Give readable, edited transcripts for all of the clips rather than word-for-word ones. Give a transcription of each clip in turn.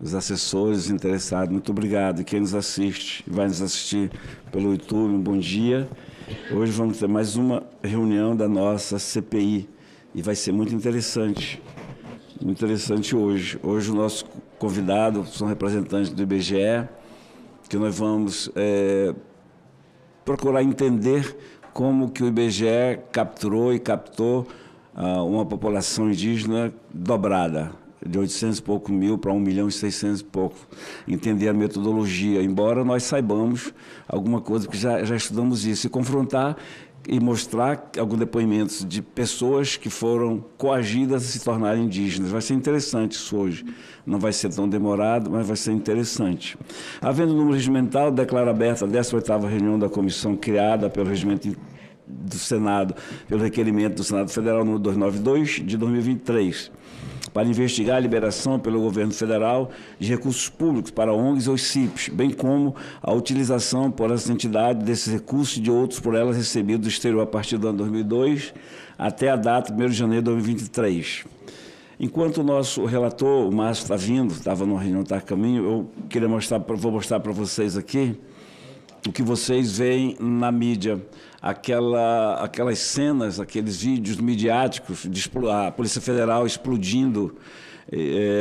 os assessores, os interessados. Muito obrigado. E quem nos assiste, vai nos assistir pelo YouTube, um bom dia. Hoje vamos ter mais uma reunião da nossa CPI e vai ser muito interessante hoje. Hoje o nosso convidado são representantes do IBGE, que nós vamos procurar entender como que o IBGE capturou e captou uma população indígena dobrada, de 800 e pouco mil para 1.600.000 e pouco. Entender a metodologia, embora nós saibamos alguma coisa, que já estudamos isso, e confrontar e mostrar alguns depoimentos de pessoas que foram coagidas a se tornarem indígenas. Vai ser interessante isso hoje. Não vai ser tão demorado, mas vai ser interessante. Havendo número regimental, declaro aberta a 18ª reunião da comissão criada pelo regimento do Senado, pelo requerimento do Senado Federal número 292, de 2023, para investigar a liberação pelo governo federal de recursos públicos para ONGs ou CIPs, bem como a utilização por essas entidades desses recursos e de outros por elas recebidos do exterior a partir do ano 2002 até a data de 1º de janeiro de 2023. Enquanto o nosso relator, o Márcio, está vindo, estava numa reunião, está a caminho, eu vou mostrar para vocês aqui o que vocês veem na mídia, aquelas cenas, aqueles vídeos midiáticos de a Polícia Federal explodindo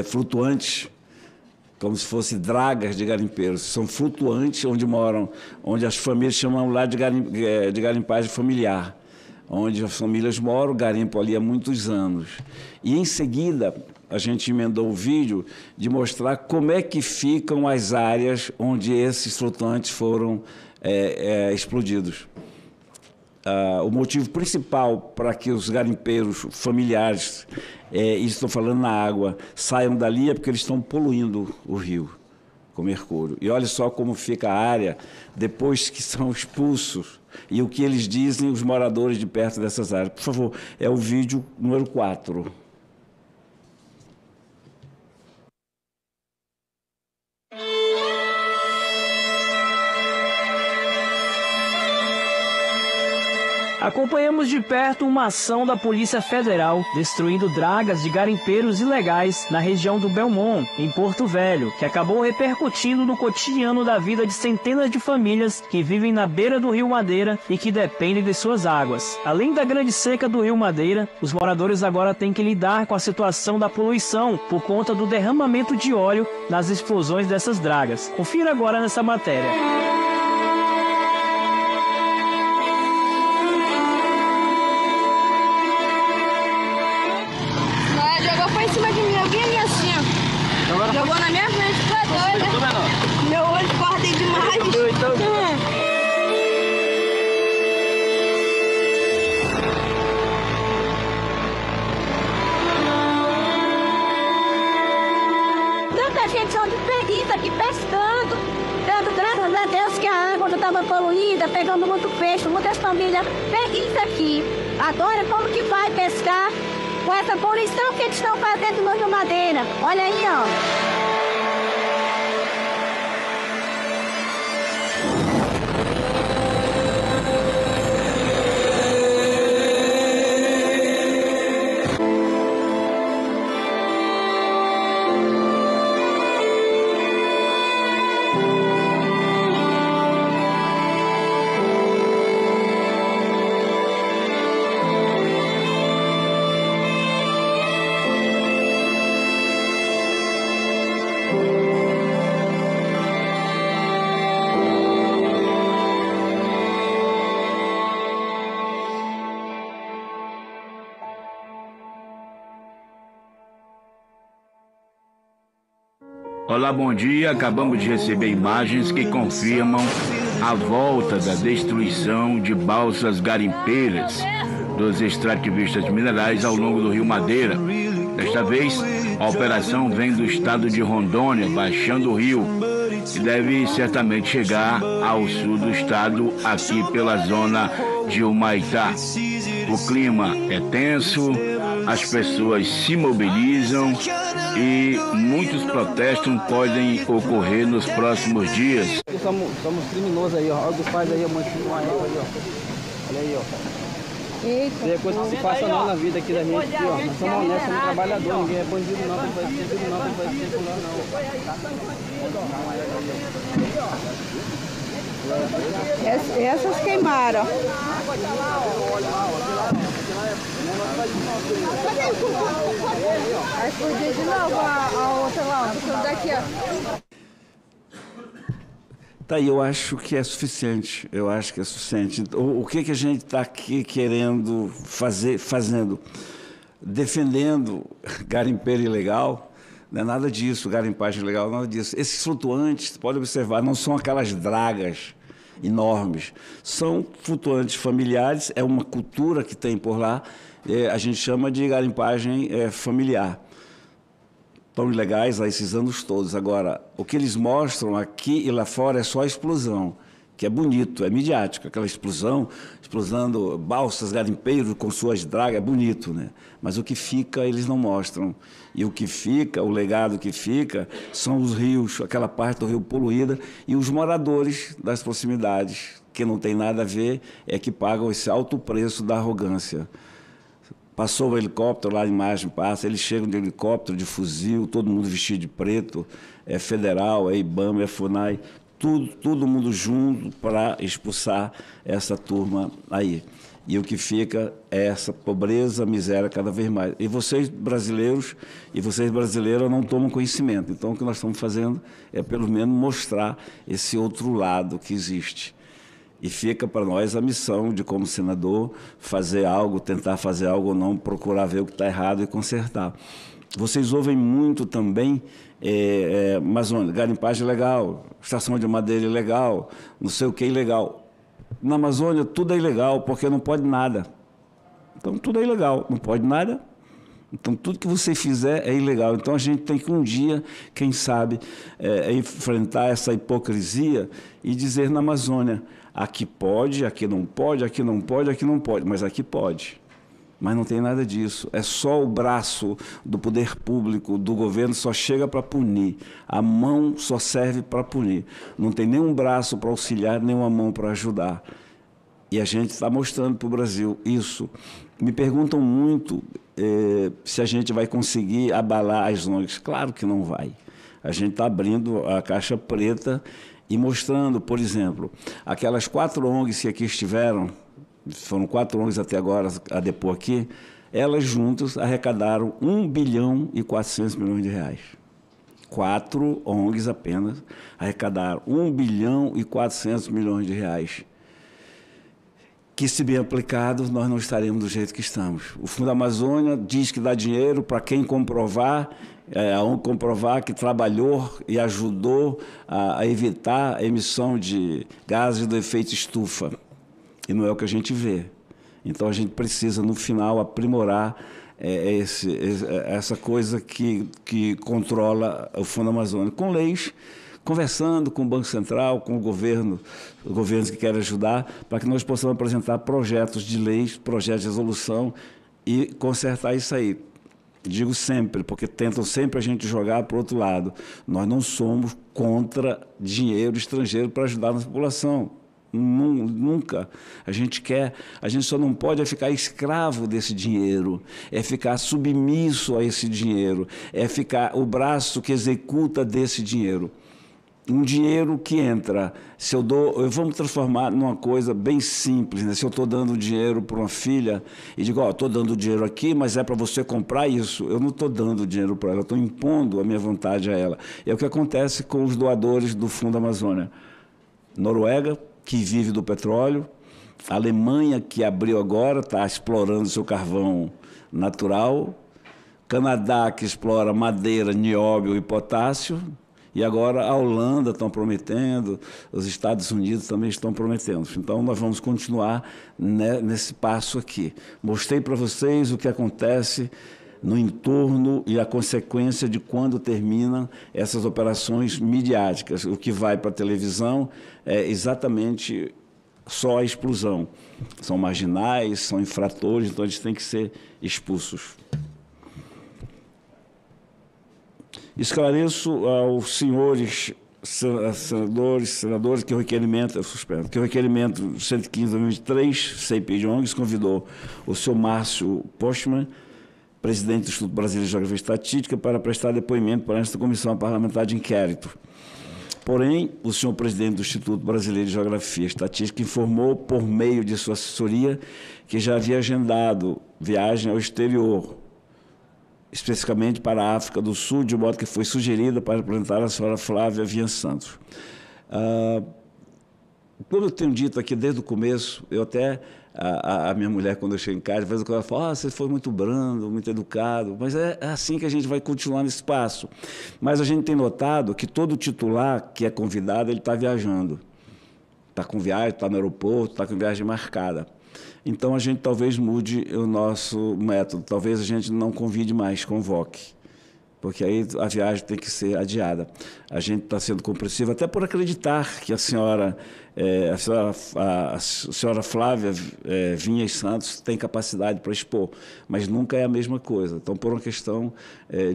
flutuantes, como se fossem dragas de garimpeiros. São flutuantes onde moram, onde as famílias chamam lá de garimpagem familiar, onde as famílias moram, garimpam ali há muitos anos. E, em seguida, a gente emendou o vídeo de mostrar como é que ficam as áreas onde esses flutuantes foram explodidos. O motivo principal para que os garimpeiros familiares, estou falando na água, saiam dali é porque eles estão poluindo o rio com mercúrio. E olha só como fica a área depois que são expulsos e o que eles dizem os moradores de perto dessas áreas. Por favor, é o vídeo número 4. Acompanhamos de perto uma ação da Polícia Federal destruindo dragas de garimpeiros ilegais na região do Belmont, em Porto Velho, que acabou repercutindo no cotidiano da vida de centenas de famílias que vivem na beira do Rio Madeira e que dependem de suas águas. Além da grande seca do Rio Madeira, os moradores agora têm que lidar com a situação da poluição por conta do derramamento de óleo nas explosões dessas dragas. Confira agora nessa matéria. Jogou na minha frente, tá doida? Meu olho corta demais. Tanta gente só de perdido aqui pescando. Dando graças a Deus que a água não estava poluída, pegando muito peixe, muitas famílias perdidas aqui. Agora como que vai pescar com essa poluição que eles estão fazendo no Rio Madeira? Olha aí, ó. Olá, bom dia. Acabamos de receber imagens que confirmam a volta da destruição de balsas garimpeiras dos extrativistas minerais ao longo do Rio Madeira. Desta vez, a operação vem do estado de Rondônia, baixando o rio, e deve certamente chegar ao sul do estado, aqui pela zona de Humaitá. O clima é tenso, as pessoas se mobilizam e muitos protestos podem ocorrer nos próximos dias. Somos criminosos aí, ó. Olha os pais aí, a mãe aí, ó. Olha aí, ó. Eita. Tem coisa que se passa não na vida aqui da gente, aqui, ó. Nós somos honestos, somos trabalhadores, ninguém é bandido não, não vai ser bandido não, não vai ser bandido não. Essas queimaram. Aí explodiu de novo a outra lá, daqui, ó. Tá aí, eu acho que é suficiente. Eu acho que é suficiente. O que a gente está aqui querendo fazendo? Defendendo garimpeiro ilegal? Não é nada disso, garimpagem ilegal, nada disso. Esses flutuantes, pode observar, não são aquelas dragas enormes. São flutuantes familiares, é uma cultura que tem por lá, a gente chama de garimpagem familiar. Estão ilegais há esses anos todos. Agora, o que eles mostram aqui e lá fora é só a explosão, que é bonito, é midiático. Aquela explosão, explosando balsas, garimpeiros com suas dragas, é bonito, né? Mas o que fica, eles não mostram. E o que fica, o legado que fica, são os rios, aquela parte do rio poluída, e os moradores das proximidades, que não tem nada a ver, é que pagam esse alto preço da arrogância. Passou o helicóptero, lá a imagem passa, eles chegam de helicóptero, de fuzil, todo mundo vestido de preto, é federal, é IBAMA, é FUNAI, todo mundo junto para expulsar essa turma aí. E o que fica é essa pobreza, miséria cada vez mais. E vocês brasileiros e vocês brasileiras não tomam conhecimento. Então o que nós estamos fazendo é pelo menos mostrar esse outro lado que existe. E fica para nós a missão de, como senador, fazer algo, tentar fazer algo ou não, procurar ver o que está errado e consertar. Vocês ouvem muito também, Amazônia, garimpagem ilegal, extração de madeira ilegal, não sei o que ilegal. Na Amazônia tudo é ilegal, porque não pode nada. Então tudo é ilegal, não pode nada. Então tudo que você fizer é ilegal. Então a gente tem que um dia, quem sabe, enfrentar essa hipocrisia e dizer na Amazônia, aqui pode, aqui não pode, aqui não pode, aqui não pode, mas aqui pode. Mas não tem nada disso. É só o braço do poder público, do governo, só chega para punir. A mão só serve para punir. Não tem nenhum braço para auxiliar, nenhuma mão para ajudar. E a gente está mostrando para o Brasil isso. Me perguntam muito se a gente vai conseguir abalar as ONGs. Claro que não vai. A gente está abrindo a caixa preta e mostrando, por exemplo, aquelas 4 ONGs que aqui estiveram, foram 4 ONGs até agora a depor aqui, elas juntas arrecadaram 1 bilhão e 400 milhões de reais. 4 ONGs apenas arrecadaram 1 bilhão e 400 milhões de reais. Que, se bem aplicado, nós não estaremos do jeito que estamos. O Fundo Amazônia diz que dá dinheiro para quem comprovar, que trabalhou e ajudou a evitar a emissão de gases do efeito estufa. E não é o que a gente vê. Então a gente precisa, no final, aprimorar essa coisa que controla o Fundo Amazônia, com leis, conversando com o Banco Central, com o governo, os governos que querem ajudar, para que nós possamos apresentar projetos de leis, projetos de resolução e consertar isso aí. Digo sempre, porque tentam sempre a gente jogar para o outro lado. Nós não somos contra dinheiro estrangeiro para ajudar a nossa população. Nunca. A gente só não pode ficar escravo desse dinheiro, é ficar submisso a esse dinheiro, é ficar o braço que executa desse dinheiro. Um dinheiro que entra, se eu dou, vamos transformar numa coisa bem simples, né? Se eu estou dando dinheiro para uma filha e digo, estou dando dinheiro aqui, mas é para você comprar isso, eu não estou dando dinheiro para ela, estou impondo a minha vontade a ela. É o que acontece com os doadores do Fundo Amazônia. Noruega, que vive do petróleo, a Alemanha, que abriu agora, está explorando seu carvão natural, Canadá, que explora madeira, nióbio e potássio, e agora a Holanda estão prometendo, os Estados Unidos também estão prometendo. Então, nós vamos continuar nesse passo aqui. Mostrei para vocês o que acontece no entorno e a consequência de quando terminam essas operações midiáticas. O que vai para a televisão é exatamente só a explosão. São marginais, são infratores, então eles têm que ser expulsos. Esclareço aos senhores senadores que o requerimento, que o requerimento 115/2023, CPI de ONGs, convidou o senhor Márcio Postman, presidente do Instituto Brasileiro de Geografia e Estatística, para prestar depoimento para esta comissão parlamentar de inquérito. Porém, o senhor presidente do Instituto Brasileiro de Geografia e Estatística informou, por meio de sua assessoria, que já havia agendado viagem ao exterior, especificamente para a África do Sul, de modo que foi sugerida para apresentar a senhora Flávia Vinha Santos. Como eu tenho dito aqui desde o começo, eu até, a minha mulher, quando eu chego em casa, às vezes ela fala, você foi muito brando, muito educado, mas é assim que a gente vai continuar nesse espaço. Mas a gente tem notado que todo titular que é convidado, ele está viajando. Está com viagem, está no aeroporto, está com viagem marcada. Então, a gente talvez mude o nosso método, talvez a gente não convide mais, convoque. Porque aí a viagem tem que ser adiada. A gente está sendo compreensivo, até por acreditar que a senhora Flávia Vinhas Santos tem capacidade para expor, mas nunca é a mesma coisa. Então, por uma questão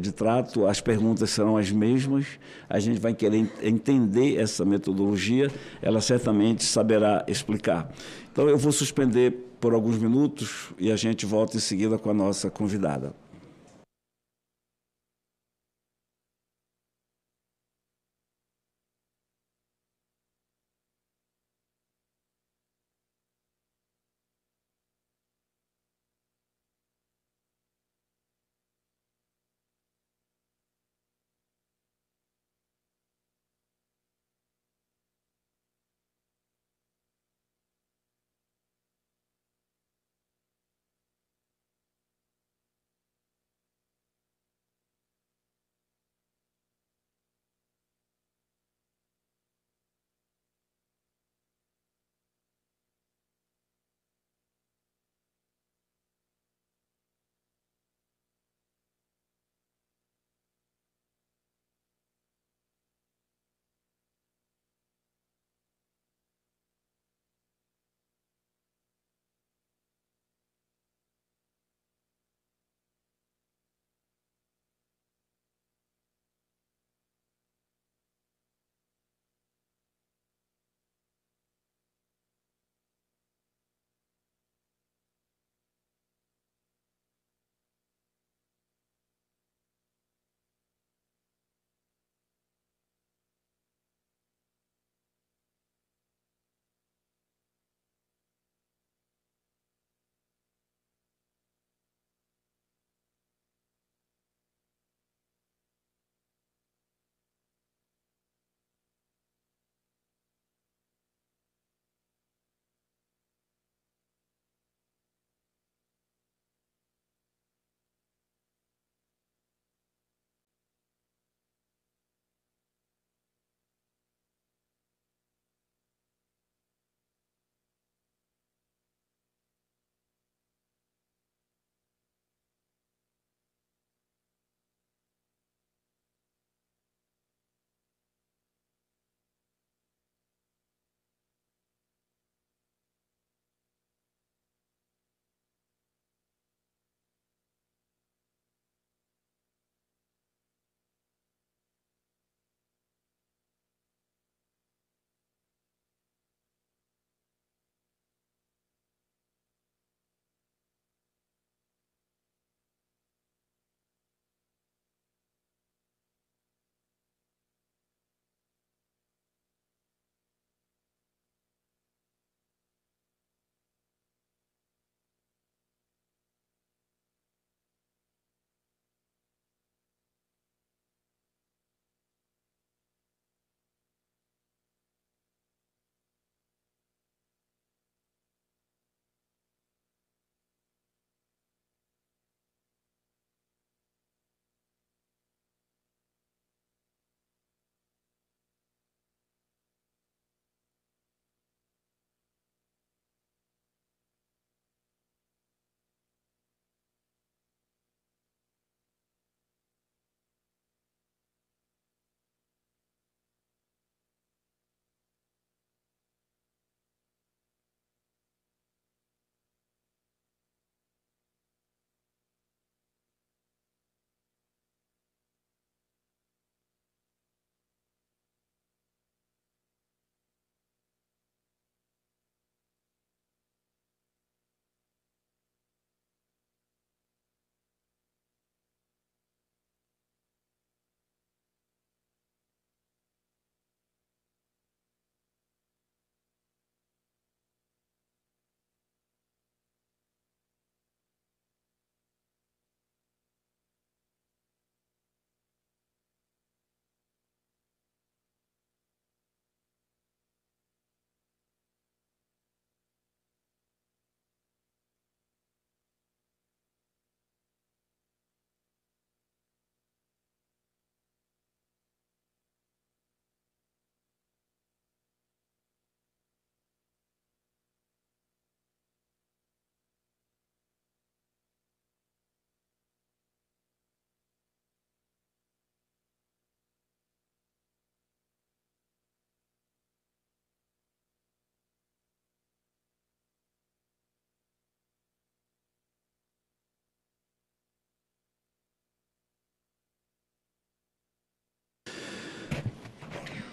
de trato, as perguntas serão as mesmas, a gente vai querer entender essa metodologia, ela certamente saberá explicar. Então, eu vou suspender por alguns minutos e a gente volta em seguida com a nossa convidada.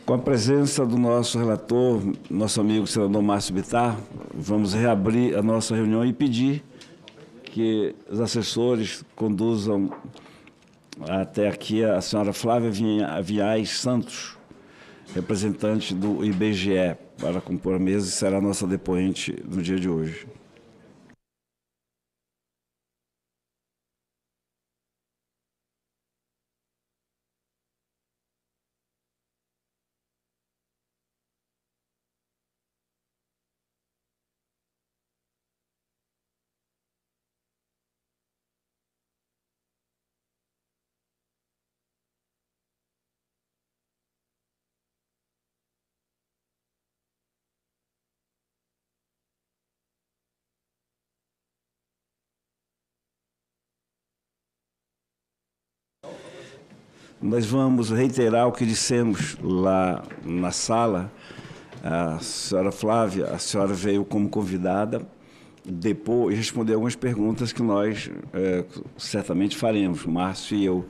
Com a presença do nosso relator, nosso amigo senador Márcio Bittar, vamos reabrir a nossa reunião e pedir que os assessores conduzam até aqui a senhora Flávia Viais Santos, representante do IBGE, para compor a mesa e será a nossa depoente no dia de hoje. Nós vamos reiterar o que dissemos lá na sala. A senhora Flávia, a senhora veio como convidada, depor e responder algumas perguntas que nós certamente faremos, Márcio e eu.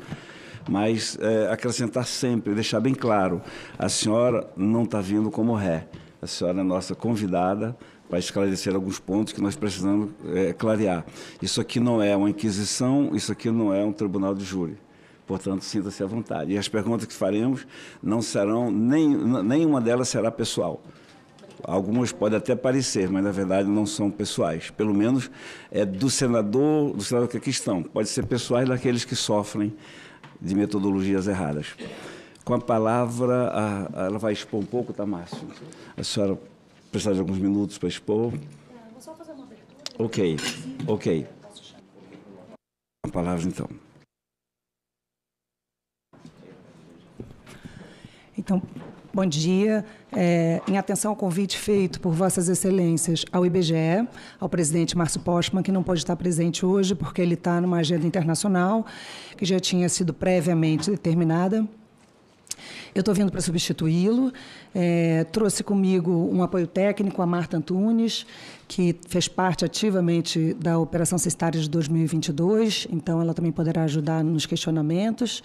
Mas acrescentar sempre, deixar bem claro, a senhora não está vindo como ré. A senhora é nossa convidada para esclarecer alguns pontos que nós precisamos clarear. Isso aqui não é uma inquisição, isso aqui não é um tribunal de júri. Portanto, sinta-se à vontade. E as perguntas que faremos não serão, nenhuma delas será pessoal. Algumas podem até parecer, mas na verdade não são pessoais. Pelo menos do senador que aqui estão. Pode ser pessoais daqueles que sofrem de metodologias erradas. Com a palavra, ela vai expor um pouco, tá, Márcio? A senhora precisa de alguns minutos para expor? Vou só fazer uma abertura. Ok. A palavra, então. Então, bom dia. Em atenção ao convite feito por Vossas Excelências ao IBGE, ao presidente Márcio Postman, que não pode estar presente hoje porque ele está numa agenda internacional que já tinha sido previamente determinada. Eu estou vindo para substituí-lo. Trouxe comigo um apoio técnico, a Marta Antunes, que fez parte ativamente da Operação Cestária de 2022, então ela também poderá ajudar nos questionamentos.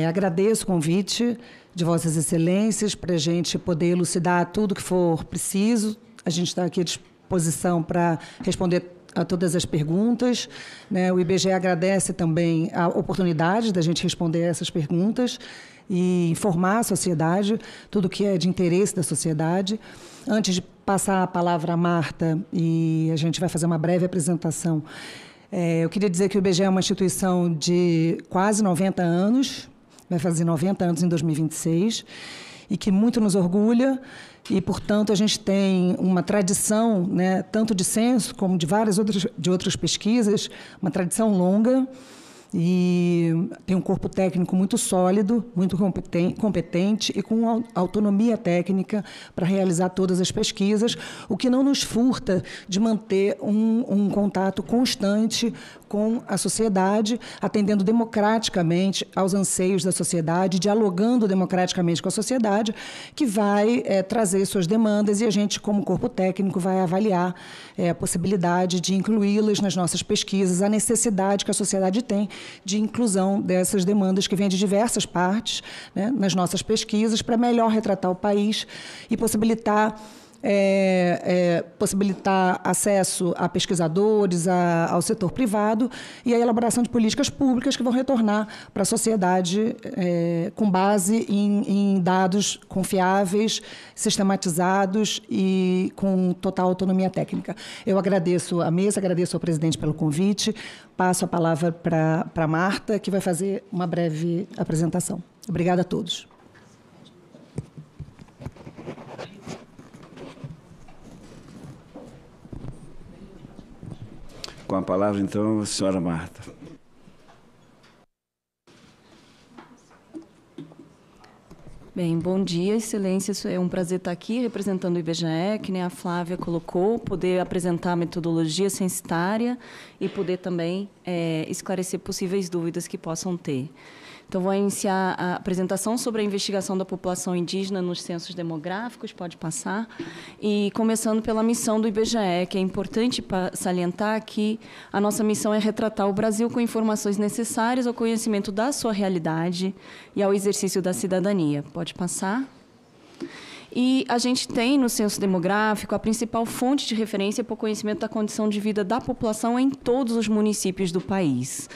Agradeço o convite de Vossas Excelências para a gente poder elucidar tudo que for preciso. A gente está aqui à disposição para responder a todas as perguntas, né? O IBGE agradece também a oportunidade da gente responder essas perguntas e informar a sociedade, tudo que é de interesse da sociedade. Antes de passar a palavra à Marta, e a gente vai fazer uma breve apresentação, eu queria dizer que o IBGE é uma instituição de quase 90 anos, vai fazer 90 anos em 2026, e que muito nos orgulha, e, portanto, a gente tem uma tradição, né, tanto de censo como de várias outras pesquisas, uma tradição longa, e tem um corpo técnico muito sólido, muito competente e com autonomia técnica para realizar todas as pesquisas, o que não nos furta de manter um contato constante com a sociedade, atendendo democraticamente aos anseios da sociedade, dialogando democraticamente com a sociedade, que vai trazer suas demandas e a gente, como corpo técnico, vai avaliar a possibilidade de incluí-las nas nossas pesquisas, a necessidade que a sociedade tem de inclusão dessas demandas que vêm de diversas partes, né, nas nossas pesquisas, para melhor retratar o país e possibilitar acesso a pesquisadores, ao setor privado e a elaboração de políticas públicas que vão retornar para a sociedade com base em dados confiáveis, sistematizados e com total autonomia técnica. Eu agradeço a mesa, agradeço ao presidente pelo convite, passo a palavra para a Marta, que vai fazer uma breve apresentação. Obrigada a todos. Com a palavra, então, a senhora Marta. Bem, bom dia, Excelência. É um prazer estar aqui representando o IBGE, que nem a Flávia colocou, poder apresentar a metodologia censitária e poder também esclarecer possíveis dúvidas que possam ter. Então, vou iniciar a apresentação sobre a investigação da população indígena nos censos demográficos, pode passar, e começando pela missão do IBGE, que é importante salientar que a nossa missão é retratar o Brasil com informações necessárias ao conhecimento da sua realidade e ao exercício da cidadania. Pode passar. E a gente tem no censo demográfico a principal fonte de referência para o conhecimento da condição de vida da população em todos os municípios do país,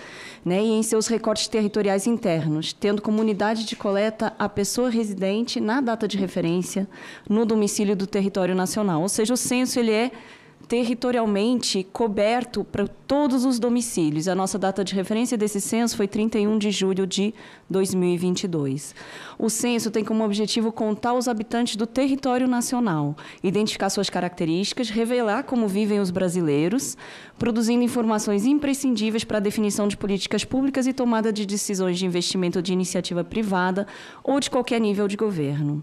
né, e em seus recortes territoriais internos, tendo como unidade de coleta a pessoa residente na data de referência no domicílio do território nacional. Ou seja, o censo ele é territorialmente coberto para todos os domicílios. A nossa data de referência desse censo foi 31 de julho de 2022. O censo tem como objetivo contar os habitantes do território nacional, identificar suas características, revelar como vivem os brasileiros, produzindo informações imprescindíveis para a definição de políticas públicas e tomada de decisões de investimento de iniciativa privada ou de qualquer nível de governo.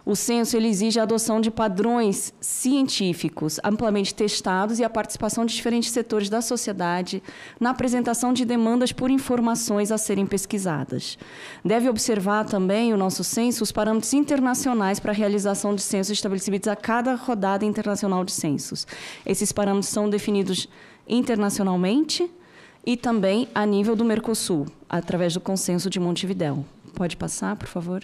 O censo ele exige a adoção de padrões científicos amplamente testados e a participação de diferentes setores da sociedade na apresentação de demandas por informações a serem pesquisadas. Deve observar também o nosso censo os parâmetros internacionais para a realização de censos estabelecidos a cada rodada internacional de censos. Esses parâmetros são definidos internacionalmente e também a nível do Mercosul, através do Consenso de Montevidéu. Pode passar, por favor?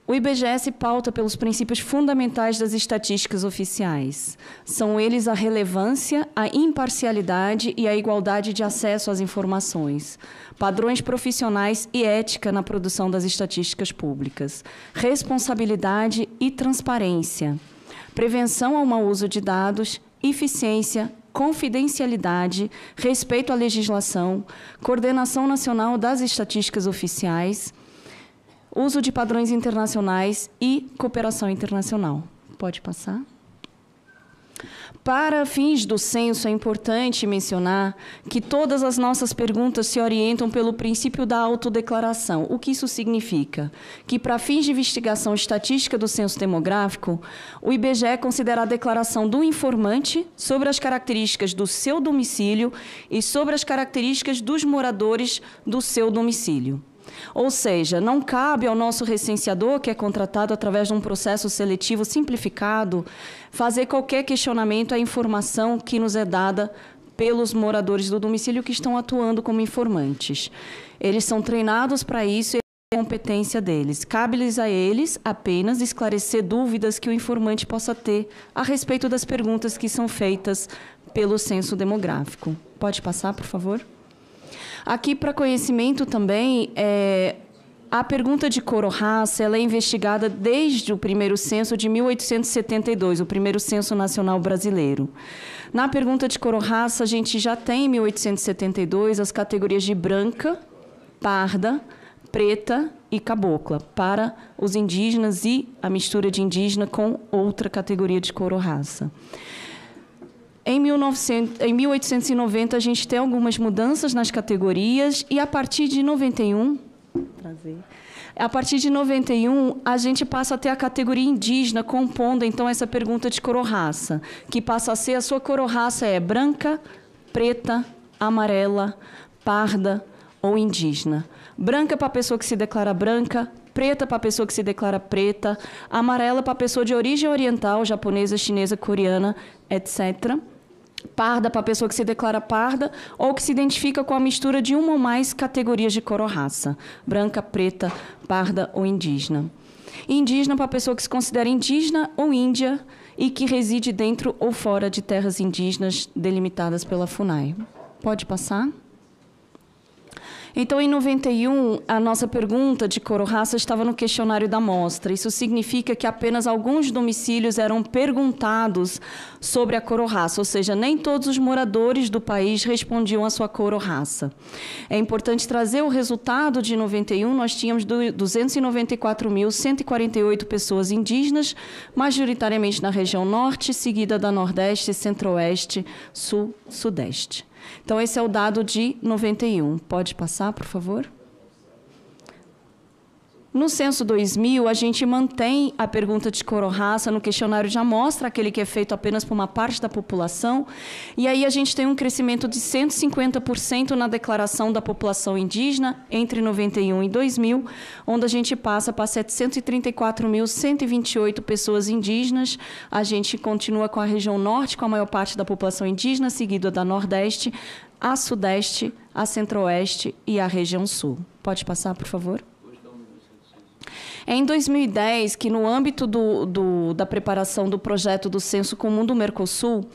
O IBGE se pauta pelos princípios fundamentais das estatísticas oficiais. São eles a relevância, a imparcialidade e a igualdade de acesso às informações, padrões profissionais e ética na produção das estatísticas públicas, responsabilidade e transparência, prevenção ao mau uso de dados, eficiência, confidencialidade, respeito à legislação, coordenação nacional das estatísticas oficiais, uso de padrões internacionais e cooperação internacional. Pode passar. Para fins do censo, é importante mencionar que todas as nossas perguntas se orientam pelo princípio da autodeclaração. O que isso significa? Que, para fins de investigação estatística do censo demográfico, o IBGE considera a declaração do informante sobre as características do seu domicílio e sobre as características dos moradores do seu domicílio. Ou seja, não cabe ao nosso recenseador, que é contratado através de um processo seletivo simplificado, fazer qualquer questionamento à informação que nos é dada pelos moradores do domicílio que estão atuando como informantes. Eles são treinados para isso e é a competência deles. Cabe-lhes a eles apenas esclarecer dúvidas que o informante possa ter a respeito das perguntas que são feitas pelo censo demográfico. Pode passar, por favor? Aqui, para conhecimento também, a pergunta de cor ou raça ela é investigada desde o primeiro censo de 1872, o primeiro censo nacional brasileiro. Na pergunta de cor ou raça, a gente já tem, em 1872, as categorias de branca, parda, preta e cabocla, para os indígenas e a mistura de indígena com outra categoria de cor ou raça. Em 1890, a gente tem algumas mudanças nas categorias e, a partir de 91, a gente passa a ter a categoria indígena compondo, então, essa pergunta de cor ou raça, que passa a ser, a sua cor ou raça é branca, preta, amarela, parda ou indígena. Branca para a pessoa que se declara branca, preta para a pessoa que se declara preta, amarela para a pessoa de origem oriental, japonesa, chinesa, coreana, etc., parda para a pessoa que se declara parda ou que se identifica com a mistura de uma ou mais categorias de cor ou raça, branca, preta, parda ou indígena. E indígena para a pessoa que se considera indígena ou índia e que reside dentro ou fora de terras indígenas delimitadas pela FUNAI. Pode passar? Então, em 91, a nossa pergunta de cor ou raça estava no questionário da amostra. Isso significa que apenas alguns domicílios eram perguntados sobre a cor ou raça, ou seja, nem todos os moradores do país respondiam a sua cor ou raça. É importante trazer o resultado de 91. Nós tínhamos 294.148 pessoas indígenas, majoritariamente na região norte, seguida da nordeste, centro-oeste, sul, sudeste. Então, esse é o dado de 91. Pode passar, por favor? No censo 2000, a gente mantém a pergunta de cor ou raça no questionário de amostra, aquele que é feito apenas por uma parte da população, e aí a gente tem um crescimento de 150% na declaração da população indígena entre 91 e 2000, onde a gente passa para 734.128 pessoas indígenas. A gente continua com a região norte, com a maior parte da população indígena, seguida da Nordeste, a Sudeste, a Centro-Oeste e a região Sul. Pode passar, por favor? É em 2010 que, no âmbito da preparação do projeto do Censo Comum do Mercosul,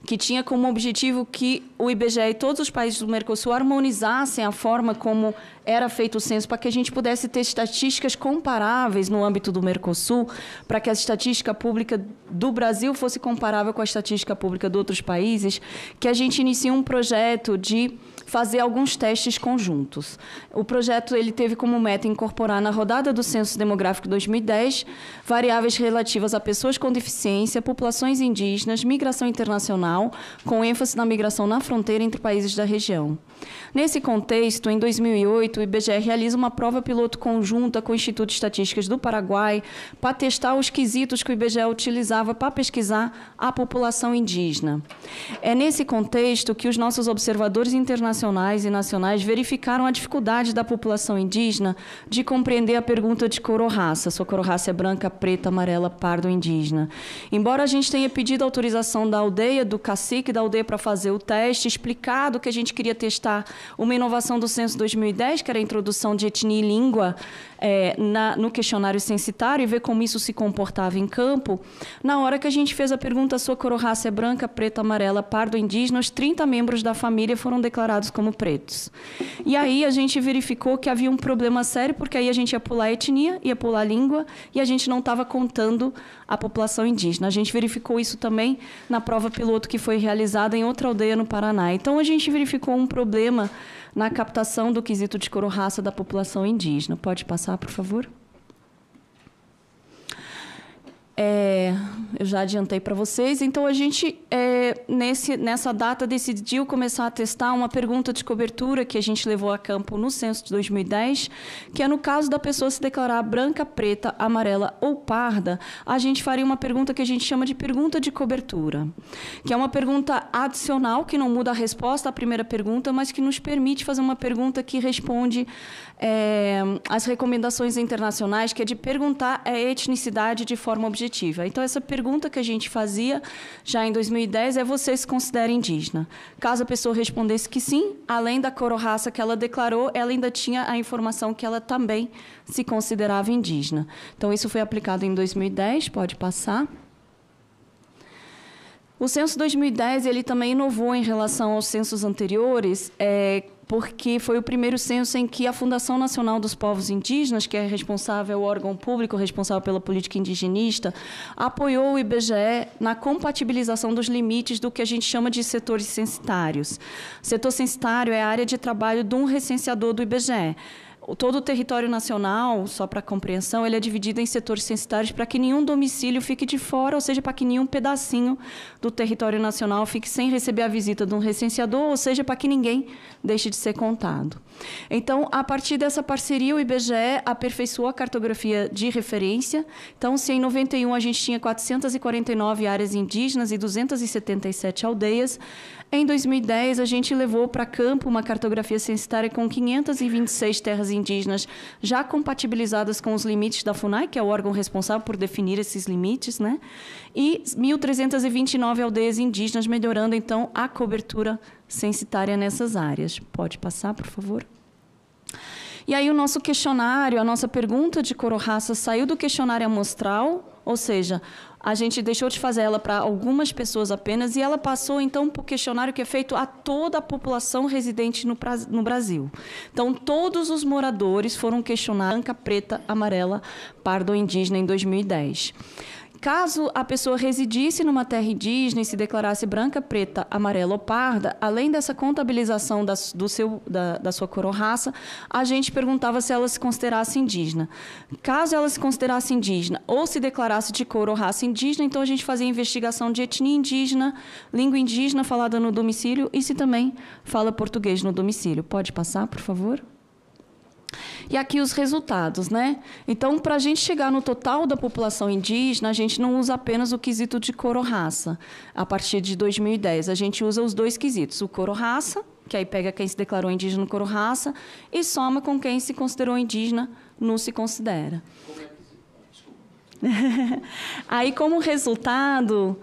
que tinha como objetivo que o IBGE e todos os países do Mercosul harmonizassem a forma como era feito o censo, para que a gente pudesse ter estatísticas comparáveis no âmbito do Mercosul, para que a estatística pública do Brasil fosse comparável com a estatística pública de outros países, que a gente inicia um projeto de fazer alguns testes conjuntos. O projeto ele teve como meta incorporar na rodada do Censo Demográfico 2010 variáveis relativas a pessoas com deficiência, populações indígenas, migração internacional, com ênfase na migração na fronteira entre países da região. Nesse contexto, em 2008, o IBGE realiza uma prova piloto conjunta com o Instituto de Estatísticas do Paraguai para testar os quesitos que o IBGE utilizava para pesquisar a população indígena. É nesse contexto que os nossos observadores internacionais e nacionais verificaram a dificuldade da população indígena de compreender a pergunta de cor ou raça. Sua cor ou raça é branca, preta, amarela, pardo, indígena. Embora a gente tenha pedido a autorização da aldeia, do cacique da aldeia para fazer o teste, explicado que a gente queria testar uma inovação do Censo 2010, que era a introdução de etnia e língua no questionário censitário, e ver como isso se comportava em campo, na hora que a gente fez a pergunta, sua cor ou raça é branca, preta, amarela, pardo, indígena, os 30 membros da família foram declarados como pretos. E aí a gente verificou que havia um problema sério, porque aí a gente ia pular a etnia, ia pular a língua, e a gente não estava contando a população indígena. A gente verificou isso também na prova piloto que foi realizada em outra aldeia no Paraná. Então, a gente verificou um problema na captação do quesito de cor ou raça da população indígena. Pode passar, por favor? Eu já adiantei para vocês. Então, a gente, nessa data, decidiu começar a testar uma pergunta de cobertura que a gente levou a campo no censo de 2010, que é no caso da pessoa se declarar branca, preta, amarela ou parda, a gente faria uma pergunta que a gente chama de pergunta de cobertura, que é uma pergunta adicional, que não muda a resposta à primeira pergunta, mas que nos permite fazer uma pergunta que responde às recomendações internacionais, que é de perguntar a etnicidade de forma objetiva. Então, essa pergunta que a gente fazia já em 2010 é: você se considera indígena? Caso a pessoa respondesse que sim, além da cor ou raça que ela declarou, ela ainda tinha a informação que ela também se considerava indígena. Então, isso foi aplicado em 2010. Pode passar. O censo 2010 ele também inovou em relação aos censos anteriores, porque foi o primeiro censo em que a Fundação Nacional dos Povos Indígenas, que é responsável, o órgão público responsável pela política indigenista, apoiou o IBGE na compatibilização dos limites do que a gente chama de setores censitários. Setor censitário é a área de trabalho de um recenseador do IBGE. Todo o território nacional, só para compreensão, ele é dividido em setores censitários para que nenhum domicílio fique de fora, ou seja, para que nenhum pedacinho do território nacional fique sem receber a visita de um recenseador, ou seja, para que ninguém deixe de ser contado. Então, a partir dessa parceria, o IBGE aperfeiçoou a cartografia de referência. Então, se em 91 a gente tinha 449 áreas indígenas e 277 aldeias, em 2010 a gente levou para campo uma cartografia censitária com 526 terras indígenas já compatibilizadas com os limites da FUNAI, que é o órgão responsável por definir esses limites, né? E 1.329 aldeias indígenas, melhorando, então, a cobertura censitária nessas áreas. Pode passar, por favor? E aí o nosso questionário, a nossa pergunta de cor ou raça saiu do questionário amostral, ou seja, a gente deixou de fazer ela para algumas pessoas apenas e ela passou, então, para o questionário que é feito a toda a população residente no Brasil. Então, todos os moradores foram questionados branca, preta, amarela, pardo ou indígena em 2010. Caso a pessoa residisse numa terra indígena e se declarasse branca, preta, amarela ou parda, além dessa contabilização da sua cor ou raça, a gente perguntava se ela se considerasse indígena. Caso ela se considerasse indígena ou se declarasse de cor ou raça indígena, então a gente fazia investigação de etnia indígena, língua indígena falada no domicílio e se também fala português no domicílio. Pode passar, por favor? E aqui os resultados, né? Então, para a gente chegar no total da população indígena, a gente não usa apenas o quesito de cor-raça, a partir de 2010. A gente usa os dois quesitos, o cor-raça, que aí pega quem se declarou indígena no cor-raça, e soma com quem se considerou indígena no se considera. Aí, como resultado,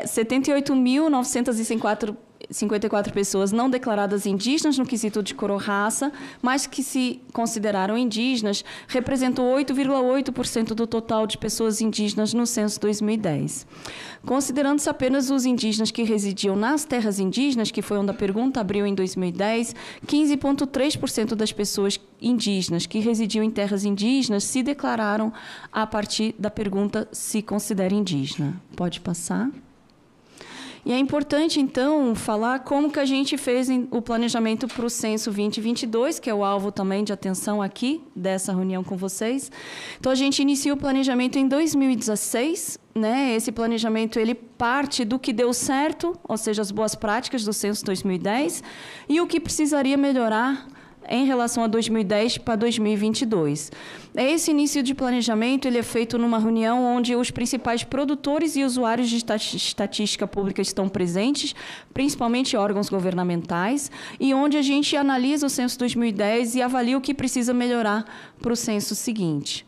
78.954 pessoas não declaradas indígenas no quesito de cor ou raça, mas que se consideraram indígenas, representou 8,8% do total de pessoas indígenas no censo 2010. Considerando-se apenas os indígenas que residiam nas terras indígenas, que foi onde a pergunta abriu em 2010, 15,3% das pessoas indígenas que residiam em terras indígenas se declararam a partir da pergunta se considera indígena. Pode passar. E é importante, então, falar como que a gente fez o planejamento para o Censo 2022, que é o alvo também de atenção aqui dessa reunião com vocês. Então, a gente inicia o planejamento em 2016, né? Esse planejamento ele parte do que deu certo, ou seja, as boas práticas do Censo 2010, e o que precisaria melhorar em relação a 2010 para 2022. Esse início de planejamento ele é feito numa reunião onde os principais produtores e usuários de estatística pública estão presentes, principalmente órgãos governamentais, e onde a gente analisa o censo 2010 e avalia o que precisa melhorar para o censo seguinte.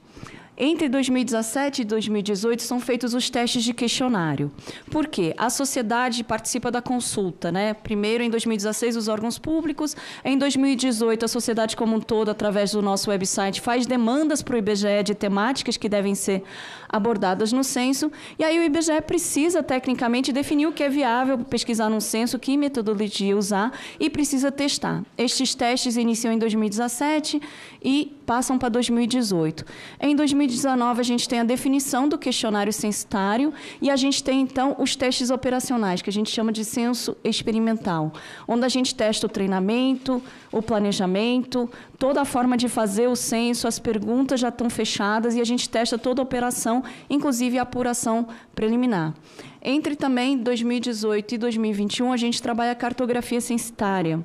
Entre 2017 e 2018 são feitos os testes de questionário. Por quê? A sociedade participa da consulta, né? Primeiro, em 2016, os órgãos públicos. Em 2018, a sociedade como um todo, através do nosso website, faz demandas para o IBGE de temáticas que devem ser abordadas no censo. E aí o IBGE precisa, tecnicamente, definir o que é viável pesquisar num censo, que metodologia usar, e precisa testar. Estes testes iniciam em 2017 e passam para 2018. Em 2019, a gente tem a definição do questionário censitário e a gente tem, então, os testes operacionais, que a gente chama de censo experimental, onde a gente testa o treinamento, o planejamento, toda a forma de fazer o censo, as perguntas já estão fechadas e a gente testa toda a operação, inclusive a apuração preliminar. Entre também 2018 e 2021, a gente trabalha a cartografia censitária,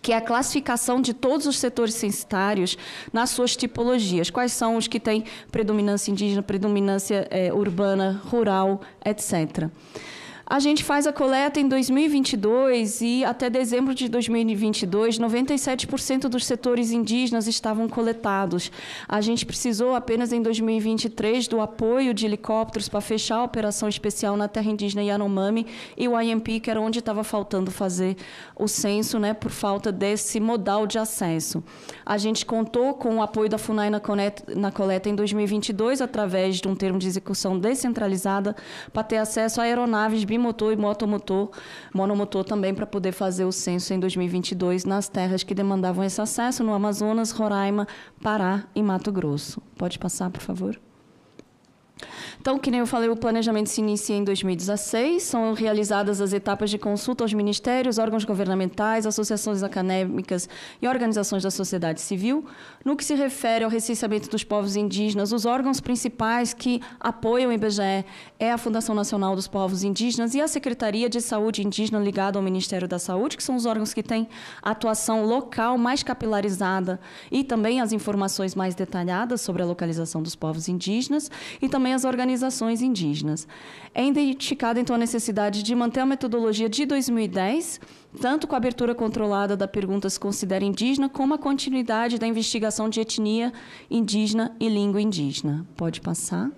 que é a classificação de todos os setores censitários nas suas tipologias. Quais são os que têm predominância indígena, predominância urbana, rural, etc. A gente faz a coleta em 2022 e até dezembro de 2022, 97% dos setores indígenas estavam coletados. A gente precisou apenas em 2023 do apoio de helicópteros para fechar a operação especial na terra indígena Yanomami e o IMP, que era onde estava faltando fazer o censo, né, por falta desse modal de acesso. A gente contou com o apoio da FUNAI na coleta em 2022, através de um termo de execução descentralizada, para ter acesso a aeronaves bimotor e monomotor também, para poder fazer o censo em 2022 nas terras que demandavam esse acesso, no Amazonas, Roraima, Pará e Mato Grosso. Pode passar, por favor? Então, que nem eu falei, o planejamento se inicia em 2016, são realizadas as etapas de consulta aos ministérios, órgãos governamentais, associações acadêmicas e organizações da sociedade civil. No que se refere ao recenseamento dos povos indígenas, os órgãos principais que apoiam o IBGE é a Fundação Nacional dos Povos Indígenas e a Secretaria de Saúde Indígena, ligada ao Ministério da Saúde, que são os órgãos que têm atuação local mais capilarizada e também as informações mais detalhadas sobre a localização dos povos indígenas, e também as organizações indígenas. É identificada, então, a necessidade de manter a metodologia de 2010, tanto com a abertura controlada da pergunta se considera indígena, como a continuidade da investigação de etnia indígena e língua indígena. Pode passar.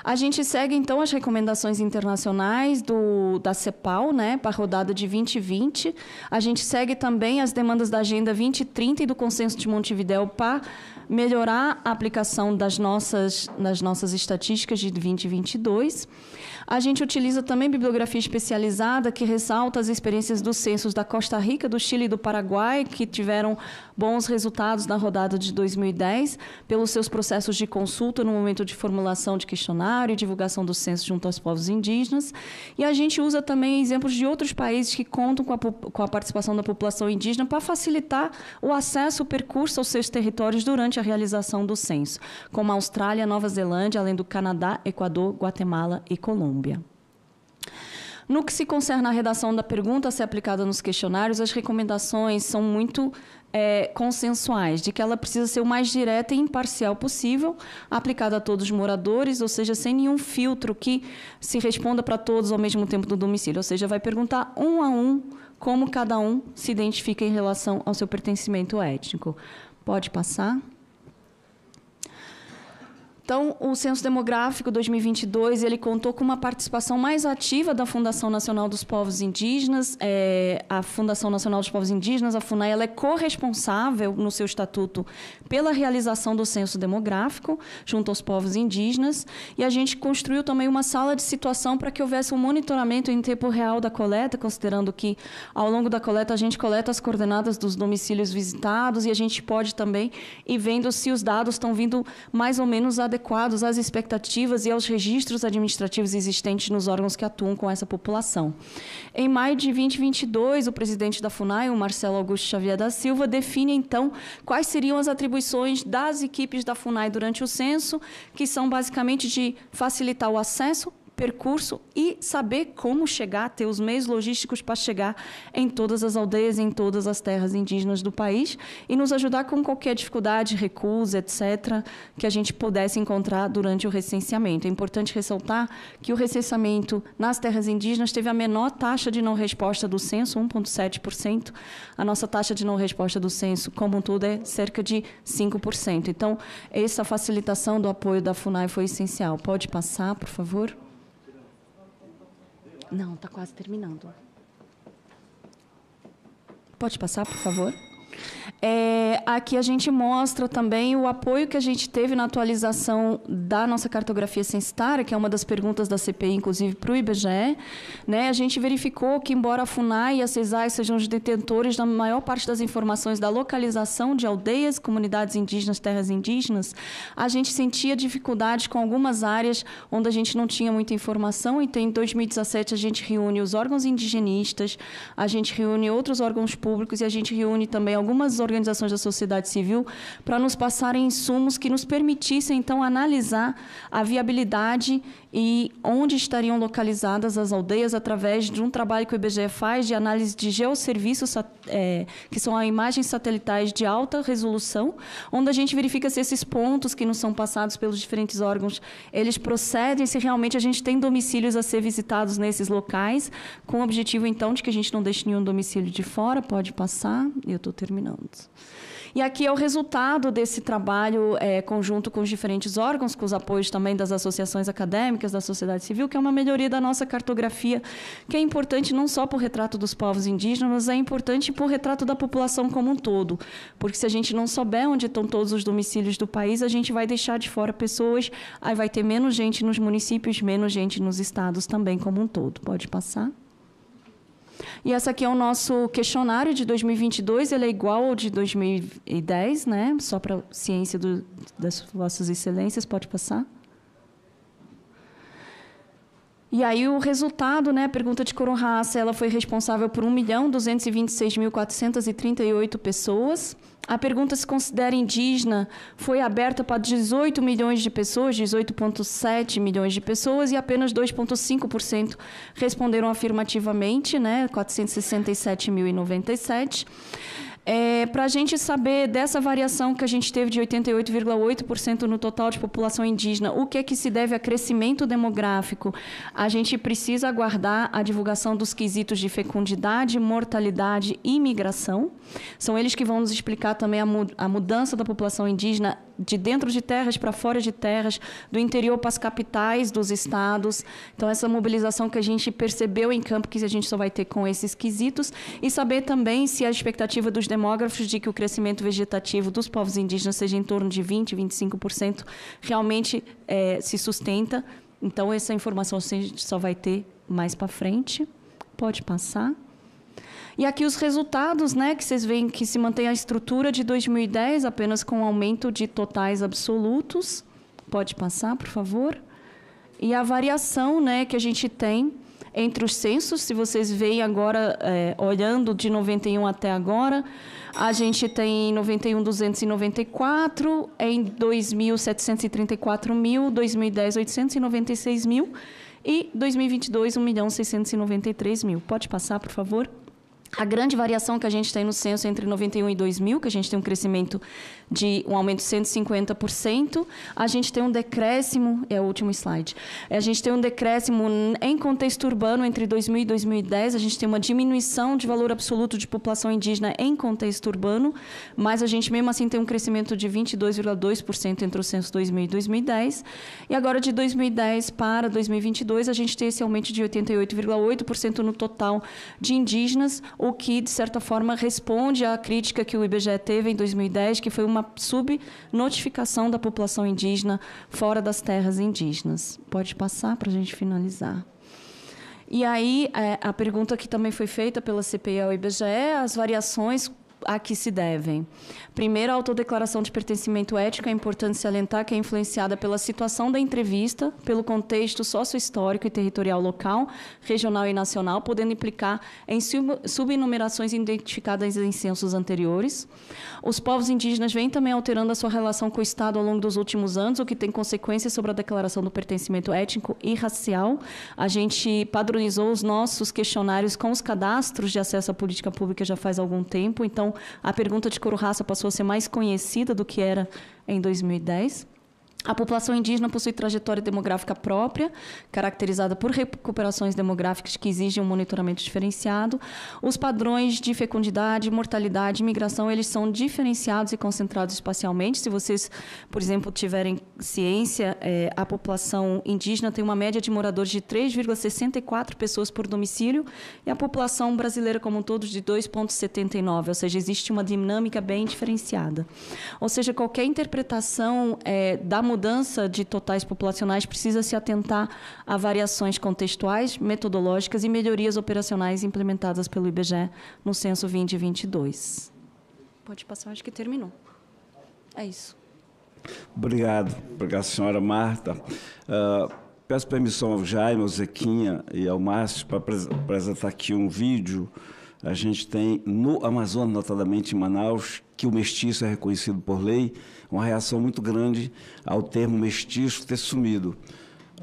A gente segue, então, as recomendações internacionais da CEPAL, né, para a rodada de 2020. A gente segue também as demandas da Agenda 2030 e do Consenso de Montevidéu para melhorar a aplicação das nossas estatísticas de 2022. A gente utiliza também bibliografia especializada que ressalta as experiências dos censos da Costa Rica, do Chile e do Paraguai, que tiveram bons resultados na rodada de 2010, pelos seus processos de consulta no momento de formulação de questionário e divulgação do censo junto aos povos indígenas. E a gente usa também exemplos de outros países que contam com a participação da população indígena para facilitar o acesso, o percurso aos seus territórios durante a realização do censo, como a Austrália, Nova Zelândia, além do Canadá, Equador, Guatemala e Colômbia. No que se concerne à redação da pergunta a ser aplicada nos questionários, as recomendações são muito consensuais, de que ela precisa ser o mais direta e imparcial possível, aplicada a todos os moradores, ou seja, sem nenhum filtro que se responda para todos ao mesmo tempo do domicílio. Ou seja, vai perguntar um a um como cada um se identifica em relação ao seu pertencimento étnico. Pode passar. Então, o Censo Demográfico 2022, ele contou com uma participação mais ativa da Fundação Nacional dos Povos Indígenas. A Fundação Nacional dos Povos Indígenas, a FUNAI, ela é corresponsável no seu estatuto pela realização do Censo Demográfico junto aos povos indígenas. E a gente construiu também uma sala de situação para que houvesse um monitoramento em tempo real da coleta, considerando que, ao longo da coleta, a gente coleta as coordenadas dos domicílios visitados e a gente pode também ir vendo se os dados estão vindo mais ou menos adequados às expectativas e aos registros administrativos existentes nos órgãos que atuam com essa população. Em maio de 2022, o presidente da FUNAI, o Marcelo Augusto Xavier da Silva, define, então, quais seriam as atribuições das equipes da FUNAI durante o censo, que são basicamente de facilitar o acesso, percurso e saber como chegar, ter os meios logísticos para chegar em todas as aldeias, em todas as terras indígenas do país e nos ajudar com qualquer dificuldade, recusa, etc., que a gente pudesse encontrar durante o recenseamento. É importante ressaltar que o recenseamento nas terras indígenas teve a menor taxa de não resposta do censo, 1,7%. A nossa taxa de não resposta do censo, como um todo, é cerca de 5%. Então, essa facilitação do apoio da FUNAI foi essencial. Pode passar, por favor? Não, está quase terminando. Pode passar, por favor? Aqui a gente mostra também o apoio que a gente teve na atualização da nossa cartografia censitária, que é uma das perguntas da CPI, inclusive, para o IBGE. Né? A gente verificou que, embora a FUNAI e a CESAI sejam os detentores da maior parte das informações da localização de aldeias, comunidades indígenas, terras indígenas, a gente sentia dificuldade com algumas áreas onde a gente não tinha muita informação. Então, em 2017, a gente reúne os órgãos indigenistas, a gente reúne outros órgãos públicos e a gente reúne também algumas organizações da sociedade civil para nos passarem insumos que nos permitissem, então, analisar a viabilidade e onde estariam localizadas as aldeias através de um trabalho que o IBGE faz de análise de geosserviços, que são imagens satelitais de alta resolução, onde a gente verifica se esses pontos que nos são passados pelos diferentes órgãos, eles procedem, se realmente a gente tem domicílios a ser visitados nesses locais, com o objetivo, então, de que a gente não deixe nenhum domicílio de fora. Pode passar, eu estou terminando. E aqui é o resultado desse trabalho conjunto com os diferentes órgãos, com os apoios também das associações acadêmicas, da sociedade civil, que é uma melhoria da nossa cartografia, que é importante não só para o retrato dos povos indígenas, mas é importante para o retrato da população como um todo. Porque se a gente não souber onde estão todos os domicílios do país, a gente vai deixar de fora pessoas, aí vai ter menos gente nos municípios, menos gente nos estados também como um todo. Pode passar? E essa aqui é o nosso questionário de 2022, ele é igual ao de 2010, né? Só para ciência das vossas excelências, pode passar. E aí o resultado, né? A pergunta de Coronraça, ela foi responsável por 1.226.438 pessoas. A pergunta se considera indígena foi aberta para 18 milhões de pessoas, 18,7 milhões de pessoas, e apenas 2,5% responderam afirmativamente, né? 467.097. Para a gente saber dessa variação que a gente teve de 88,8% no total de população indígena, o que é que se deve a crescimento demográfico, a gente precisa aguardar a divulgação dos quesitos de fecundidade, mortalidade e migração. São eles que vão nos explicar também a mudança da população indígena de dentro de terras para fora de terras, do interior para as capitais dos estados. Então, essa mobilização que a gente percebeu em campo, que a gente só vai ter com esses quesitos, e saber também se a expectativa dos demógrafos de que o crescimento vegetativo dos povos indígenas seja em torno de 20%, 25%, realmente se sustenta. Então, essa informação a gente só vai ter mais para frente. Pode passar. E aqui os resultados, né, que vocês veem que se mantém a estrutura de 2010, apenas com aumento de totais absolutos. Pode passar, por favor. E a variação, né, que a gente tem entre os censos, se vocês veem agora, olhando de 91 até agora, a gente tem em 91, 294, em 2000, 734 mil, 2010, 896 mil, e 2022, 1.693.000. Pode passar, por favor? A grande variação que a gente tem no censo entre 91 e 2000, que a gente tem um crescimento de um aumento de 150%, a gente tem um decréscimo, é o último slide, a gente tem um decréscimo em contexto urbano entre 2000 e 2010, a gente tem uma diminuição de valor absoluto de população indígena em contexto urbano, mas a gente mesmo assim tem um crescimento de 22,2% entre o censo 2000 e 2010, e agora de 2010 para 2022 a gente tem esse aumento de 88,8% no total de indígenas, o que, de certa forma, responde à crítica que o IBGE teve em 2010, que foi uma subnotificação da população indígena fora das terras indígenas. Pode passar para a gente finalizar. E aí, a pergunta que também foi feita pela CPI ao IBGE, as variações a que se devem. Primeiro, a autodeclaração de pertencimento étnico, é importante salientar que é influenciada pela situação da entrevista, pelo contexto sociohistórico e territorial local, regional e nacional, podendo implicar em subnumerações identificadas em censos anteriores. Os povos indígenas vêm também alterando a sua relação com o Estado ao longo dos últimos anos, o que tem consequências sobre a declaração do pertencimento étnico e racial. A gente padronizou os nossos questionários com os cadastros de acesso à política pública já faz algum tempo, então a pergunta de cor-raça passou a ser mais conhecida do que era em 2010. A população indígena possui trajetória demográfica própria, caracterizada por recuperações demográficas que exigem um monitoramento diferenciado. Os padrões de fecundidade, mortalidade e migração, eles são diferenciados e concentrados espacialmente. Se vocês, por exemplo, tiverem ciência, a população indígena tem uma média de moradores de 3,64 pessoas por domicílio e a população brasileira como um todo de 2,79, ou seja, existe uma dinâmica bem diferenciada. Ou seja, qualquer interpretação da mudança de totais populacionais precisa se atentar a variações contextuais, metodológicas e melhorias operacionais implementadas pelo IBGE no censo 2022. Pode passar, acho que terminou. É isso. Obrigado, senhora Marta. Peço permissão ao Jaime, ao Zequinha e ao Márcio para apresentar aqui um vídeo. A gente tem no Amazonas, notadamente em Manaus, que o mestiço é reconhecido por lei, uma reação muito grande ao termo mestiço ter sumido.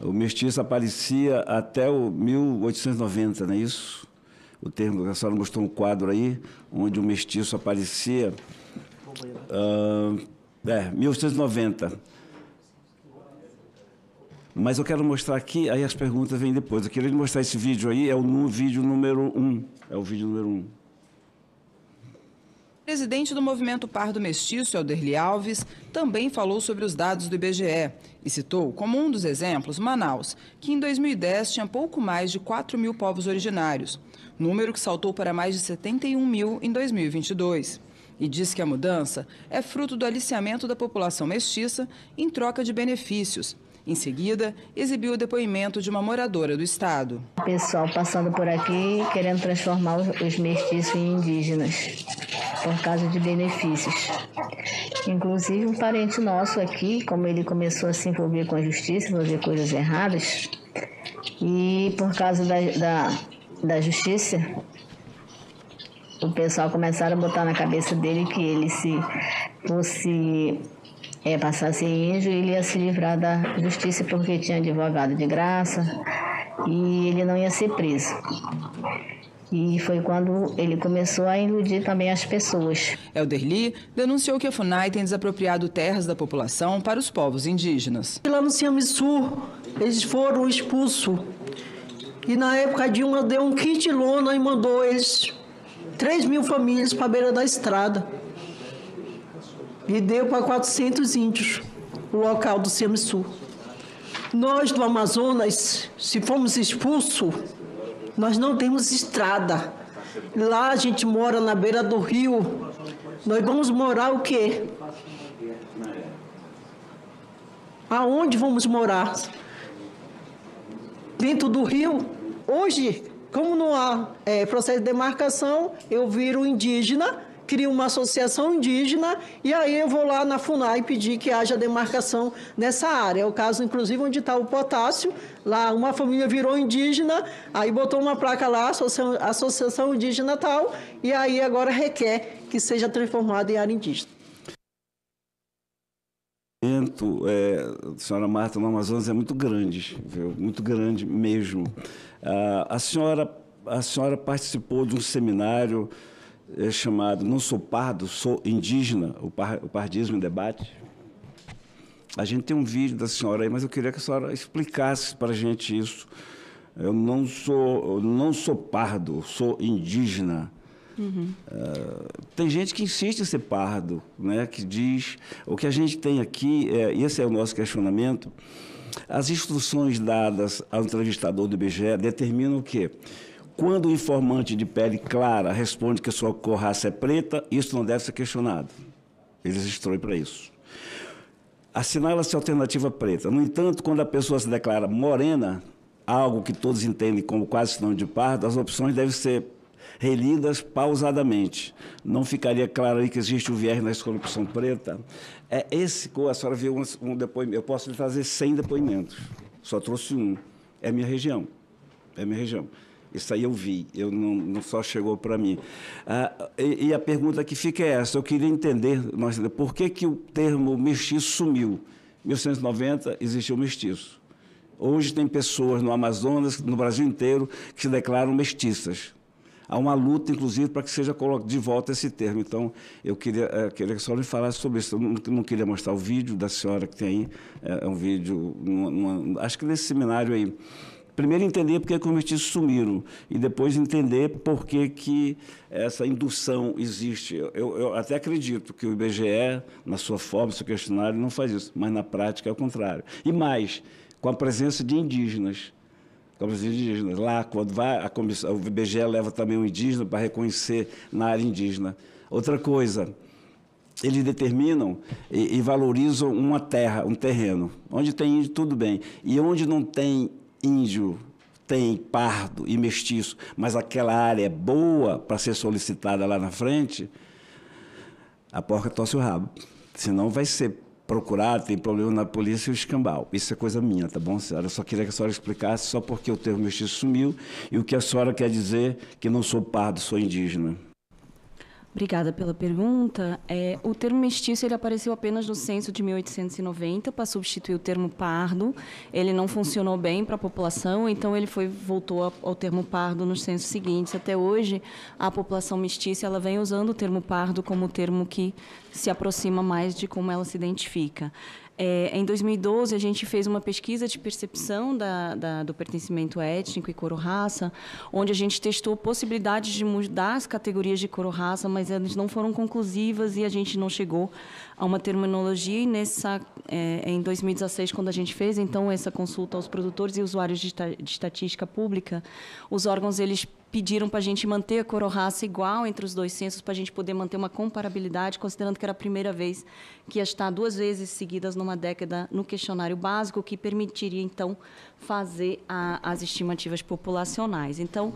O mestiço aparecia até o 1890, não é isso? O termo, a senhora mostrou um quadro aí, onde o mestiço aparecia, 1890. Mas eu quero mostrar aqui, aí as perguntas vêm depois. Eu queria mostrar esse vídeo aí, é o vídeo número 1. É o vídeo número 1. O presidente do Movimento Pardo Mestiço, Elderly Alves, também falou sobre os dados do IBGE e citou como um dos exemplos Manaus, que em 2010 tinha pouco mais de 4 mil povos originários, número que saltou para mais de 71 mil em 2022. E diz que a mudança é fruto do aliciamento da população mestiça em troca de benefícios. Em seguida, exibiu o depoimento de uma moradora do estado. O pessoal passando por aqui querendo transformar os mestiços em indígenas, por causa de benefícios. Inclusive, um parente nosso aqui, como ele começou a se envolver com a justiça, fazer coisas erradas, e por causa da justiça, o pessoal começaram a botar na cabeça dele que ele se fosse... passasse índio, ele ia se livrar da justiça porque tinha advogado de graça e ele não ia ser preso. E foi quando ele começou a iludir também as pessoas. Elderly denunciou que a FUNAI tem desapropriado terras da população para os povos indígenas. Lá no Ciamiçu, eles foram expulsos. E na época Dilma deu um kit lona e mandou eles 3 mil famílias para a beira da estrada. E deu para 400 índios o local do Ciamiçu. Nós do Amazonas, se fomos expulsos, nós não temos estrada. Lá a gente mora na beira do rio. Nós vamos morar o quê? Aonde vamos morar? Dentro do rio? Hoje, como não há processo de demarcação, eu viro indígena, crio uma associação indígena e aí eu vou lá na FUNAI pedir que haja demarcação nessa área. É o caso, inclusive, onde está o potássio. Lá uma família virou indígena, aí botou uma placa lá, associação indígena tal, e aí agora requer que seja transformado em área indígena. Senhora Marta, no Amazonas é muito grande, viu? Muito grande mesmo. A senhora a senhora participou de um seminário chamado Não Sou Pardo, Sou Indígena, o Pardismo em Debate. A gente tem um vídeo da senhora aí, mas eu queria que a senhora explicasse para a gente isso. Eu não sou pardo, sou indígena. Uhum. Tem gente que insiste em ser pardo, né, que diz... O que a gente tem aqui, esse é o nosso questionamento, as instruções dadas ao entrevistador do IBGE determinam o quê? Quando o informante de pele clara responde que sua cor raça é preta, isso não deve ser questionado. Eles instruem para isso. Assinala-se a alternativa preta. No entanto, quando a pessoa se declara morena, algo que todos entendem como quase sinônimo de pardo, as opções devem ser relidas pausadamente. Não ficaria claro aí que existe um viés na escolha opção preta? A senhora viu um depoimento. Eu posso lhe trazer 100 depoimentos. Só trouxe um. É minha região. É minha região. Isso aí eu vi, não só chegou para mim. E a pergunta que fica é essa, eu queria entender por que o termo mestiço sumiu. Em 1890 existiu o mestiço. Hoje tem pessoas no Amazonas, no Brasil inteiro, que se declaram mestiças. Há uma luta, inclusive, para que seja colocado de volta esse termo. Então, eu queria que a senhora me falasse sobre isso. Eu não queria mostrar o vídeo da senhora que tem aí. É um vídeo, acho que nesse seminário aí. Primeiro entender por que os mestiços sumiram e depois entender por que essa indução existe. Eu até acredito que o IBGE, na sua forma, no seu questionário, não faz isso, mas na prática é o contrário. E mais, com a presença de indígenas. Lá, quando vai, o IBGE leva também um indígena para reconhecer na área indígena. Outra coisa, eles determinam e valorizam uma terra, um terreno. Onde tem índio, tudo bem. E onde não tem índio, tem pardo e mestiço, mas aquela área é boa para ser solicitada lá na frente, a porca torce o rabo. Senão vai ser procurado, tem problema na polícia e o escambau. Isso é coisa minha, tá bom, senhora? Eu só queria que a senhora explicasse só porque o termo mestiço sumiu e o que a senhora quer dizer que não sou pardo, sou indígena. Obrigada pela pergunta. O termo mestiço ele apareceu apenas no censo de 1890 para substituir o termo pardo. Ele não funcionou bem para a população, então ele voltou ao termo pardo nos censos seguintes. Até hoje, a população mestiça ela vem usando o termo pardo como o termo que se aproxima mais de como ela se identifica. Em 2012, a gente fez uma pesquisa de percepção do pertencimento étnico e cor-raça, onde a gente testou possibilidades de mudar as categorias de cor-raça, mas elas não foram conclusivas e a gente não chegou a uma terminologia. E em 2016, quando a gente fez então essa consulta aos produtores e usuários de estatística pública, os órgãos eles pediram para a gente manter a cor-raça igual entre os dois censos, para a gente poder manter uma comparabilidade, considerando que era a primeira vez que ia estar 2 vezes seguidas numa década no questionário básico, que permitiria, então, fazer as estimativas populacionais. Então,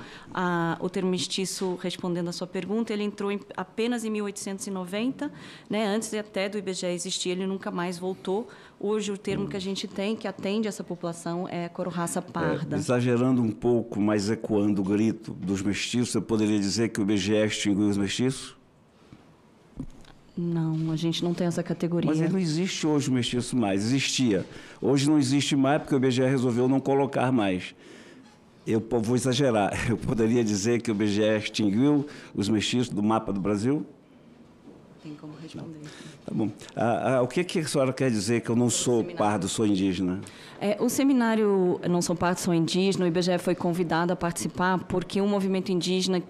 o termo mestiço, respondendo à sua pergunta, ele entrou apenas em 1890, né? Antes até do IBGE existir, ele nunca mais voltou. Hoje, o termo que a gente tem, que atende essa população, é cor-raça parda. Exagerando um pouco, mas ecoando o grito dos mestiços, eu poderia dizer que o IBGE extinguiu os mestiços? Não, a gente não tem essa categoria. Mas ele não existe hoje o mestiço mais, existia. Hoje não existe mais porque o IBGE resolveu não colocar mais. Eu vou exagerar, eu poderia dizer que o IBGE extinguiu os mestiços do mapa do Brasil? Tem como responder. Tá bom. O que a senhora quer dizer que eu não sou pardo, sou indígena? O seminário Não Sou Pardo, Sou Indígena, o IBGE foi convidado a participar porque o movimento indígena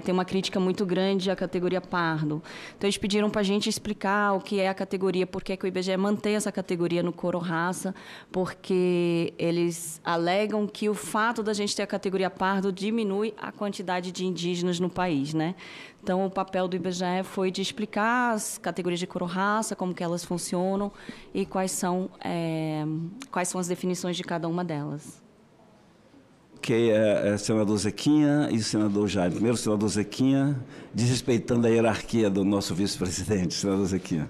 tem uma crítica muito grande à categoria pardo. Então, eles pediram para a gente explicar o que é a categoria, por que o IBGE mantém essa categoria no cor-raça, porque eles alegam que o fato da gente ter a categoria pardo diminui a quantidade de indígenas no país, né? Então, o papel do IBGE foi de explicar as categorias de cor-raça, como que elas funcionam e quais são as definições de cada uma delas. Que é senador Zequinha e senador Jaime. Primeiro, senador Zequinha, desrespeitando a hierarquia do nosso vice-presidente, senador Zequinha.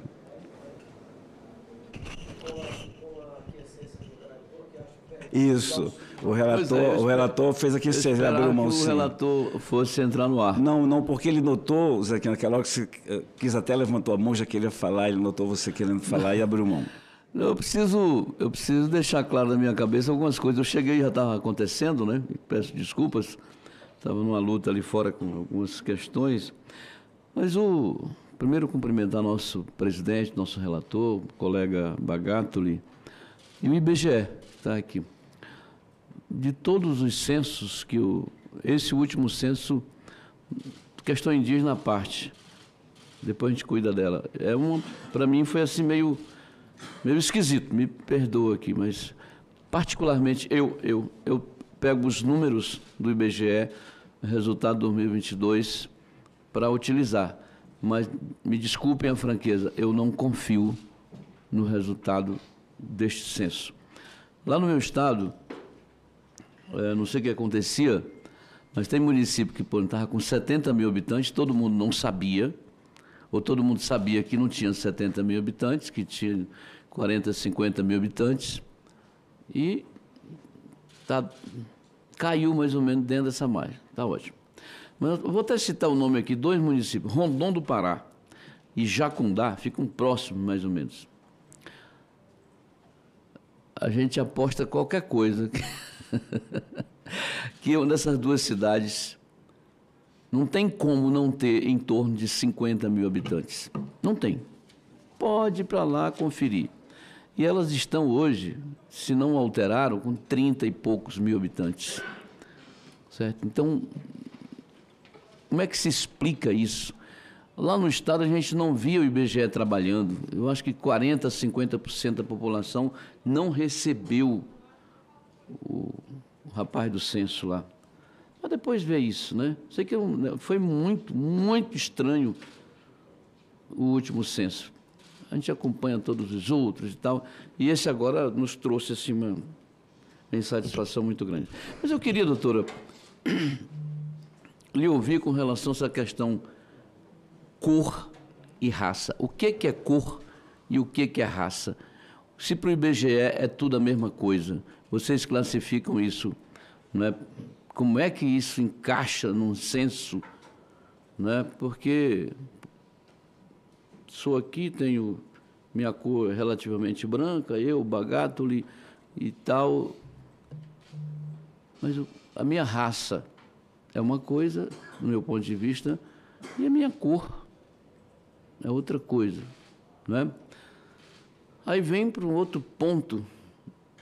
Isso. O relator fez aqui, você abriu mão, sim. O relator fosse entrar no ar. Não, porque ele notou, Zequinha, naquela hora que você quis até levantou a mão, já queria falar, ele notou você querendo falar e abriu mão. Eu preciso deixar claro na minha cabeça algumas coisas. Eu cheguei, já estava acontecendo, né? Peço desculpas, estava numa luta ali fora com algumas questões. Mas primeiro cumprimentar nosso presidente, nosso relator, o colega Bagatoli, e o IBGE, que está aqui. De todos os censos esse último censo, questão indígena à parte, depois a gente cuida dela. Para mim foi assim meio esquisito, me perdoa aqui, mas particularmente eu pego os números do IBGE, resultado de 2022, para utilizar. Mas me desculpem a franqueza, eu não confio no resultado deste censo. Lá no meu estado, não sei o que acontecia, mas tem município que estava com 70 mil habitantes, todo mundo não sabia, ou todo mundo sabia que não tinha 70 mil habitantes, que tinha 40, 50 mil habitantes, e caiu mais ou menos dentro dessa margem. Está ótimo. Mas eu vou até citar o nome aqui, 2 municípios, Rondon do Pará e Jacundá, ficam próximos mais ou menos. A gente aposta qualquer coisa que uma dessas 2 cidades não tem como não ter em torno de 50 mil habitantes. Não tem. Pode ir para lá conferir. E elas estão hoje, se não alteraram, com 30 e poucos mil habitantes. Certo? Então, como é que se explica isso? Lá no estado a gente não via o IBGE trabalhando. Eu acho que 40%, 50% da população não recebeu o rapaz do censo lá. Mas depois vê isso, né? Sei que foi muito, muito estranho o último censo. A gente acompanha todos os outros e tal, e esse agora nos trouxe assim, uma insatisfação muito grande. Mas eu queria, doutora, lhe ouvir com relação a essa questão cor e raça. O que é cor e o que é raça? Se para o IBGE é tudo a mesma coisa, vocês classificam isso, não é? Como é que isso encaixa num censo? Não é? Porque sou aqui, tenho minha cor relativamente branca, eu, Bagatoli e tal, mas a minha raça é uma coisa, do meu ponto de vista, e a minha cor é outra coisa, não é? Aí vem para um outro ponto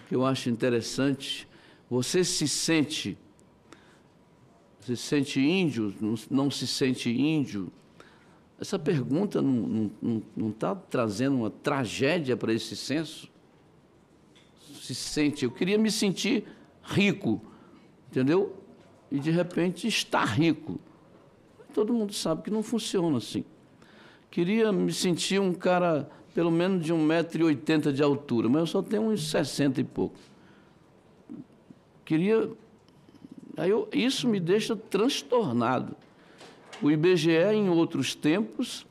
que eu acho interessante. Você se sente índio, não se sente índio? Essa pergunta não está trazendo uma tragédia para esse censo? Se sente, eu queria me sentir rico, entendeu? E, de repente, estar rico. Todo mundo sabe que não funciona assim. Queria me sentir um cara, pelo menos de 1,80 m de altura, mas eu só tenho uns 60 e pouco. Queria... isso me deixa transtornado. O IBGE, em outros tempos,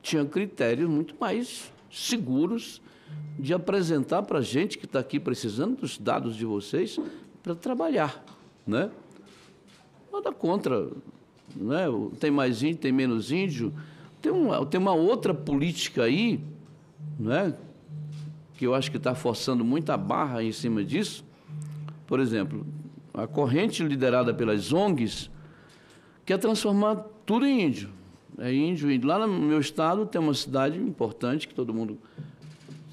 tinha critérios muito mais seguros de apresentar para a gente que está aqui precisando dos dados de vocês para trabalhar, né? Nada contra, né? Tem mais índio, tem menos índio. Tem uma outra política aí, né? Que eu acho que está forçando muita barra em cima disso. Por exemplo, a corrente liderada pelas ONGs quer transformar tudo em índio. É índio, índio. Lá no meu estado tem uma cidade importante, que todo mundo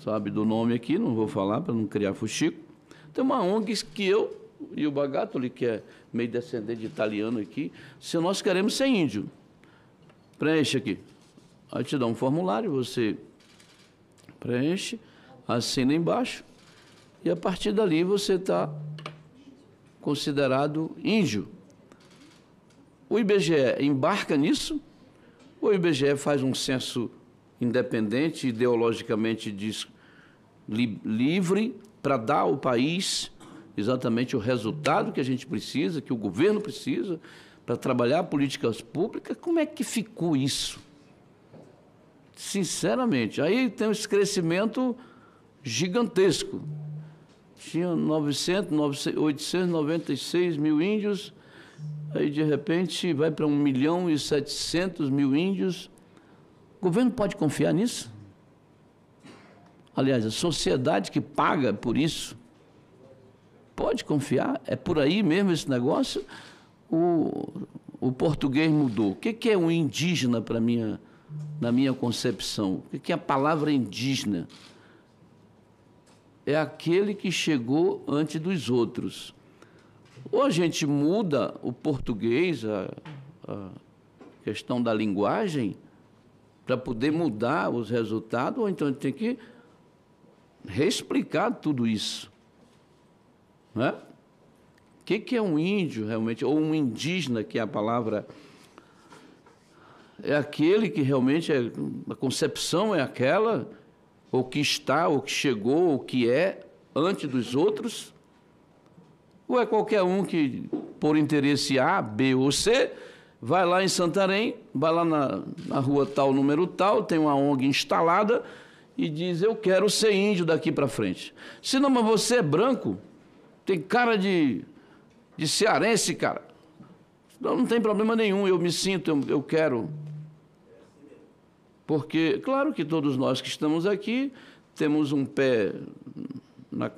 sabe do nome aqui, não vou falar para não criar fuxico. Tem uma ONG que eu e o Bagatoli, que é meio descendente de italiano aqui, se nós queremos ser índio, preenche aqui. Aí te dá um formulário, você preenche, assina embaixo, e a partir dali você está considerado índio. O IBGE embarca nisso, ou o IBGE faz um censo independente, ideologicamente livre, para dar ao país exatamente o resultado que a gente precisa, que o governo precisa, para trabalhar políticas públicas? Como é que ficou isso? Sinceramente, aí tem esse crescimento gigantesco. Tinha 896 mil índios, aí de repente vai para 1.700.000 índios. O governo pode confiar nisso? Aliás, a sociedade que paga por isso, Pode confiar? É por aí mesmo esse negócio? O português mudou. O que é um indígena na minha concepção? O que é a palavra indígena? É aquele que chegou antes dos outros. Ou a gente muda o português, a questão da linguagem, para poder mudar os resultados, ou então a gente tem que reexplicar tudo isso. Não é? O que é um índio, realmente, ou um indígena, que é a palavra... É aquele que realmente, a concepção é aquela, ou que está, ou que chegou, ou que é, antes dos outros, ou é qualquer um que, por interesse A, B ou C, vai lá em Santarém, vai lá na rua tal, número tal, tem uma ONG instalada e diz, eu quero ser índio daqui para frente. Se não, mas você é branco, tem cara de cearense, cara. Não tem problema nenhum, eu me sinto, eu quero. Porque, claro que todos nós que estamos aqui temos um pé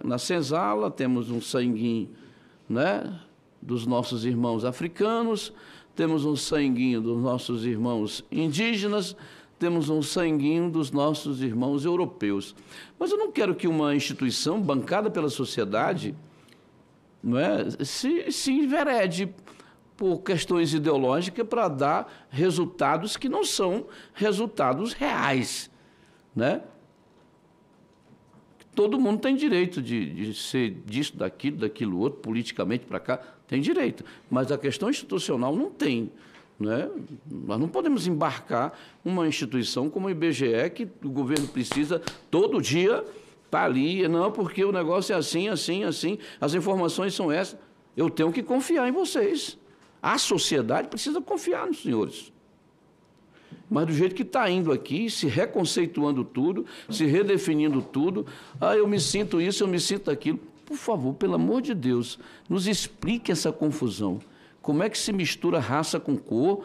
na senzala, temos um sanguinho, né, dos nossos irmãos africanos, temos um sanguinho dos nossos irmãos indígenas, temos um sanguinho dos nossos irmãos europeus. Mas eu não quero que uma instituição bancada pela sociedade, não é, se enverede por questões ideológicas para dar resultados que não são resultados reais, né? Todo mundo tem direito de ser disso, daquilo outro, politicamente para cá, tem direito. Mas a questão institucional não tem, né? Nós não podemos embarcar uma instituição como o IBGE, que o governo precisa todo dia estar ali, não, porque o negócio é assim, assim, assim, as informações são essas. Eu tenho que confiar em vocês. A sociedade precisa confiar nos senhores. Mas do jeito que está indo aqui, se reconceituando tudo, se redefinindo tudo, eu me sinto isso, eu me sinto aquilo. Por favor, pelo amor de Deus, nos explique essa confusão. Como é que se mistura raça com cor,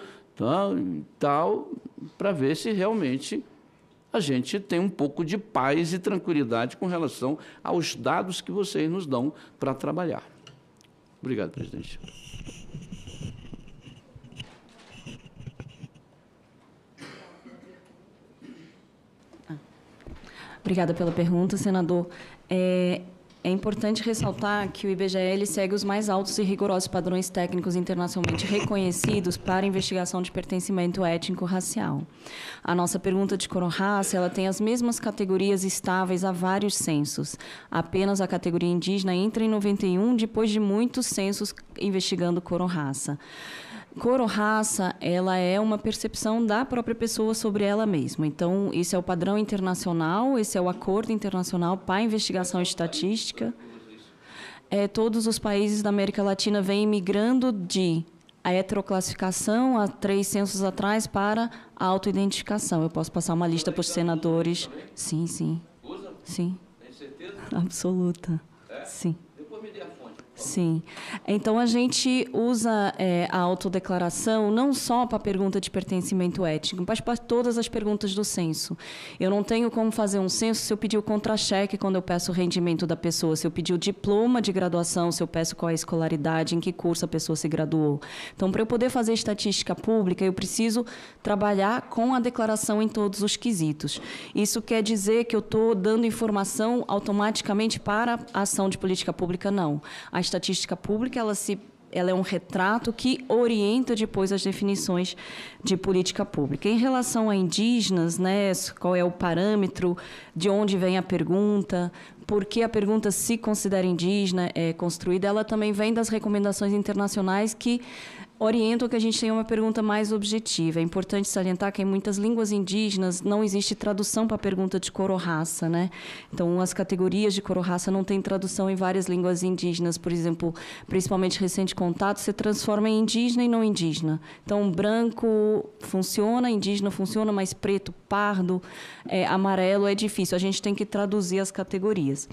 tal, para ver se realmente a gente tem um pouco de paz e tranquilidade com relação aos dados que vocês nos dão para trabalhar. Obrigado, presidente. Obrigada pela pergunta, senador. É importante ressaltar que o IBGE ele segue os mais altos e rigorosos padrões técnicos internacionalmente reconhecidos para investigação de pertencimento étnico-racial. A nossa pergunta de cor-raça, ela tem as mesmas categorias estáveis há vários censos. Apenas a categoria indígena entra em 91, depois de muitos censos investigando cor-raça. Cor-raça, ela é uma percepção da própria pessoa sobre ela mesma. Então, esse é o padrão internacional, esse é o acordo internacional para a investigação estatística. Todos os países da América Latina vêm migrando de a heteroclassificação, há 3 censos atrás, para a autoidentificação. Eu posso passar uma lista para os senadores. Sim, sim. Sim. Tem certeza? Absoluta. Sim. Depois me dê a fonte. Sim. Então, a gente usa a autodeclaração não só para a pergunta de pertencimento étnico, mas para todas as perguntas do censo. Eu não tenho como fazer um censo se eu pedir o contra-cheque quando eu peço o rendimento da pessoa, se eu pedir o diploma de graduação, se eu peço qual é a escolaridade, em que curso a pessoa se graduou. Então, para eu poder fazer estatística pública, eu preciso trabalhar com a declaração em todos os quesitos. Isso quer dizer que eu estou dando informação automaticamente para a ação de política pública? Não. A estatística pública, ela é um retrato que orienta depois as definições de política pública. Em relação a indígenas, né, qual é o parâmetro, de onde vem a pergunta, por que a pergunta se considera indígena é construída, ela também vem das recomendações internacionais que orientam que a gente tenha uma pergunta mais objetiva. É importante salientar que em muitas línguas indígenas não existe tradução para a pergunta de cor ou raça, né? Então, as categorias de cor ou raça não têm tradução em várias línguas indígenas. Por exemplo, principalmente recente contato, você transforma em indígena e não indígena. Então, branco funciona, indígena funciona, mas preto, pardo, amarelo é difícil. A gente tem que traduzir as categorias.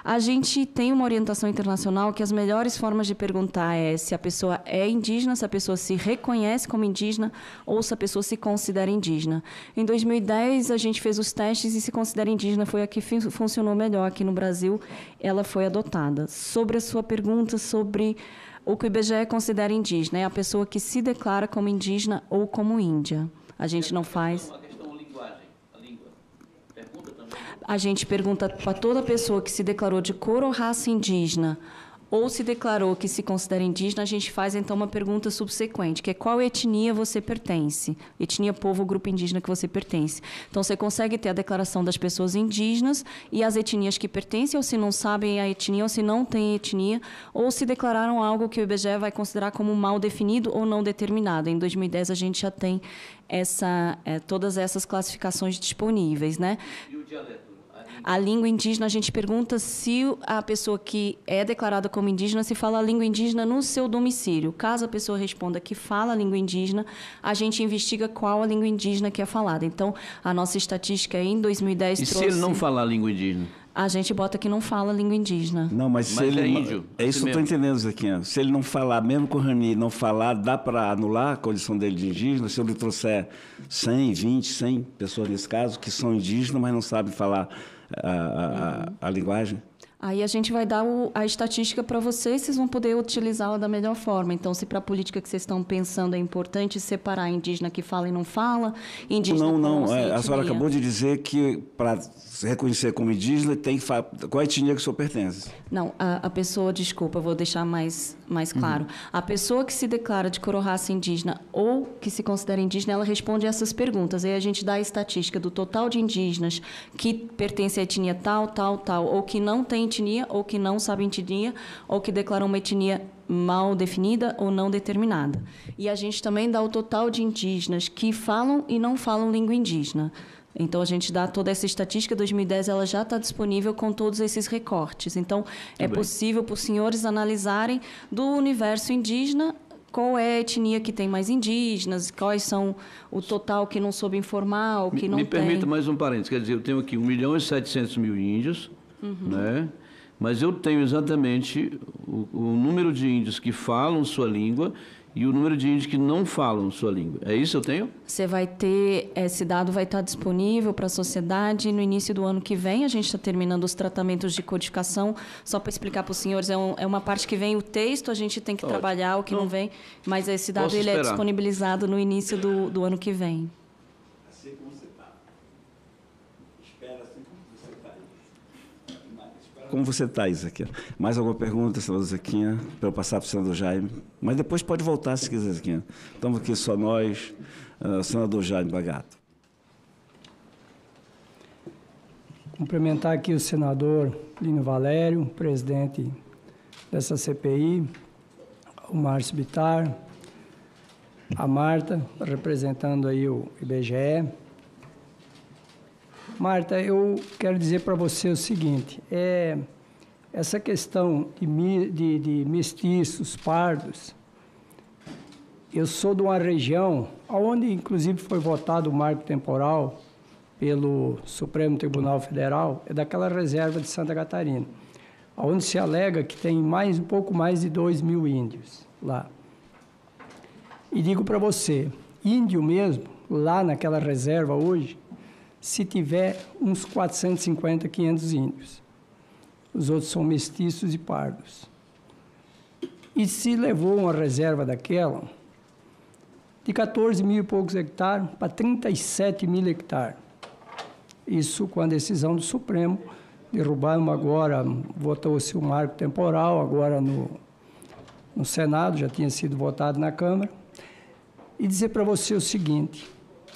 A gente tem uma orientação internacional que as melhores formas de perguntar é se a pessoa é indígena, se a pessoa pessoa se reconhece como indígena ou se a pessoa se considera indígena. Em 2010, a gente fez os testes e se considera indígena foi a que funcionou melhor aqui no Brasil, ela foi adotada. Sobre a sua pergunta sobre o que o IBGE considera indígena, é a pessoa que se declara como indígena ou como índia. A gente não faz... A gente pergunta para toda pessoa que se declarou de cor ou raça indígena ou se declarou que se considera indígena, a gente faz, então, uma pergunta subsequente, que é qual etnia você pertence, etnia, povo ou grupo indígena que você pertence. Então, você consegue ter a declaração das pessoas indígenas e as etnias que pertencem, ou se não sabem a etnia, ou se não têm etnia, ou se declararam algo que o IBGE vai considerar como mal definido ou não determinado. Em 2010, a gente já tem todas essas classificações disponíveis, né? E o dialeto? A língua indígena, a gente pergunta se a pessoa que é declarada como indígena se fala a língua indígena no seu domicílio. Caso a pessoa responda que fala a língua indígena, a gente investiga qual a língua indígena que é falada. Então, a nossa estatística em 2010 trouxe... E se ele não falar a língua indígena? A gente bota que não fala a língua indígena. Não, mas se ele... é índio. É isso que eu estou entendendo, Zequinha. Se ele não falar, mesmo com o Rani não falar, dá para anular a condição dele de indígena? Se ele trouxer 100, 20, 100 pessoas nesse caso, que são indígenas, mas não sabem falar a linguagem? Aí a gente vai dar a estatística para vocês vão poder utilizá-la da melhor forma. Então, se para a política que vocês estão pensando é importante separar indígena que fala e não fala, indígena Não. A senhora acabou de dizer que para se reconhecer como indígena tem que falar qual etnia que o senhor pertence. Não, a pessoa, desculpa, vou deixar mais claro. A pessoa que se declara de cor ou raça indígena ou que se considera indígena, ela responde essas perguntas. Aí a gente dá a estatística do total de indígenas que pertencem à etnia tal, ou que não tem etnia, ou que não sabe etnia, ou que declarou uma etnia mal definida ou não determinada. E a gente também dá o total de indígenas que falam e não falam língua indígena. Então, a gente dá toda essa estatística, 2010 ela já está disponível com todos esses recortes. Então, possível para os senhores analisarem do universo indígena qual é a etnia que tem mais indígenas, quais são o total que não soube informar, ou que não tem... Me permita mais um parênteses, quer dizer, eu tenho aqui 1.700.000 índios, né? Mas eu tenho exatamente o número de índios que falam sua língua e o número de índios que não falam sua língua. É isso que eu tenho? Você vai ter, esse dado vai estar disponível para a sociedade no início do ano que vem. A gente está terminando os tratamentos de codificação. Só para explicar para os senhores, é uma parte que vem o texto, a gente tem que trabalhar, o que não vem, mas esse dado ele é disponibilizado no início do ano que vem. Assim como você está. Espera assim como você está. Como você está, Zequinha? Mais alguma pergunta, senador Zequinha, para eu passar para o senador Jaime? Mas depois pode voltar, se quiser, Zequinha. Estamos aqui só nós, senador Jaime Bagato. Cumprimentar aqui o senador Lino Valério, presidente dessa CPI, o Márcio Bittar, a Marta, representando aí o IBGE. Marta, eu quero dizer para você o seguinte, essa questão de mestiços, pardos, eu sou de uma região onde, inclusive, foi votado o marco temporal pelo Supremo Tribunal Federal, é daquela reserva de Santa Catarina, onde se alega que tem um pouco mais de 2.000 índios lá. E digo para você, índio mesmo, lá naquela reserva hoje, se tiver uns 450, 500 índios. Os outros são mestiços e pardos. E se levou uma reserva daquela, de 14 mil e poucos hectares para 37 mil hectares. Isso com a decisão do Supremo, derrubaram agora, votou-se o marco temporal, agora no Senado, já tinha sido votado na Câmara. E dizer para você o seguinte...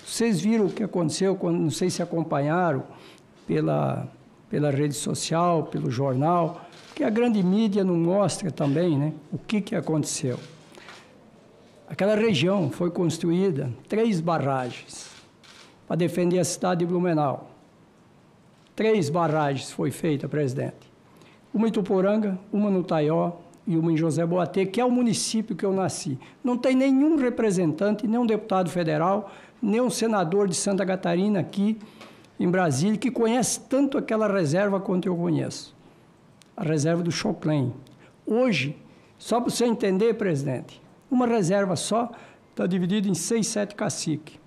Vocês viram o que aconteceu, não sei se acompanharam pela rede social, pelo jornal, que a grande mídia não mostra também, né, o que aconteceu. Aquela região foi construída 3 barragens para defender a cidade de Blumenau. 3 barragens foi feita, presidente. Uma em Tuporanga, uma no Taió e uma em José Boatê, que é o município que eu nasci. Não tem nenhum representante, nem um deputado federal, nem um senador de Santa Catarina aqui em Brasília, que conhece tanto aquela reserva quanto eu conheço. A reserva do Chopin. Hoje, só para você entender, presidente, Uma reserva só está dividida em 6, 7 caciques.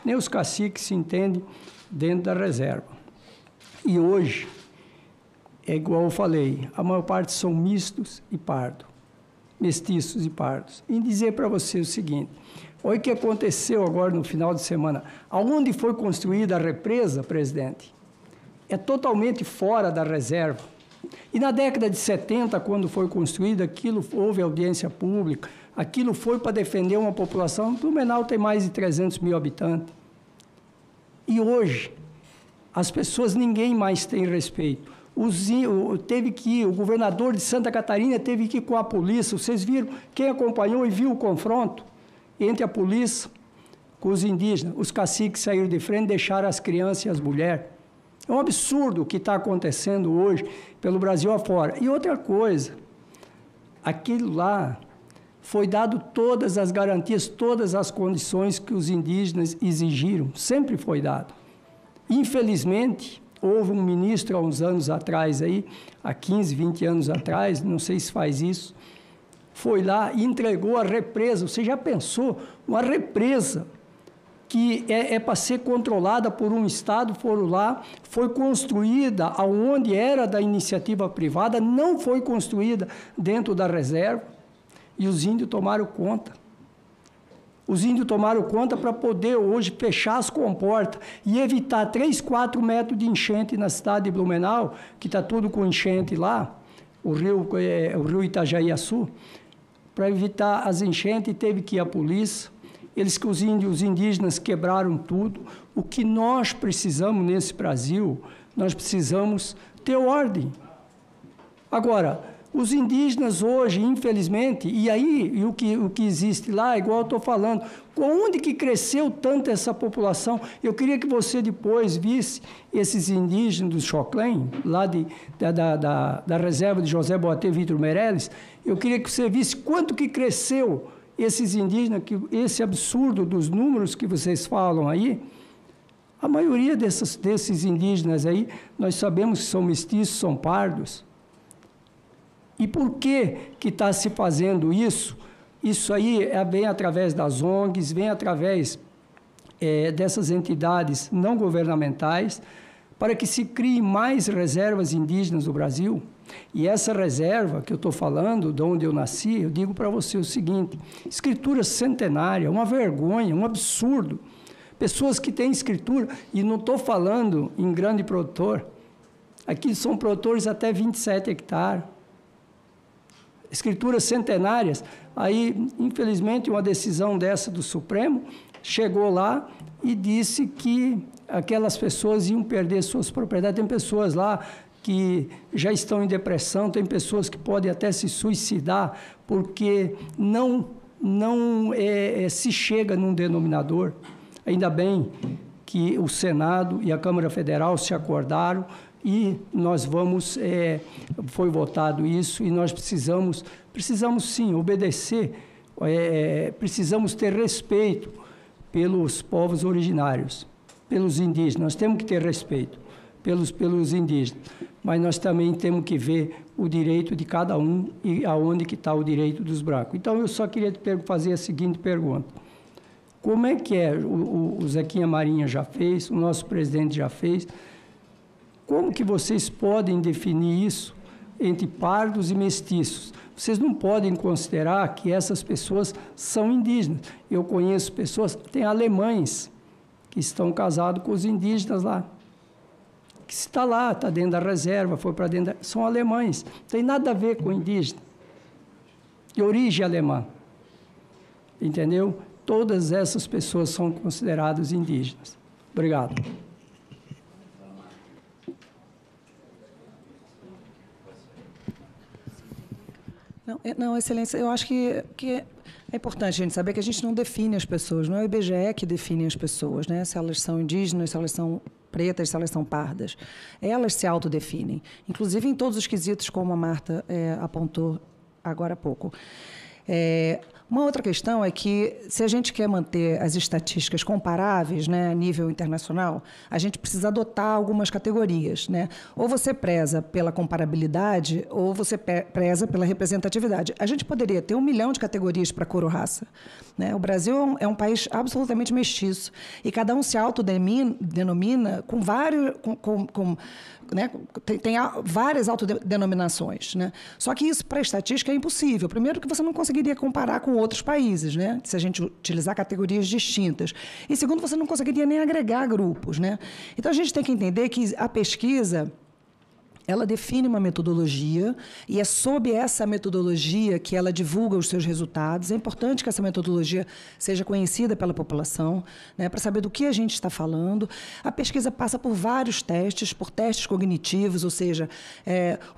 Nem os caciques se entendem dentro da reserva. E hoje, é igual eu falei, a maior parte são mistos e pardos, mestiços e pardos. E dizer para você o seguinte, olha o que aconteceu agora no final de semana. Aonde foi construída a represa, presidente, é totalmente fora da reserva. E na década de 70, quando foi construída, aquilo houve audiência pública, aquilo foi para defender uma população. Blumenau tem mais de 300 mil habitantes. E hoje, as pessoas, ninguém mais tem respeito. O governador de Santa Catarina teve que ir com a polícia. Vocês viram, quem acompanhou e viu o confronto entre a polícia com os indígenas. Os caciques saíram de frente, deixaram as crianças e as mulheres. É um absurdo o que está acontecendo hoje pelo Brasil afora. E outra coisa, aquilo lá foi dado todas as garantias, todas as condições que os indígenas exigiram. Sempre foi dado. Infelizmente, houve um ministro há uns anos atrás, aí, há 15, 20 anos atrás, não sei se faz isso, foi lá e entregou a represa. Você já pensou? Uma represa que é para ser controlada por um Estado, foram lá, foi construída aonde era da iniciativa privada, não foi construída dentro da reserva, e os índios tomaram conta. Os índios tomaram conta para poder hoje fechar as comportas e evitar 3, 4 metros de enchente na cidade de Blumenau, que está tudo com enchente lá, o rio Itajaí-Açu. Para evitar as enchentes, teve que ir a polícia. Os indígenas quebraram tudo. O que nós precisamos nesse Brasil, nós precisamos ter ordem. Agora, os indígenas hoje, infelizmente, e o que existe lá, igual eu estou falando, onde que cresceu tanto essa população? Eu queria que você depois visse esses indígenas do Choclen, lá da reserva de José Boatê Vitor Meirelles, eu queria que você visse quanto que cresceu esses indígenas, esse absurdo dos números que vocês falam aí. A maioria desses indígenas aí, nós sabemos que são mestiços, são pardos. E por que está se fazendo isso? Isso aí vem através das ONGs, vem através dessas entidades não governamentais, para que se criem mais reservas indígenas no Brasil. E essa reserva que eu estou falando, de onde eu nasci, eu digo para você o seguinte, escritura centenária, uma vergonha, um absurdo. Pessoas que têm escritura, e não estou falando em grande produtor, aqui são produtores até 27 hectares. Escrituras centenárias, aí, infelizmente, uma decisão dessa do Supremo chegou lá e disse que aquelas pessoas iam perder suas propriedades. Tem pessoas lá que já estão em depressão, tem pessoas que podem até se suicidar porque não se chega num denominador. Ainda bem que o Senado e a Câmara Federal se acordaram e nós foi votado isso, e nós precisamos sim obedecer, precisamos ter respeito pelos povos originários, pelos indígenas. Nós temos que ter respeito pelos indígenas, mas nós também temos que ver o direito de cada um e aonde que está o direito dos brancos. Então, eu só queria fazer a seguinte pergunta. Como é que o Zequinha Marinha já fez, o nosso presidente já fez, como que vocês podem definir isso entre pardos e mestiços? Vocês não podem considerar que essas pessoas são indígenas. Eu conheço pessoas, tem alemães que estão casados com os indígenas lá, que está lá, está dentro da reserva, foi para dentro são alemães, não tem nada a ver com indígena, de origem alemã, entendeu? Todas essas pessoas são consideradas indígenas. Obrigado. Não, Excelência, eu acho que é importante a gente saber que a gente não define as pessoas, não é o IBGE que define as pessoas, né? Se elas são indígenas, se elas são pretas, se elas são pardas. Elas se autodefinem, inclusive em todos os quesitos, como a Marta apontou agora há pouco. Uma outra questão é que, se a gente quer manter as estatísticas comparáveis, né, a nível internacional, a gente precisa adotar algumas categorias, né? Ou você preza pela comparabilidade, ou você preza pela representatividade. A gente poderia ter 1 milhão de categorias para cor ou raça, né? O Brasil é um país absolutamente mestiço, e cada um se autodenomina com vários... né, tem várias autodenominações, né? Só que isso, para a estatística, é impossível. Primeiro, que você não conseguiria comparar com outros países, né, se a gente utilizar categorias distintas. E, segundo, você não conseguiria nem agregar grupos, né? Então, a gente tem que entender que a pesquisa... ela define uma metodologia e é sob essa metodologia que ela divulga os seus resultados. É importante que essa metodologia seja conhecida pela população, né, para saber do que a gente está falando. A pesquisa passa por vários testes, por testes cognitivos, ou seja,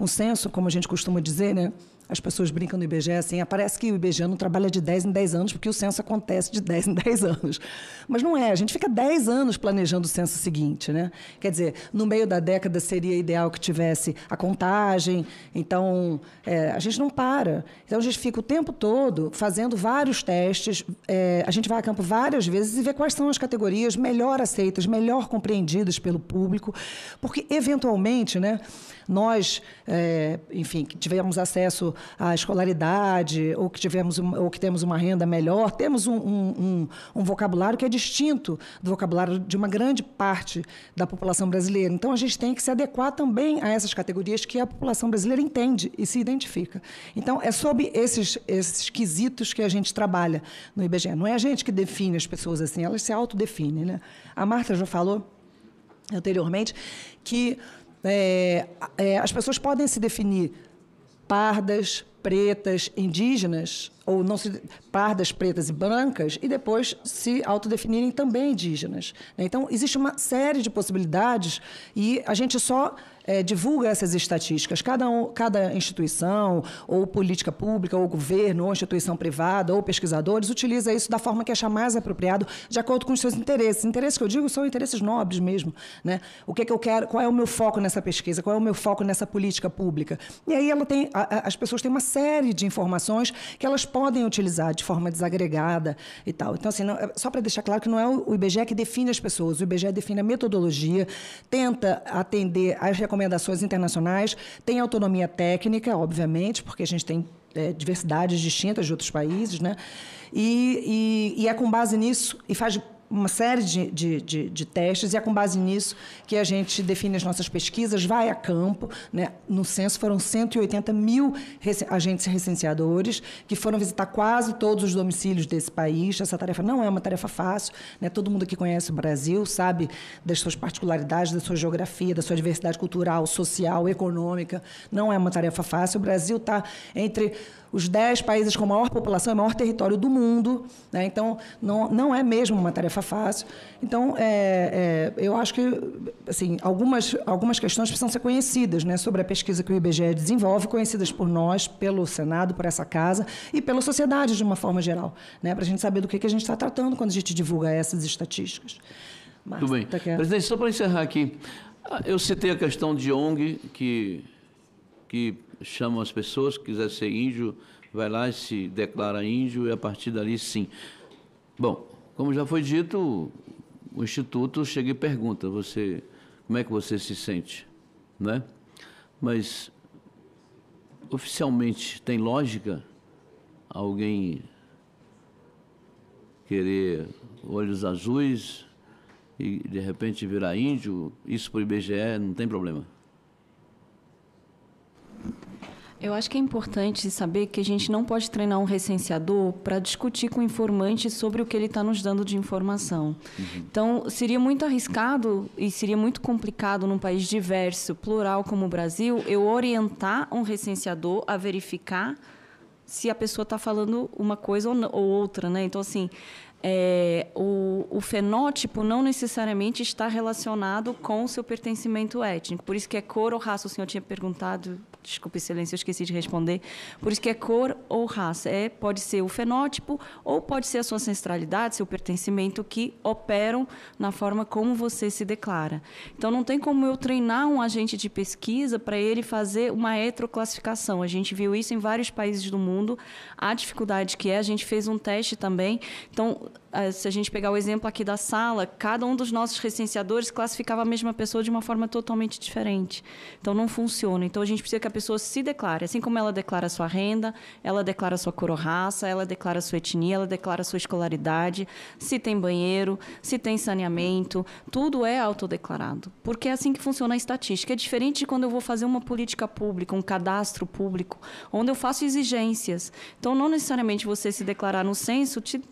um censo, como a gente costuma dizer, né? As pessoas brincam no IBGE assim, parece que o IBGE não trabalha de 10 em 10 anos, porque o censo acontece de 10 em 10 anos. Mas não é, a gente fica 10 anos planejando o censo seguinte, né? Quer dizer, no meio da década seria ideal que tivesse a contagem, então a gente não para. Então a gente fica o tempo todo fazendo vários testes, a gente vai a campo várias vezes e vê quais são as categorias melhor aceitas, melhor compreendidas pelo público, porque, eventualmente, né, nós, enfim, que tivemos acesso à escolaridade, ou que temos uma renda melhor, temos um vocabulário que é distinto do vocabulário de uma grande parte da população brasileira. Então, a gente tem que se adequar também a essas categorias que a população brasileira entende e se identifica. Então, é sob esses quesitos que a gente trabalha no IBGE. Não é a gente que define as pessoas assim, elas se autodefinem, né? A Marta já falou anteriormente que as pessoas podem se definir pardas, pretas, indígenas, ou não se, pardas, pretas e brancas, e depois se autodefinirem também indígenas, né? Então, existe uma série de possibilidades e a gente só divulga essas estatísticas. Cada instituição, ou política pública, ou governo, ou instituição privada, ou pesquisadores, utiliza isso da forma que achar mais apropriado, de acordo com os seus interesses. Interesses que eu digo são interesses nobres mesmo, né? O que eu quero, qual é o meu foco nessa pesquisa, qual é o meu foco nessa política pública. E aí as pessoas têm uma série de informações que elas podem utilizar de forma desagregada e tal. Então, assim, só para deixar claro que não é o IBGE que define as pessoas, o IBGE define a metodologia, tenta atender às recomendações internacionais, tem autonomia técnica, obviamente, porque a gente tem diversidades distintas de outros países, né? E é com base nisso, e faz uma série de testes, e é com base nisso que a gente define as nossas pesquisas, vai a campo, né? No censo foram 180 mil agentes recenseadores que foram visitar quase todos os domicílios desse país. Essa tarefa não é uma tarefa fácil, né? Todo mundo que conhece o Brasil sabe das suas particularidades, da sua geografia, da sua diversidade cultural, social, econômica. Não é uma tarefa fácil. O Brasil está entre os 10 países com maior população e maior território do mundo, né? Então, não é mesmo uma tarefa fácil. Então, eu acho que assim, algumas questões precisam ser conhecidas, né, sobre a pesquisa que o IBGE desenvolve, conhecidas por nós, pelo Senado, por essa casa e pela sociedade de uma forma geral, né, para a gente saber do que a gente está tratando quando a gente divulga essas estatísticas. Tudo bem. Presidente, só para encerrar aqui, eu citei a questão de ONG que chamam as pessoas, que quiser ser índio, vai lá e se declara índio, e a partir dali, sim. Bom, como já foi dito, o Instituto chega e pergunta, como é que você se sente, né? Mas, oficialmente, tem lógica alguém querer olhos azuis e, de repente, virar índio? Isso para o IBGE não tem problema? Eu acho que é importante saber que a gente não pode treinar um recenseador para discutir com o informante sobre o que ele está nos dando de informação. Uhum. Então, seria muito arriscado e seria muito complicado num país diverso, plural como o Brasil, eu orientar um recenseador a verificar se a pessoa está falando uma coisa ou outra, né? Então, assim, o fenótipo não necessariamente está relacionado com o seu pertencimento étnico. Por isso que é cor ou raça. O senhor tinha perguntado, desculpe, excelência, eu esqueci de responder. Por isso que é cor ou raça. Pode ser o fenótipo ou pode ser a sua ancestralidade, seu pertencimento, que operam na forma como você se declara. Então, não tem como eu treinar um agente de pesquisa para ele fazer uma heteroclassificação. A gente viu isso em vários países do mundo. A dificuldade que a gente fez um teste também. Então, se a gente pegar o exemplo aqui da sala, cada um dos nossos recenseadores classificava a mesma pessoa de uma forma totalmente diferente. Então, não funciona. Então, a gente precisa que a pessoa se declare. Assim como ela declara a sua renda, ela declara a sua cor ou raça, ela declara a sua etnia, ela declara a sua escolaridade, se tem banheiro, se tem saneamento, tudo é autodeclarado. Porque é assim que funciona a estatística. É diferente de quando eu vou fazer uma política pública, um cadastro público, onde eu faço exigências. Então, não necessariamente você se declarar no censo te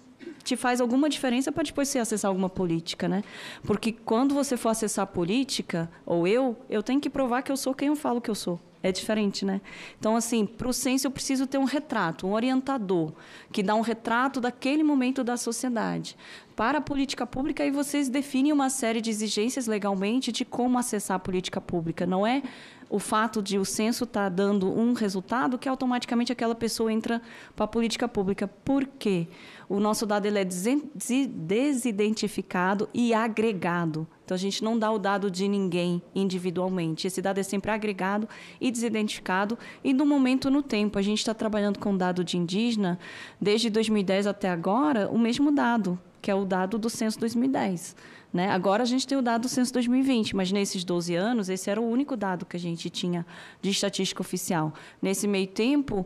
faz alguma diferença para depois você acessar alguma política, né? Porque quando você for acessar a política, ou eu tenho que provar que eu sou quem eu falo que eu sou. É diferente, né? Então, assim, para o censo eu preciso ter um retrato, um orientador, que dá um retrato daquele momento da sociedade. Para a política pública, aí vocês definem uma série de exigências legalmente de como acessar a política pública. Não é o fato de o censo estar dando um resultado que automaticamente aquela pessoa entra para a política pública. Por quê? O nosso dado ele é desidentificado e agregado. Então, a gente não dá o dado de ninguém individualmente. Esse dado é sempre agregado e desidentificado. E, do momento no tempo, a gente está trabalhando com dado de indígena, desde 2010 até agora, o mesmo dado, que é o dado do censo 2010. Né? Agora, a gente tem o dado do censo 2020, mas nesses 12 anos, esse era o único dado que a gente tinha de estatística oficial. Nesse meio tempo,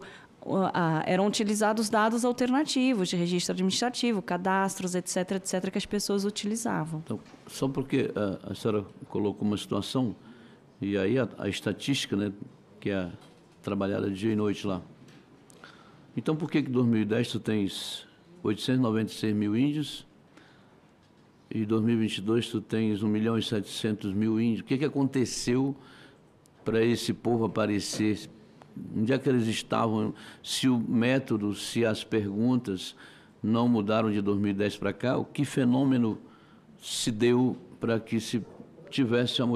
eram utilizados dados alternativos de registro administrativo, cadastros, etc., que as pessoas utilizavam. Então, só porque a senhora colocou uma situação, e aí a estatística, né, que é trabalhada dia e noite lá. Então, por que em 2010 tu tens 896 mil índios e em 2022 tu tens 1.700.000 índios? O que aconteceu para esse povo aparecer? Onde é que eles estavam? Se o método, se as perguntas não mudaram de 2010 para cá, o que fenômeno se deu para que se tivesse a... Hã?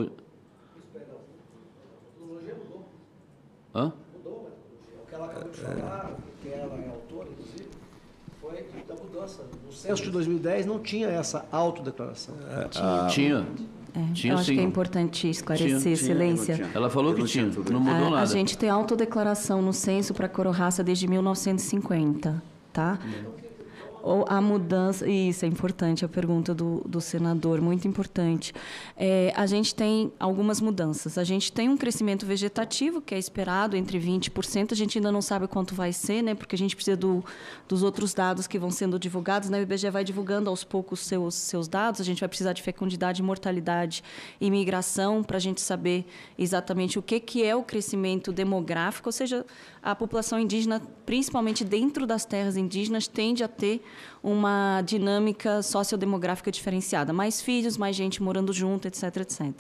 Mudou, o que ela acabou de falar, que ela é autora, inclusive, foi da mudança. No censo de 2010 não tinha essa autodeclaração. Tinha. Eu acho que é importante esclarecer, excelência. Ela falou que tinha, não mudou nada. A gente tem autodeclaração no censo para cor ou raça desde 1950, tá? Ou a mudança... Isso, é importante a pergunta do senador, muito importante. A gente tem algumas mudanças. A gente tem um crescimento vegetativo, que é esperado entre 20%. A gente ainda não sabe quanto vai ser, né? Porque a gente precisa dos outros dados que vão sendo divulgados. Né? O IBGE vai divulgando aos poucos seus dados. A gente vai precisar de fecundidade, mortalidade e migração para a gente saber exatamente o que é o crescimento demográfico. Ou seja, a população indígena, principalmente dentro das terras indígenas, tende a ter uma dinâmica sociodemográfica diferenciada. Mais filhos, mais gente morando junto, etc., etc.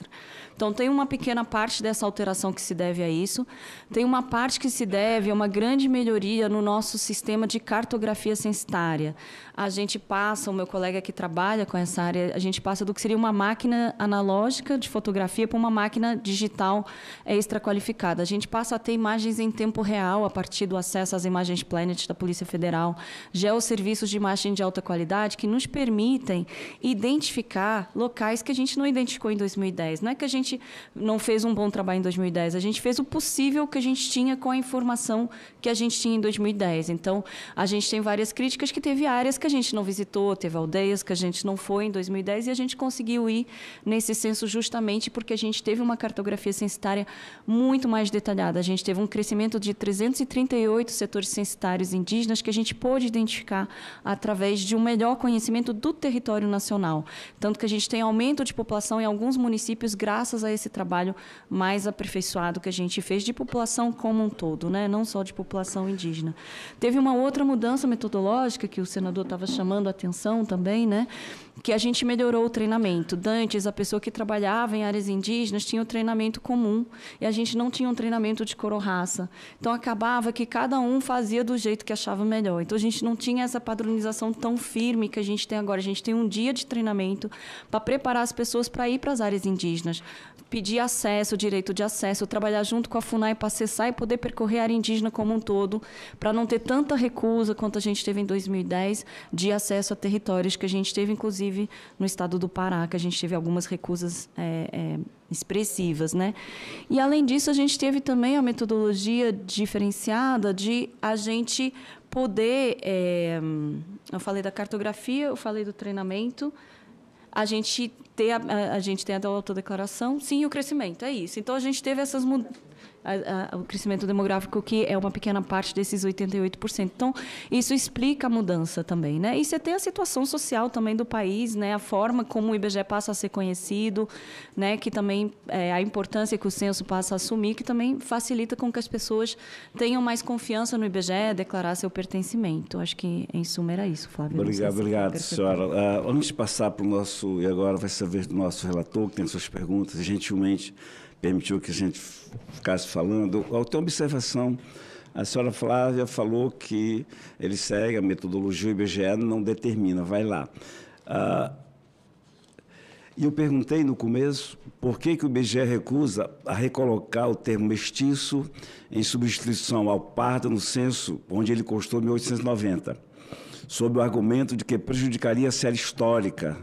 Então, tem uma pequena parte dessa alteração que se deve a isso. Tem uma parte que se deve a uma grande melhoria no nosso sistema de cartografia censitária. A gente passa, o meu colega que trabalha com essa área, a gente passa do que seria uma máquina analógica de fotografia para uma máquina digital extraqualificada. A gente passa a ter imagens em tempo real a partir do acesso às imagens Planet da Polícia Federal, geosserviços de imagem de alta qualidade que nos permitem identificar locais que a gente não identificou em 2010. Não é que a gente não fez um bom trabalho em 2010, a gente fez o possível que a gente tinha com a informação que a gente tinha em 2010. Então, a gente tem várias críticas que teve áreas que a gente não visitou, teve aldeias que a gente não foi em 2010 e a gente conseguiu ir nesse censo justamente porque a gente teve uma cartografia censitária muito mais detalhada. A gente teve um crescimento de 338 setores censitários indígenas que a gente pôde identificar através de um melhor conhecimento do território nacional. Tanto que a gente tem aumento de população em alguns municípios graças a esse trabalho mais aperfeiçoado que a gente fez de população como um todo, né? Não só de população indígena. Teve uma outra mudança metodológica que o senador estava chamando a atenção também, né? que a gente melhorou o treinamento. Dantes, a pessoa que trabalhava em áreas indígenas tinha o treinamento comum e a gente não tinha um treinamento de cor-raça. Então, acabava que cada um fazia do jeito que achava melhor. Então, a gente não tinha essa padronização tão firme que a gente tem agora. A gente tem um dia de treinamento para preparar as pessoas para ir para as áreas indígenas, pedir acesso, direito de acesso, trabalhar junto com a FUNAI para acessar e poder percorrer a área indígena como um todo, para não ter tanta recusa quanto a gente teve em 2010 de acesso a territórios, que a gente teve, inclusive, no estado do Pará, que a gente teve algumas recusas expressivas, né? E, além disso, a gente teve também a metodologia diferenciada de a gente poder... eu falei da cartografia, eu falei do treinamento, a gente tem a autodeclaração, sim, e o crescimento, é isso. Então, a gente teve essas o crescimento demográfico, que é uma pequena parte desses 88%. Então, isso explica a mudança também, né? E você tem a situação social também do país, né? A forma como o IBGE passa a ser conhecido, né? Que também a importância que o censo passa a assumir, que também facilita com que as pessoas tenham mais confiança no IBGE, declarar seu pertencimento. Acho que, em suma, era isso, Flávio. Obrigado, senhora. Antes de passar para o nosso... E agora vai ser a vez do nosso relator, que tem suas perguntas, gentilmente permitiu que a gente ficasse falando. A tua observação, a senhora Flávia falou que ele segue a metodologia, o IBGE não determina, vai lá. E eu perguntei no começo por que o IBGE recusa a recolocar o termo mestiço em substituição ao pardo no censo, onde ele constou em 1890, sob o argumento de que prejudicaria a série histórica,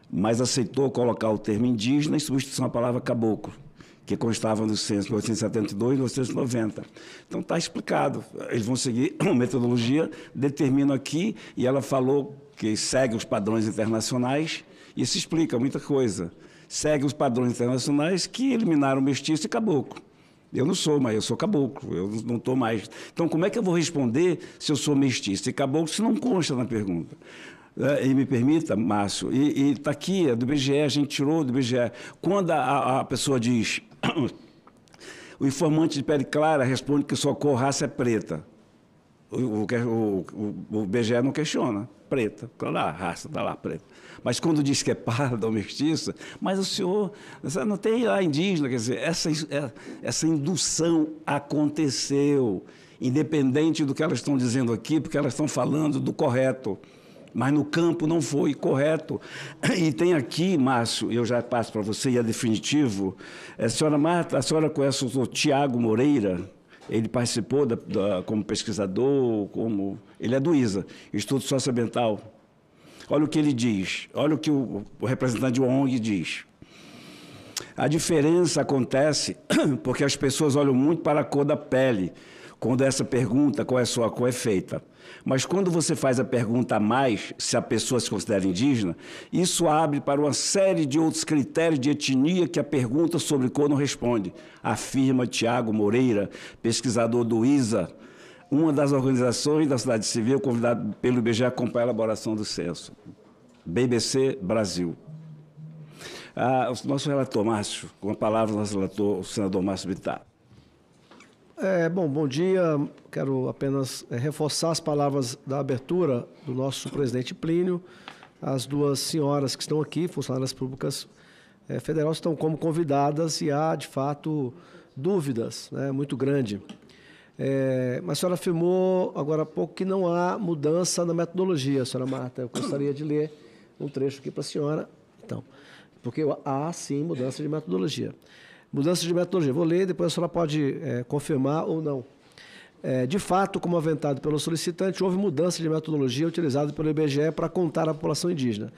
mas aceitou colocar o termo indígena em substituição à palavra caboclo, que constava no censo de 1872 e 1890. Então, está explicado. Eles vão seguir uma metodologia, determinam aqui, e ela falou que segue os padrões internacionais, e isso explica muita coisa. Segue os padrões internacionais que eliminaram mestiço e caboclo. Eu não sou, mas eu sou caboclo, eu não estou mais. Então, como é que eu vou responder se eu sou mestiço e caboclo, se não consta na pergunta? E me permita, Márcio, e está aqui, é do IBGE, a gente tirou do IBGE. Quando a pessoa diz, o informante de pele clara responde que sua cor, raça é preta. O IBGE não questiona, preta, está lá, raça, está lá, preta. Mas quando diz que é parda ou mestiça, mas o senhor não tem lá indígena, quer dizer, essa indução aconteceu, independente do que elas estão dizendo aqui, porque elas estão falando do correto. Mas no campo não foi correto. E tem aqui, Márcio, eu já passo para você, e é definitivo, a senhora Marta, a senhora conhece o Tiago Moreira, ele participou como pesquisador, ele é do ISA, Instituto Socioambiental. Olha o que ele diz, olha o que o representante de ONG diz. A diferença acontece porque as pessoas olham muito para a cor da pele, quando essa pergunta, qual é a sua cor, é feita. Mas quando você faz a pergunta a mais, se a pessoa se considera indígena, isso abre para uma série de outros critérios de etnia que a pergunta sobre cor não responde, afirma Tiago Moreira, pesquisador do ISA, uma das organizações da sociedade civil convidada pelo IBGE a acompanhar a elaboração do censo. BBC Brasil. O nosso relator, Márcio, com a palavra do nosso relator, o senador Márcio Bittar. Bom dia. Quero apenas reforçar as palavras da abertura do nosso presidente Plínio. As duas senhoras que estão aqui, funcionárias públicas federais, estão como convidadas e há, de fato, dúvidas, muito grande. Mas a senhora afirmou agora há pouco que não há mudança na metodologia, senhora Marta. Eu gostaria de ler um trecho aqui para a senhora. Então, porque há, sim, mudança de metodologia. Mudança de metodologia. Vou ler, depois a senhora pode confirmar ou não. De fato, como aventado pelo solicitante, houve mudança de metodologia utilizada pelo IBGE para contar a população indígena.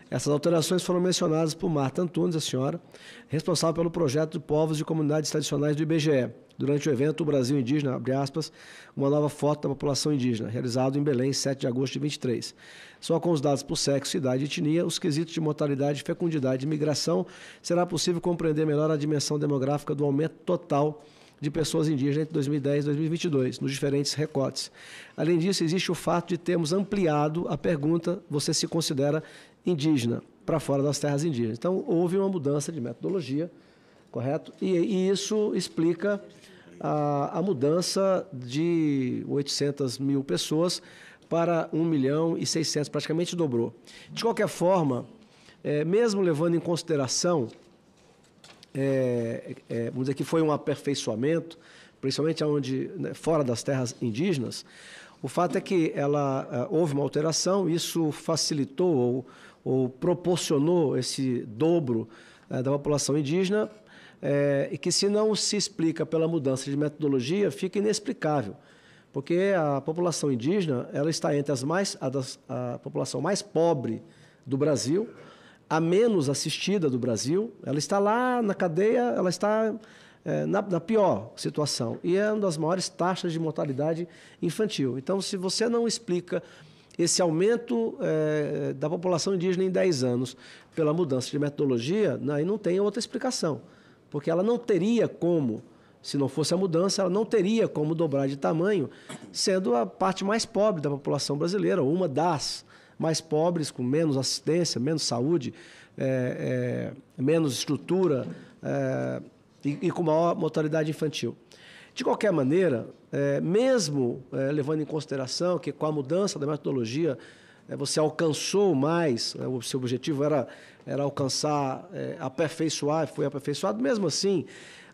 Essas alterações foram mencionadas por Marta Antunes, a senhora, responsável pelo projeto de povos e comunidades tradicionais do IBGE, durante o evento O Brasil Indígena, abre aspas, uma nova foto da população indígena, realizado em Belém, 7 de agosto de 23. Só com os dados por sexo, idade e etnia, os quesitos de mortalidade, fecundidade e migração, será possível compreender melhor a dimensão demográfica do aumento total de pessoas indígenas entre 2010 e 2022, nos diferentes recortes. Além disso, existe o fato de termos ampliado a pergunta, você se considera indígena, para fora das terras indígenas. Então, houve uma mudança de metodologia, correto? E isso explica a mudança de 800 mil pessoas para 1.600.000, praticamente dobrou. De qualquer forma, mesmo levando em consideração, vamos dizer que foi um aperfeiçoamento, principalmente fora das terras indígenas, o fato é que houve uma alteração, isso facilitou ou proporcionou esse dobro da população indígena, e que, se não se explica pela mudança de metodologia, fica inexplicável, porque a população indígena ela está entre a população mais pobre do Brasil, a menos assistida do Brasil, ela está lá na cadeia, ela está na pior situação, e é uma das maiores taxas de mortalidade infantil. Então, se você não explica esse aumento da população indígena em 10 anos pela mudança de metodologia, aí não tem outra explicação, porque ela não teria como, se não fosse a mudança, ela não teria como dobrar de tamanho, sendo a parte mais pobre da população brasileira, ou uma das mais pobres, com menos assistência, menos saúde, menos estrutura e com maior mortalidade infantil. De qualquer maneira, mesmo levando em consideração que com a mudança da metodologia você alcançou mais, o seu objetivo era alcançar, aperfeiçoar, foi aperfeiçoado, mesmo assim,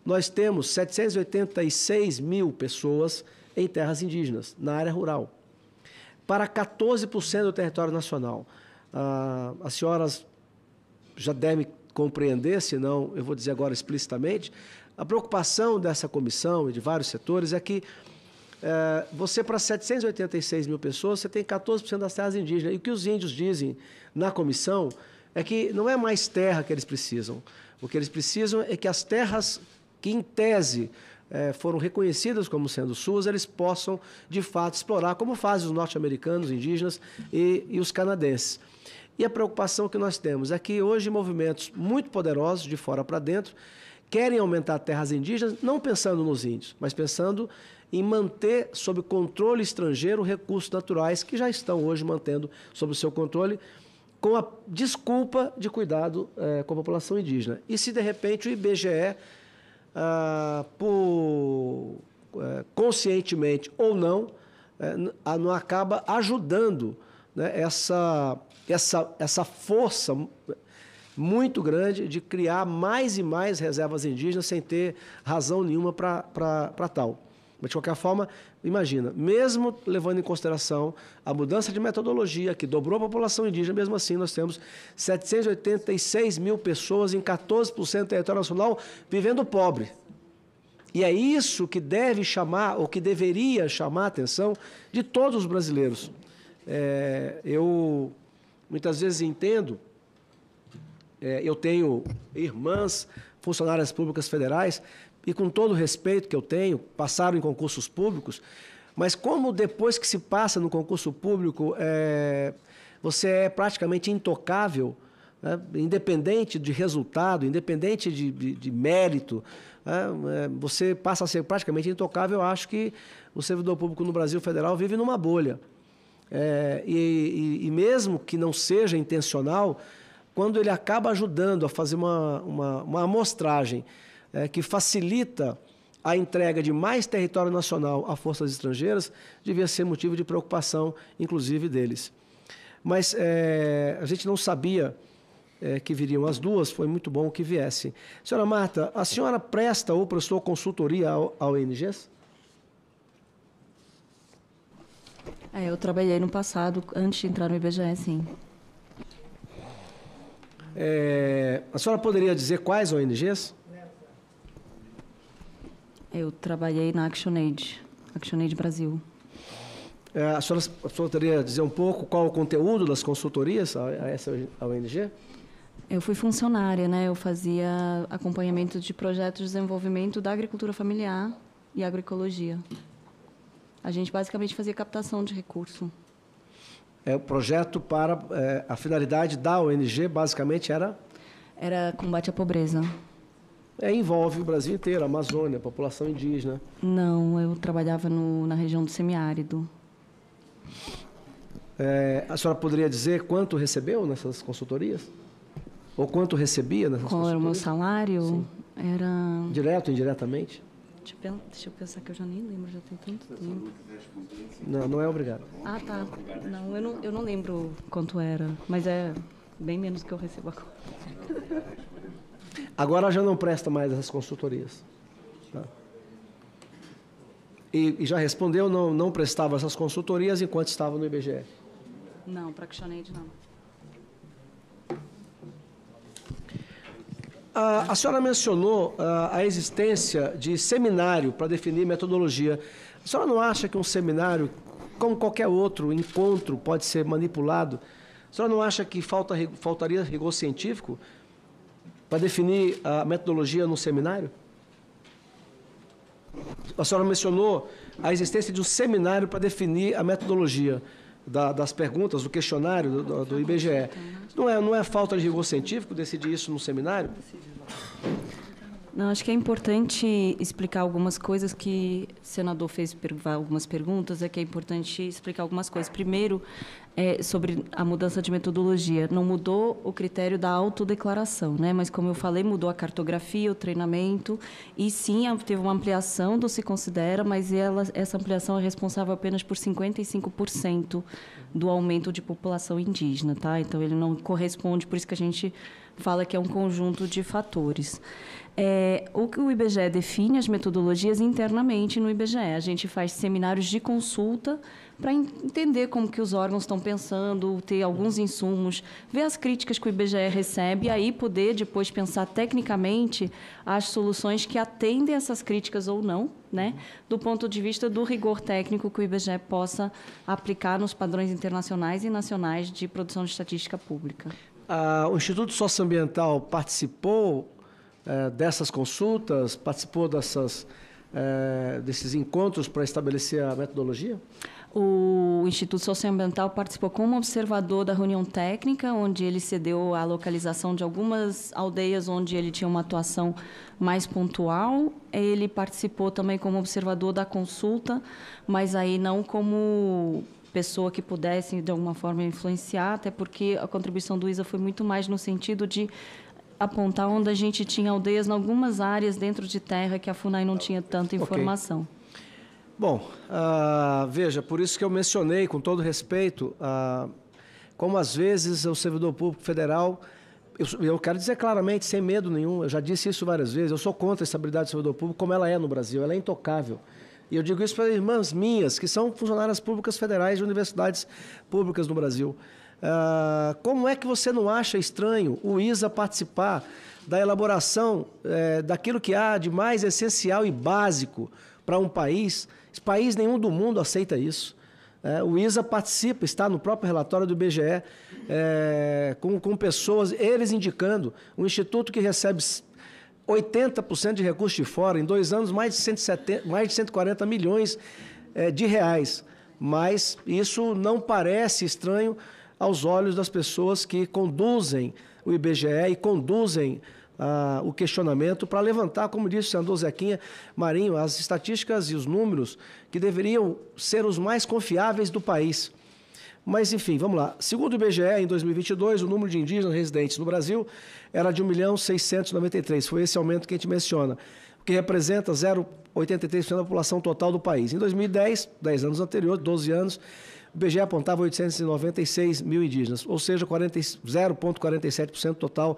nós temos 786 mil pessoas em terras indígenas, na área rural, para 14% do território nacional. As senhoras já devem compreender, senão eu vou dizer agora explicitamente, a preocupação dessa comissão e de vários setores é que você, para 786 mil pessoas, você tem 14% das terras indígenas. E o que os índios dizem na comissão é que não é mais terra que eles precisam. O que eles precisam é que as terras que, em tese, foram reconhecidas como sendo suas, eles possam, de fato, explorar, como fazem os norte-americanos, indígenas e os canadenses. E a preocupação que nós temos é que hoje movimentos muito poderosos, de fora para dentro, querem aumentar terras indígenas, não pensando nos índios, mas pensando em manter sob controle estrangeiro recursos naturais que já estão hoje mantendo sob o seu controle, com a desculpa de cuidado com a população indígena. E se, de repente, o IBGE, conscientemente ou não, não acaba ajudando, né, essa força muito grande de criar mais e mais reservas indígenas sem ter razão nenhuma para tal. Mas, de qualquer forma, imagina, mesmo levando em consideração a mudança de metodologia, que dobrou a população indígena, mesmo assim nós temos 786 mil pessoas em 14% do território nacional vivendo pobre. E é isso que deve chamar, ou que deveria chamar a atenção de todos os brasileiros. Eu muitas vezes entendo, eu tenho irmãs funcionárias públicas federais, e com todo o respeito que eu tenho, passaram em concursos públicos, mas como depois que se passa no concurso público, você é praticamente intocável, né, independente de resultado, independente de mérito, você passa a ser praticamente intocável. Eu acho que o servidor público no Brasil Federal vive numa bolha. E mesmo que não seja intencional, quando ele acaba ajudando a fazer uma amostragem que facilita a entrega de mais território nacional a forças estrangeiras, devia ser motivo de preocupação, inclusive, deles. Mas a gente não sabia que viriam as duas, foi muito bom que viessem. Senhora Marta, a senhora presta ou prestou consultoria a ONGs? Eu trabalhei no passado, antes de entrar no IBGE, sim. A senhora poderia dizer quais ONGs? Eu trabalhei na ActionAid Brasil. A senhora poderia dizer um pouco qual o conteúdo das consultorias a essa ONG? Eu fui funcionária, né? Eu fazia acompanhamento de projetos de desenvolvimento da agricultura familiar e agroecologia. A gente basicamente fazia captação de recurso. O projeto para a finalidade da ONG basicamente era? Era combate à pobreza. Envolve o Brasil inteiro, a Amazônia, a população indígena. Não, eu trabalhava na região do semiárido. A senhora poderia dizer quanto recebeu nessas consultorias? Ou quanto recebia nessas consultorias? Qual era o meu salário? Sim. Era... Direto ou indiretamente? Deixa eu pensar que eu já nem lembro, já tem tanto tempo. Não é obrigado. Ah, tá. Não, eu não lembro quanto era, mas é bem menos que eu recebo agora. Agora já não presta mais essas consultorias. Tá? E já respondeu, não prestava essas consultorias enquanto estava no IBGE? Não, para ActionAid não. A senhora mencionou a existência de seminário para definir metodologia. A senhora não acha que um seminário, como qualquer outro encontro, pode ser manipulado? A senhora não acha que faltaria rigor científico para definir a metodologia no seminário? A senhora mencionou a existência de um seminário para definir a metodologia das perguntas, do questionário do IBGE. Não é falta de rigor científico decidir isso no seminário? Não, acho que é importante explicar algumas coisas que o senador fez algumas perguntas, que é importante explicar algumas coisas. Primeiro, sobre a mudança de metodologia. Não mudou o critério da autodeclaração, né? Mas, como eu falei, mudou a cartografia, o treinamento, e sim, teve uma ampliação do se considera, mas essa ampliação é responsável apenas por 55% do aumento de população indígena, tá? Então, ele não corresponde, por isso que a gente fala que é um conjunto de fatores. O IBGE define as metodologias internamente no IBGE. A gente faz seminários de consulta para entender como que os órgãos estão pensando, ter alguns insumos, ver as críticas que o IBGE recebe e aí poder depois pensar tecnicamente as soluções que atendem essas críticas ou não, né? Do ponto de vista do rigor técnico que o IBGE possa aplicar nos padrões internacionais e nacionais de produção de estatística pública. O Instituto Socioambiental participou dessas consultas, participou desses encontros para estabelecer a metodologia? O Instituto Socioambiental participou como observador da reunião técnica, onde ele cedeu a localização de algumas aldeias onde ele tinha uma atuação mais pontual. Ele participou também como observador da consulta, mas aí não como pessoa que pudesse, de alguma forma, influenciar, até porque a contribuição do ISA foi muito mais no sentido de apontar onde a gente tinha aldeias em algumas áreas dentro de terra que a FUNAI não tinha tanta informação. Okay. Bom, veja, por isso que eu mencionei, com todo respeito, como às vezes o servidor público federal, eu quero dizer claramente, sem medo nenhum, eu já disse isso várias vezes, eu sou contra a estabilidade do servidor público como ela é no Brasil, ela é intocável. E eu digo isso para irmãs minhas, que são funcionárias públicas federais de universidades públicas no Brasil. Como é que você não acha estranho o ISA participar da elaboração daquilo que há de mais essencial e básico para um país? Esse país nenhum do mundo aceita isso. O ISA participa, está no próprio relatório do IBGE, com pessoas, eles indicando, um instituto que recebe 80% de recursos de fora, em 2 anos, mais de 140 milhões de reais. Mas isso não parece estranho aos olhos das pessoas que conduzem o IBGE e conduzem o questionamento para levantar, como disse o senador Zequinha Marinho, as estatísticas e os números que deveriam ser os mais confiáveis do país. Mas, enfim, vamos lá. Segundo o IBGE, em 2022, o número de indígenas residentes no Brasil era de 1.693.000. Foi esse aumento que a gente menciona, o que representa 0,83% da população total do país. Em 2010, 10 anos anteriores, 12 anos, o IBGE apontava 896 mil indígenas, ou seja, 0,47% total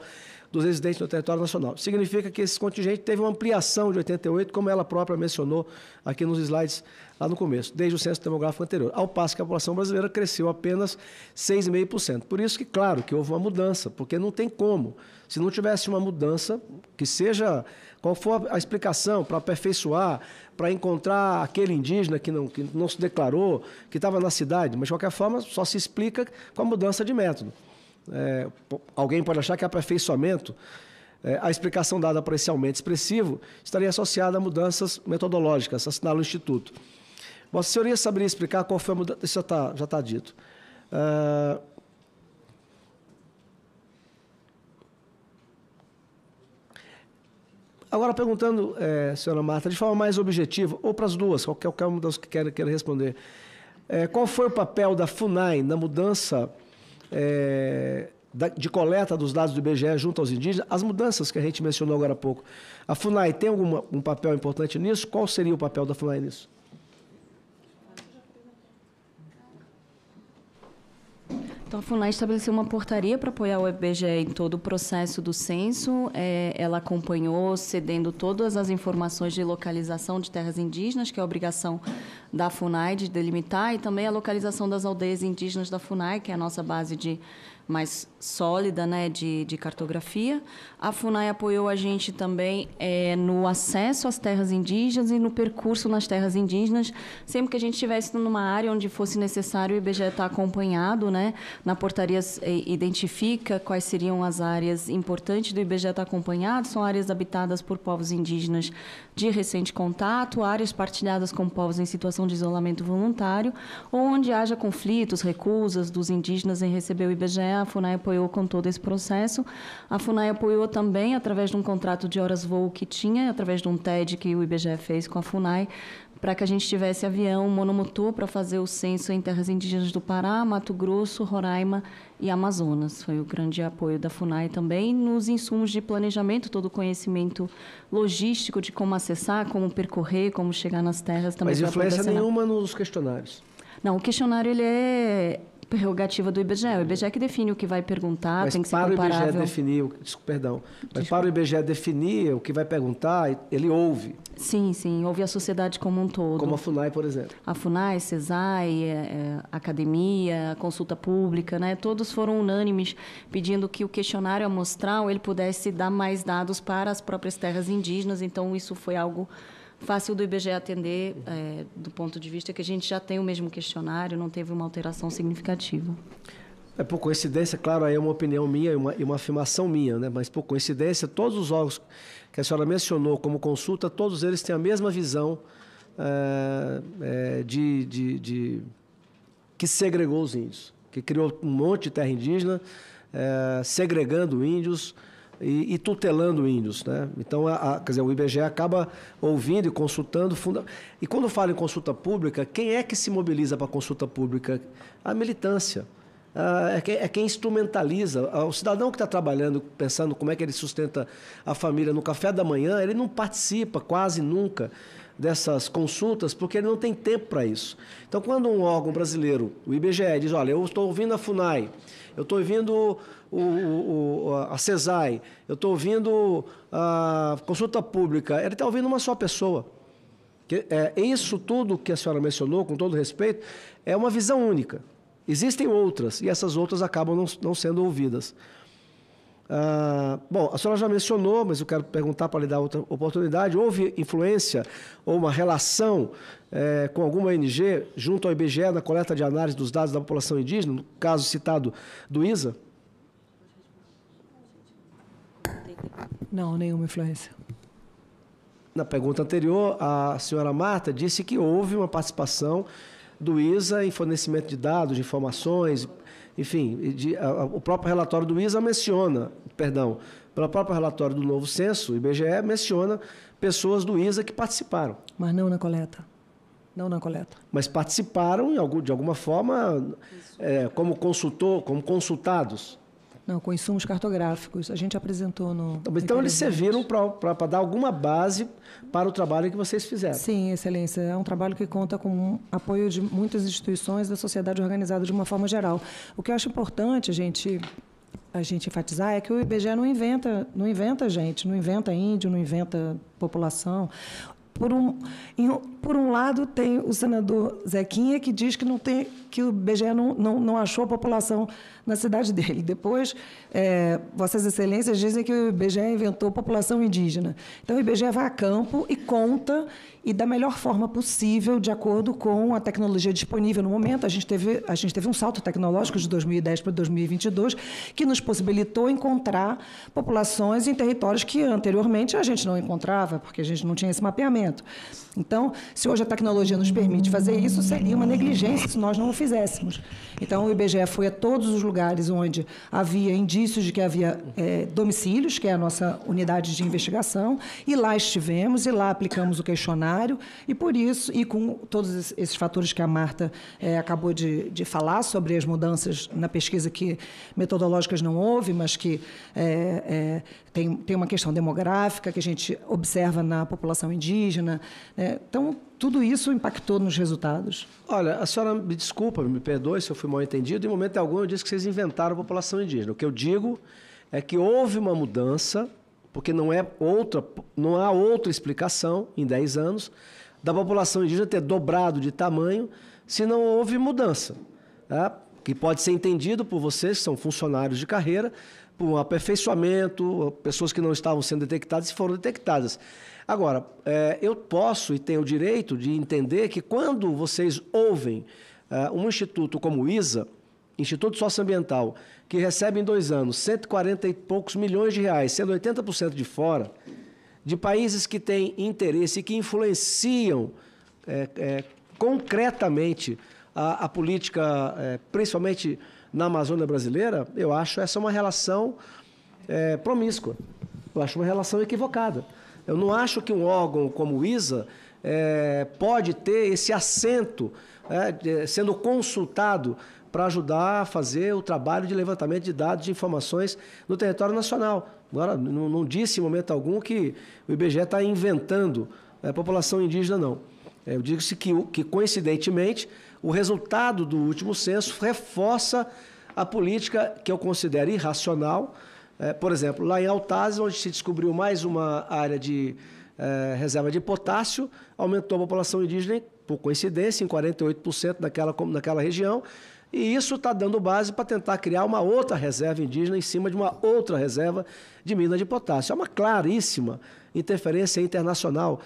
dos residentes no território nacional. Significa que esse contingente teve uma ampliação de 88, como ela própria mencionou aqui nos slides lá no começo, desde o censo demográfico anterior, ao passo que a população brasileira cresceu apenas 6,5%. Por isso que, claro, que houve uma mudança, porque não tem como. Se não tivesse uma mudança, que seja qual for a explicação para aperfeiçoar, para encontrar aquele indígena que não se declarou, que estava na cidade, mas de qualquer forma só se explica com a mudança de método. Alguém pode achar que aperfeiçoamento, a explicação dada para esse aumento expressivo, estaria associada a mudanças metodológicas, assinala o Instituto. Vossa Senhoria saberia explicar qual foi a mudança? Isso já está dito. Agora, perguntando, senhora Marta, de forma mais objetiva, ou para as duas, qualquer uma das que queira responder, qual foi o papel da FUNAI na mudança de coleta dos dados do IBGE junto aos indígenas, as mudanças que a gente mencionou agora há pouco. A FUNAI tem um papel importante nisso? Qual seria o papel da FUNAI nisso? Então, a FUNAI estabeleceu uma portaria para apoiar o IBGE em todo o processo do censo. Ela acompanhou, cedendo todas as informações de localização de terras indígenas, que é a obrigação da FUNAI de delimitar, e também a localização das aldeias indígenas da FUNAI, que é a nossa base mais sólida, né, de cartografia. A FUNAI apoiou a gente também no acesso às terras indígenas e no percurso nas terras indígenas. Sempre que a gente estivesse numa área onde fosse necessário, o IBGE está acompanhado, né? Na portaria identifica quais seriam as áreas importantes do IBGE estar acompanhado. São áreas habitadas por povos indígenas de recente contato, áreas partilhadas com povos em situação de isolamento voluntário, ou onde haja conflitos, recusas dos indígenas em receber o IBGE. A FUNAI apoiou com todo esse processo. A FUNAI apoiou também através de um contrato de horas-voo que tinha, através de um TED que o IBGE fez com a FUNAI, para que a gente tivesse avião monomotor para fazer o censo em terras indígenas do Pará, Mato Grosso, Roraima e Amazonas. Foi o grande apoio da FUNAI também nos insumos de planejamento, todo o conhecimento logístico de como acessar, como percorrer, como chegar nas terras. Também. Mas influência nenhuma nos questionários? Não, o questionário ele é prerrogativa do IBGE. O IBGE que define o que vai perguntar, mas tem que ser comparável. Para o IBGE definir, mas para o IBGE definir o que vai perguntar, ele ouve. Sim, ouve a sociedade como um todo. Como a FUNAI, por exemplo. A FUNAI, CESAI, academia, consulta pública, né? Todos foram unânimes pedindo que o questionário amostral ele pudesse dar mais dados para as próprias terras indígenas. Então, isso foi algo fácil do IBGE atender, do ponto de vista que a gente já tem o mesmo questionário, não teve uma alteração significativa. Por coincidência, claro, aí é uma opinião minha e uma afirmação minha, né? Mas por coincidência, todos os órgãos que a senhora mencionou como consulta, todos eles têm a mesma visão que segregou os índios, que criou um monte de terra indígena, segregando índios, e tutelando índios, né? Então, quer dizer, o IBGE acaba ouvindo e consultando. E quando fala em consulta pública, quem é que se mobiliza para a consulta pública? A militância. É quem instrumentaliza. O cidadão que está trabalhando, pensando como é que ele sustenta a família no café da manhã, ele não participa quase nunca dessas consultas, porque ele não tem tempo para isso. Então, quando um órgão brasileiro, o IBGE, diz, olha, eu estou ouvindo a FUNAI, eu estou ouvindo a CESAI, eu estou ouvindo a consulta pública, ele está ouvindo uma só pessoa. Isso tudo que a senhora mencionou, com todo respeito, é uma visão única. Existem outras, e essas outras acabam não sendo ouvidas. Bom, a senhora já mencionou, mas eu quero perguntar para lhe dar outra oportunidade. Houve influência ou uma relação com alguma ONG junto ao IBGE na coleta de análise dos dados da população indígena, no caso citado do ISA? Não, nenhuma influência. Na pergunta anterior, a senhora Marta disse que houve uma participação do ISA em fornecimento de dados, de informações, enfim, o próprio relatório do ISA menciona, pelo próprio relatório do novo censo, o IBGE menciona pessoas do ISA que participaram. Mas não na coleta. Não na coleta. Mas participaram de alguma forma como consultados. Não, com insumos cartográficos. A gente apresentou no... Então, eles serviram para dar alguma base para o trabalho que vocês fizeram. Sim, Excelência. É um trabalho que conta com apoio de muitas instituições da sociedade organizada de uma forma geral. O que eu acho importante a gente enfatizar é que o IBGE não inventa gente, não inventa índio, não inventa população. Por um lado, tem o senador Zequinha, que diz que o IBGE não achou a população na cidade dele. Depois, Vossas Excelências dizem que o IBGE inventou população indígena. Então, o IBGE vai a campo e conta, e da melhor forma possível, de acordo com a tecnologia disponível no momento. A gente teve um salto tecnológico de 2010 para 2022, que nos possibilitou encontrar populações em territórios que anteriormente a gente não encontrava, porque a gente não tinha esse mapeamento. conhecimento. Então, se hoje a tecnologia nos permite fazer isso, seria uma negligência se nós não o fizéssemos. Então, o IBGE foi a todos os lugares onde havia indícios de que havia domicílios, que é a nossa unidade de investigação, e lá estivemos, e lá aplicamos o questionário, e por isso, e com todos esses fatores que a Marta acabou de falar sobre as mudanças na pesquisa que metodológicas não houve, mas que tem uma questão demográfica que a gente observa na população indígena. Então, tudo isso impactou nos resultados. Olha, a senhora me desculpa, me perdoe se eu fui mal entendido. Em momento algum eu disse que vocês inventaram a população indígena. O que eu digo é que houve uma mudança, porque não há outra explicação em 10 anos da população indígena ter dobrado de tamanho se não houve mudança. Tá? Que pode ser entendido por vocês, que são funcionários de carreira, por um aperfeiçoamento, pessoas que não estavam sendo detectadas e foram detectadas. Agora, eu posso e tenho o direito de entender que quando vocês ouvem um instituto como o ISA, Instituto Socioambiental, que recebe em 2 anos 140 e poucos milhões de reais, sendo 80% de fora, de países que têm interesse e que influenciam concretamente a política, principalmente na Amazônia brasileira, eu acho essa uma relação promíscua. Eu acho uma relação equivocada. Eu não acho que um órgão como o ISA pode ter esse assento sendo consultado para ajudar a fazer o trabalho de levantamento de dados, de informações no território nacional. Agora, não disse em momento algum que o IBGE está inventando a população indígena, não. Eu digo que, coincidentemente, o resultado do último censo reforça a política que eu considero irracional. Por exemplo, lá em Altazes, onde se descobriu mais uma área de reserva de potássio, aumentou a população indígena, por coincidência, em 48% naquela região, e isso está dando base para tentar criar uma outra reserva indígena em cima de uma outra reserva de mina de potássio. É uma claríssima interferência internacional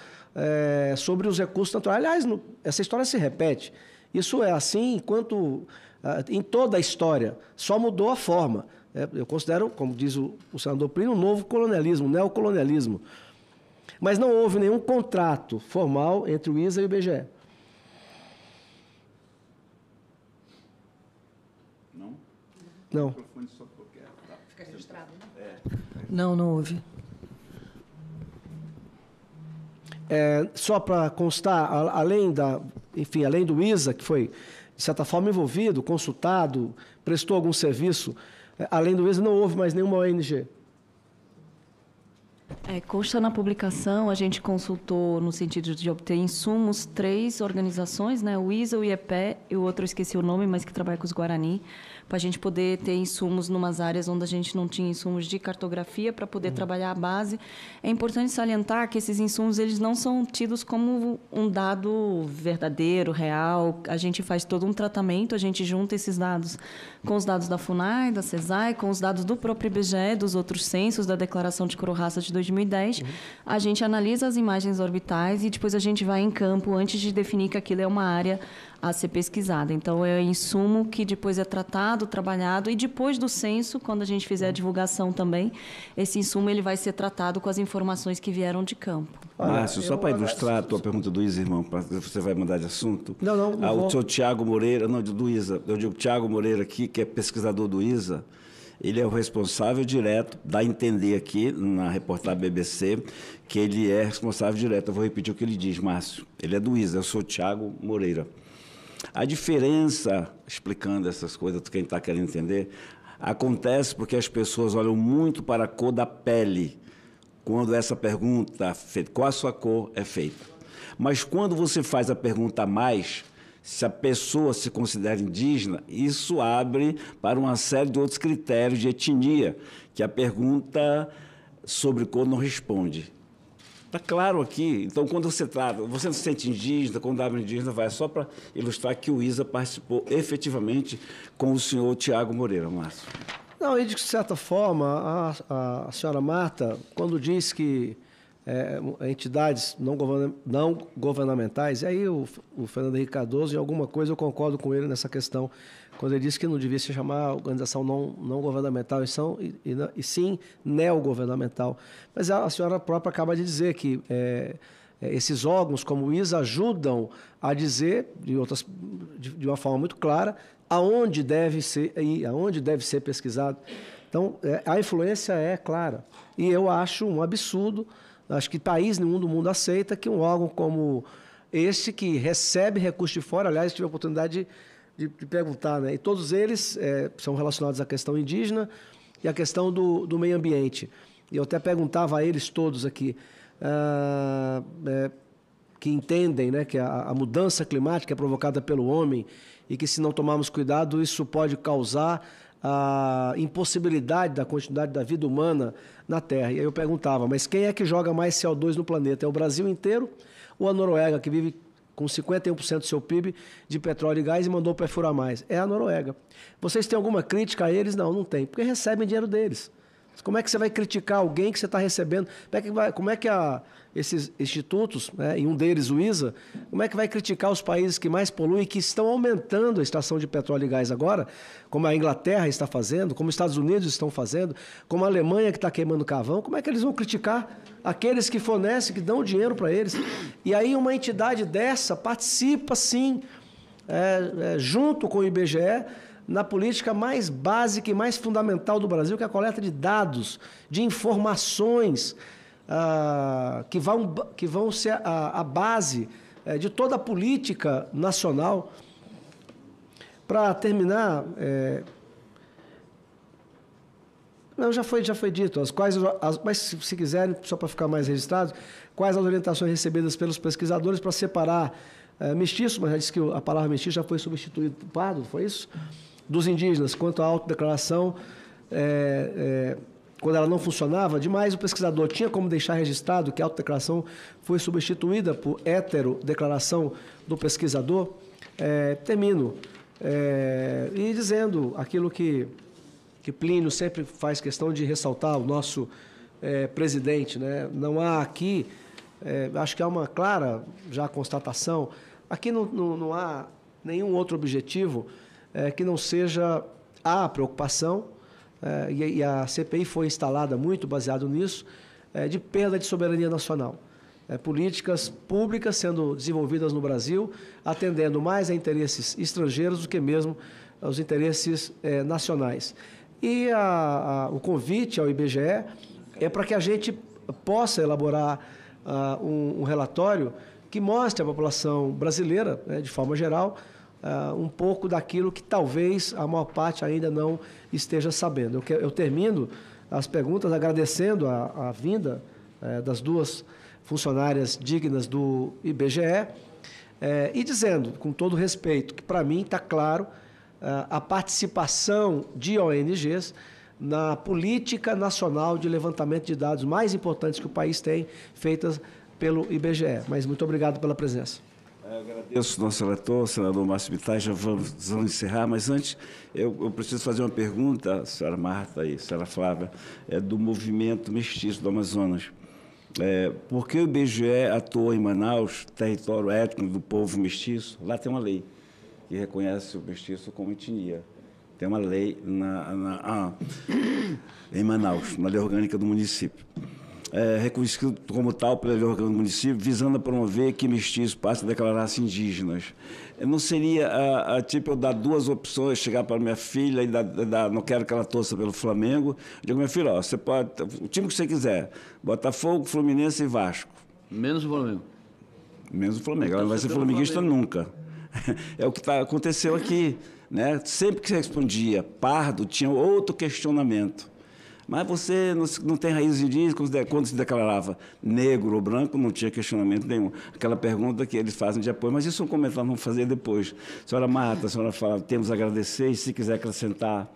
sobre os recursos naturais. Aliás, essa história se repete. Isso é assim em toda a história, só mudou a forma. Eu considero, como diz o senador Plínio, um novo colonialismo, um neocolonialismo. Mas não houve nenhum contrato formal entre o ISA e o IBGE. Não. Fica registrado, né? Não houve. Só para constar, além do ISA, que foi, de certa forma, envolvido, consultado, prestou algum serviço, além do ISA, não houve mais nenhuma ONG. Consta na publicação, a gente consultou no sentido de obter insumos 3 organizações, né? O ISA, o IEPE e o outro eu esqueci o nome, mas que trabalha com os Guarani, para a gente poder ter insumos numas áreas onde a gente não tinha insumos de cartografia para poder trabalhar a base. É importante salientar que esses insumos eles não são tidos como um dado verdadeiro, real. A gente faz todo um tratamento, a gente junta esses dados com os dados da FUNAI, da CESAI, com os dados do próprio IBGE, dos outros censos, da Declaração de Cor-Raça de 2010. A gente analisa as imagens orbitais e depois a gente vai em campo antes de definir que aquilo é uma área a ser pesquisada. Então, é insumo que depois é tratado, trabalhado, e depois do censo, quando a gente fizer a divulgação também, esse insumo ele vai ser tratado com as informações que vieram de campo. Márcio, só para ilustrar a tua pergunta do ISA, irmão, você vai mudar de assunto? Não o senhor Tiago Moreira, não, do ISA, eu digo Tiago Moreira aqui, que é pesquisador do ISA, ele é o responsável direto, dá a entender aqui, na reportagem BBC, que ele é responsável direto. Eu vou repetir o que ele diz, Márcio. Ele é do ISA, eu sou Tiago Moreira. A diferença, explicando essas coisas, quem está querendo entender, acontece porque as pessoas olham muito para a cor da pele quando essa pergunta é feita, qual a sua cor é feita. Mas quando você faz a pergunta a mais, se a pessoa se considera indígena, isso abre para uma série de outros critérios de etnia, que a pergunta sobre cor não responde. Está claro aqui. Então, quando você trata, você não se sente indígena, quando abre indígena, vai só para ilustrar que o ISA participou efetivamente com o senhor Tiago Moreira, Márcio. Não, e de certa forma, a senhora Marta, quando diz que entidades não governamentais, e aí o Fernando Henrique Cardoso, em alguma coisa eu concordo com ele nessa questão, quando ele disse que não devia se chamar organização não governamental, e sim neogovernamental. Mas a senhora própria acaba de dizer que esses órgãos, como o ISA, ajudam a dizer, de uma forma muito clara, aonde deve ser pesquisado. Então, a influência é clara. E eu acho um absurdo, acho que país nenhum do mundo aceita que um órgão como este, que recebe recursos de fora, aliás, tive a oportunidade de perguntar, né? E todos eles são relacionados à questão indígena e à questão do meio ambiente. E eu até perguntava a eles todos aqui, que entendem, né, que a mudança climática é provocada pelo homem e que, se não tomarmos cuidado, isso pode causar a impossibilidade da continuidade da vida humana na Terra. E aí eu perguntava, mas quem é que joga mais CO2 no planeta? É o Brasil inteiro ou a Noruega, que vive com 51% do seu PIB de petróleo e gás e mandou perfurar mais? É a Noruega. Vocês têm alguma crítica a eles? Não, não tem, porque recebem dinheiro deles. Como é que você vai criticar alguém que você está recebendo? Como é que esses institutos, né, e um deles o ISA, como é que vai criticar os países que mais poluem e que estão aumentando a extração de petróleo e gás agora, como a Inglaterra está fazendo, como os Estados Unidos estão fazendo, como a Alemanha que está queimando carvão? Como é que eles vão criticar aqueles que fornecem, que dão dinheiro para eles? E aí uma entidade dessa participa, sim, junto com o IBGE, na política mais básica e mais fundamental do Brasil, que é a coleta de dados, de informações que vão ser a base de toda a política nacional. Para terminar, não, já foi dito, mas se quiserem, só para ficar mais registrado, quais as orientações recebidas pelos pesquisadores para separar mestiço, mas já disse que a palavra mestiço já foi substituída por pardo, foi isso? Dos indígenas, quanto à autodeclaração, quando ela não funcionava, demais o pesquisador tinha como deixar registrado que a autodeclaração foi substituída por heterodeclaração do pesquisador. Termino e dizendo aquilo que Plínio sempre faz questão de ressaltar, o nosso presidente, né? Não há aqui, acho que há uma clara já constatação, aqui não há nenhum outro objetivo que não seja a preocupação, e a CPI foi instalada muito baseado nisso, de perda de soberania nacional. Políticas públicas sendo desenvolvidas no Brasil, atendendo mais a interesses estrangeiros do que mesmo aos interesses nacionais. E o convite ao IBGE é para que a gente possa elaborar um relatório que mostre à população brasileira, de forma geral, um pouco daquilo que talvez a maior parte ainda não esteja sabendo. Eu termino as perguntas agradecendo a vinda das duas funcionárias dignas do IBGE e dizendo, com todo respeito, que para mim está claro a participação de ONGs na política nacional de levantamento de dados mais importantes que o país tem, feitas pelo IBGE. Mas muito obrigado pela presença. Eu agradeço ao nosso relator, o senador Márcio Bittar, já vamos encerrar, mas antes eu preciso fazer uma pergunta, a senhora Marta e a senhora Flávia, do movimento mestiço do Amazonas. Por que o IBGE atua em Manaus, território étnico do povo mestiço? Lá tem uma lei que reconhece o mestiço como etnia. Tem uma lei em Manaus, na lei orgânica do município. Reconhecido como tal pela lei orgânica do município, visando a promover que mestiços passem a declarar-se indígenas. Não seria tipo eu dar duas opções, chegar para minha filha e não quero que ela torça pelo Flamengo, eu digo, minha filha, você pode, o time que você quiser, Botafogo, Fluminense e Vasco. Menos o Flamengo. Menos o Flamengo, ela não vai ser flamenguista nunca. É o que aconteceu aqui, né? Sempre que você respondia pardo, tinha outro questionamento. Mas você não tem raízes indígenas, quando se declarava negro ou branco, não tinha questionamento nenhum. Aquela pergunta que eles fazem de apoio, mas isso é um comentário, vamos fazer depois. A senhora Marta, a senhora fala, temos a agradecer, e se quiser acrescentar,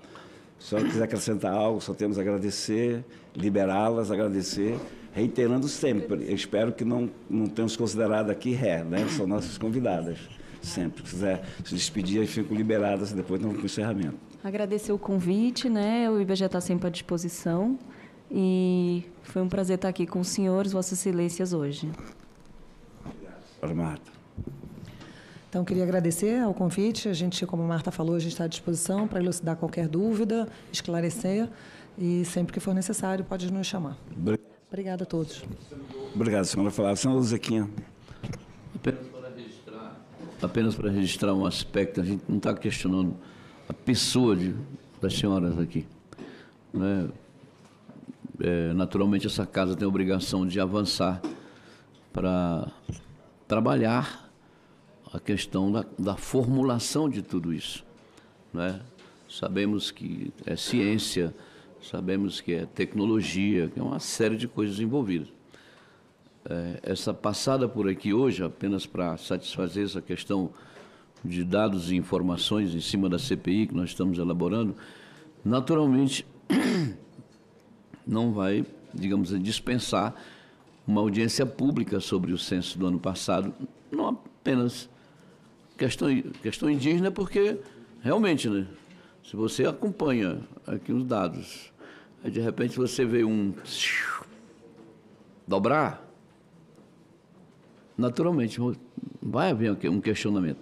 se a senhora quiser acrescentar algo, só temos a agradecer, liberá-las, agradecer, reiterando sempre. Eu espero que não tenhamos considerado aqui né? São nossas convidadas. Sempre, se quiser se despedir, aí ficam liberadas depois do encerramento. Agradecer o convite, né? O IBGE está sempre à disposição e foi um prazer estar aqui com os senhores, Vossas Excelências, hoje. Obrigado. Marta. Então, queria agradecer ao convite. A gente, como a Marta falou, a gente está à disposição para elucidar qualquer dúvida, esclarecer e sempre que for necessário pode nos chamar. Obrigada a todos. Obrigado, senhora. Falar. Senhora Zequinha. Apenas para registrar um aspecto, a gente não está questionando a pessoa das senhoras aqui, né? Naturalmente, essa casa tem a obrigação de avançar para trabalhar a questão da formulação de tudo isso, né? Sabemos que é ciência, sabemos que é tecnologia, que é uma série de coisas envolvidas. Essa passada por aqui hoje, apenas para satisfazer essa questão de dados e informações em cima da CPI que nós estamos elaborando, naturalmente não vai, digamos, dispensar uma audiência pública sobre o censo do ano passado, não apenas questão indígena, porque realmente, né, se você acompanha aqui os dados, aí de repente você vê dobrar, naturalmente vai haver um questionamento.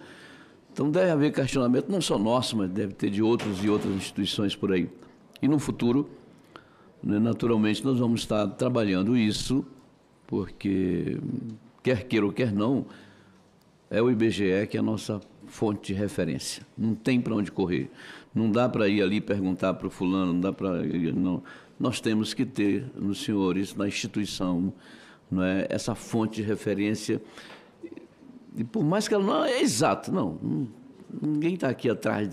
Então deve haver questionamento não só nosso, mas deve ter de outros e outras instituições por aí. E no futuro, né, naturalmente, nós vamos estar trabalhando isso, porque, quer queira ou quer não, é o IBGE que é a nossa fonte de referência. Não tem para onde correr. Não dá para ir ali perguntar para o fulano, não dá para ir, não. Nós temos que ter nos senhores, na instituição, não é, essa fonte de referência. E por mais que ela não é exato, ninguém está aqui atrás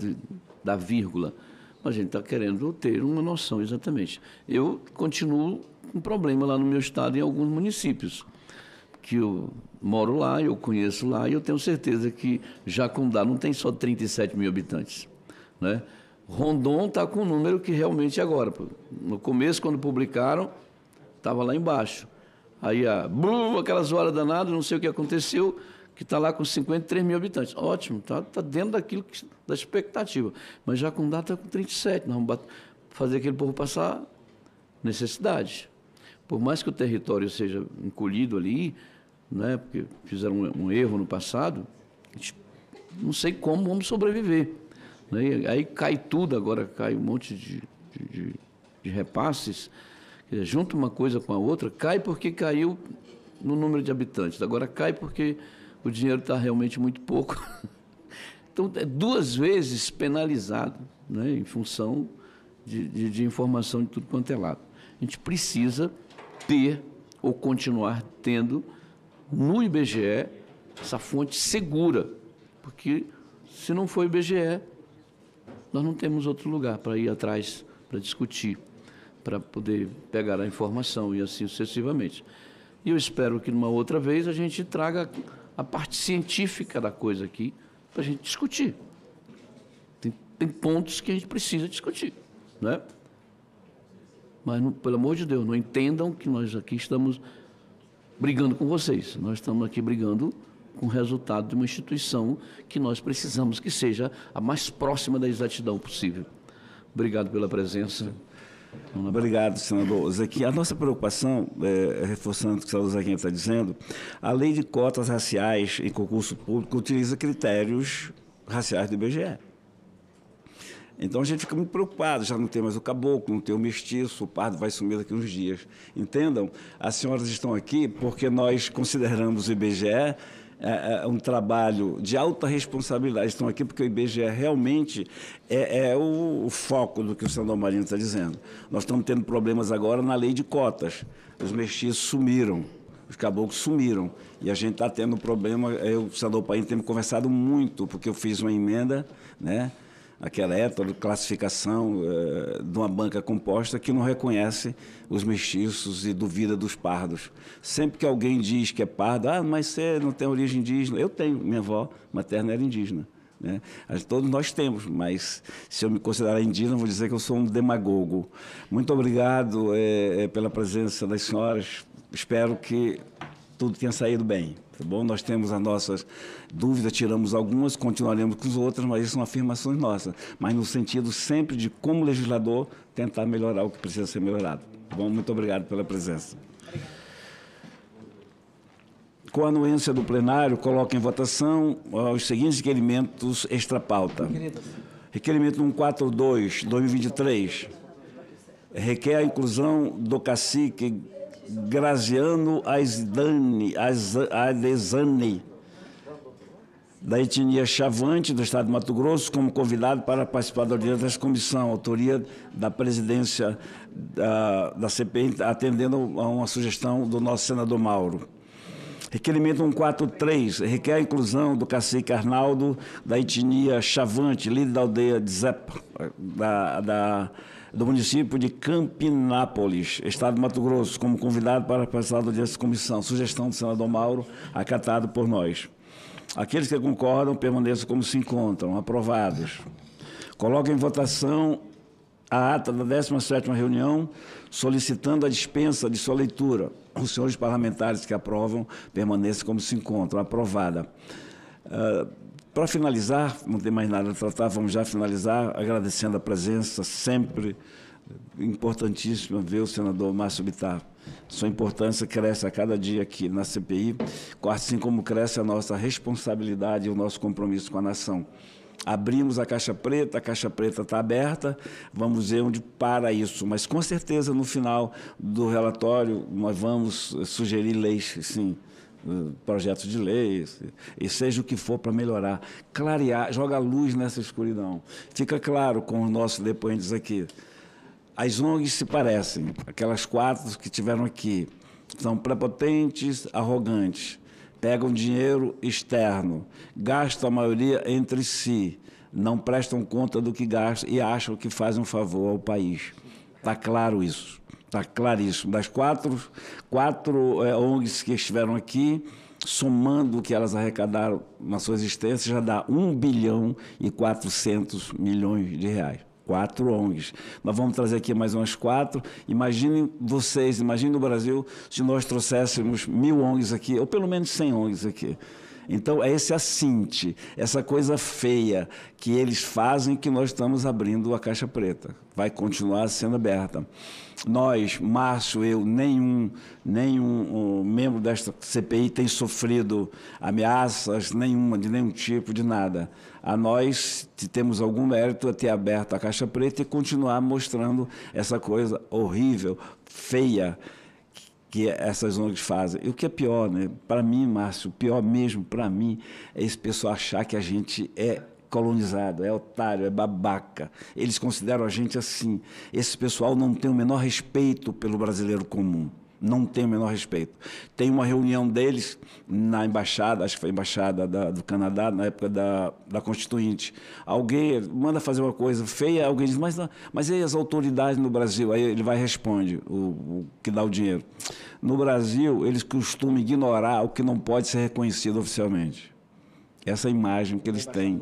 da vírgula, mas a gente está querendo ter uma noção exatamente. Eu continuo com problema lá no meu estado, em alguns municípios, que eu moro lá, eu conheço lá, e eu tenho certeza que Jacundá não tem só 37 mil habitantes, né? Rondon está com um número que realmente agora, no começo, quando publicaram, estava lá embaixo. Aí, aquela zoada danada, não sei o que aconteceu, que está lá com 53 mil habitantes. Ótimo, está dentro daquilo da expectativa. Mas Jacundá está com 37, nós vamos fazer aquele povo passar necessidade. Por mais que o território seja encolhido ali, né, porque fizeram um erro no passado, a gente não sei como vamos sobreviver, né? Aí cai tudo, agora cai um monte de repasses, junta uma coisa com a outra, cai porque caiu no número de habitantes, agora cai porque o dinheiro está realmente muito pouco. Então, é 2 vezes penalizado, né, em função de informação de tudo quanto é lado. A gente precisa ter ou continuar tendo no IBGE essa fonte segura, porque se não for o IBGE, nós não temos outro lugar para ir atrás, para discutir, para poder pegar a informação e assim sucessivamente. E eu espero que numa outra vez a gente traga a parte científica da coisa aqui para a gente discutir. Tem pontos que a gente precisa discutir, não é? Mas, pelo amor de Deus, não entendam que nós aqui estamos brigando com vocês. Nós estamos aqui brigando com o resultado de uma instituição que nós precisamos que seja a mais próxima da exatidão possível. Obrigado pela presença. Obrigado, senador Zequinha. A nossa preocupação, reforçando o que o senador Zequinha está dizendo, a lei de cotas raciais em concurso público utiliza critérios raciais do IBGE. Então a gente fica muito preocupado, já não tem mais o caboclo, não tem o mestiço, o pardo vai sumir daqui uns dias. Entendam, as senhoras estão aqui porque nós consideramos o IBGE um trabalho de alta responsabilidade. Estão aqui porque o IBGE realmente é o foco do que o senador Marinho está dizendo. Nós estamos tendo problemas agora na lei de cotas. Os mestiços sumiram, os caboclos sumiram. E a gente está tendo um problema, o senador Paim tem conversado muito, porque eu fiz uma emenda, né? Aquela classificação de uma banca composta que não reconhece os mestiços e duvida dos pardos. Sempre que alguém diz que é pardo, mas você não tem origem indígena. Eu tenho, minha avó materna era indígena, né? Todos nós temos, mas se eu me considerar indígena, vou dizer que eu sou um demagogo. Muito obrigado pela presença das senhoras. Espero que tudo tenha saído bem. Tá bom? Nós temos as nossas dúvidas, tiramos algumas, continuaremos com as outras, mas isso são afirmações nossas. Mas no sentido sempre de, como legislador, tentar melhorar o que precisa ser melhorado. Tá bom? Muito obrigado pela presença. Com a anuência do plenário, coloco em votação os seguintes requerimentos extra-pauta. Requerimento 142, 2023. Requer a inclusão do cacique Graziano Adesani, da etnia Chavante, do estado de Mato Grosso, como convidado para participar da audiência dessa comissão, autoria da presidência da CPI, atendendo a uma sugestão do nosso senador Mauro. Requerimento 143, requer a inclusão do cacique Arnaldo, da etnia Chavante, líder da aldeia de Zepa, do município de Campinápolis, estado de Mato Grosso, como convidado para participar da audiência da comissão. Sugestão do senador Mauro, acatado por nós. Aqueles que concordam permaneçam como se encontram. Aprovados. Coloco em votação a ata da 17ª reunião, solicitando a dispensa de sua leitura. Os senhores parlamentares que aprovam permaneçam como se encontram. Aprovada. Para finalizar, não tem mais nada a tratar, vamos já finalizar, agradecendo a presença sempre importantíssima, ver o senador Márcio Bittar. Sua importância cresce a cada dia aqui na CPI, assim como cresce a nossa responsabilidade e o nosso compromisso com a nação. Abrimos a Caixa Preta está aberta, vamos ver onde para isso, mas com certeza no final do relatório nós vamos sugerir leis, sim, projetos de leis, e seja o que for para melhorar, clarear, joga luz nessa escuridão. Fica claro com os nossos depoentes aqui. As ONGs se parecem, aquelas 4 que tiveram aqui, são prepotentes, arrogantes, pegam dinheiro externo, gastam a maioria entre si, não prestam conta do que gastam e acham que fazem um favor ao país. Está claro isso, está claríssimo. Das 4 ONGs que estiveram aqui, somando o que elas arrecadaram na sua existência, já dá 1 bilhão e 400 milhões de reais. 4 ONGs. Nós vamos trazer aqui mais umas 4. Imaginem vocês, imaginem o Brasil, se nós trouxéssemos 1000 ONGs aqui, ou pelo menos 100 ONGs aqui. Então, é esse assinte, essa coisa feia que eles fazem que nós estamos abrindo a Caixa Preta. Vai continuar sendo aberta. Nós, Márcio, eu, nenhum membro desta CPI tem sofrido ameaças nenhuma, de nenhum tipo, de nada. A nós, se temos algum mérito, é ter aberto a Caixa Preta e continuar mostrando essa coisa horrível, feia, que essas ONGs fazem. E o que é pior, né? Para mim, Márcio, o pior mesmo para mim é esse pessoal achar que a gente é colonizado, é otário, é babaca. Eles consideram a gente assim. Esse pessoal não tem o menor respeito pelo brasileiro comum. Não tem o menor respeito. Tem uma reunião deles na embaixada, acho que foi a embaixada do Canadá, na época da Constituinte. Alguém manda fazer uma coisa feia, alguém diz, mas e as autoridades no Brasil? Aí ele vai e responde, o que dá o dinheiro. No Brasil, eles costumam ignorar o que não pode ser reconhecido oficialmente. Essa imagem que eles têm.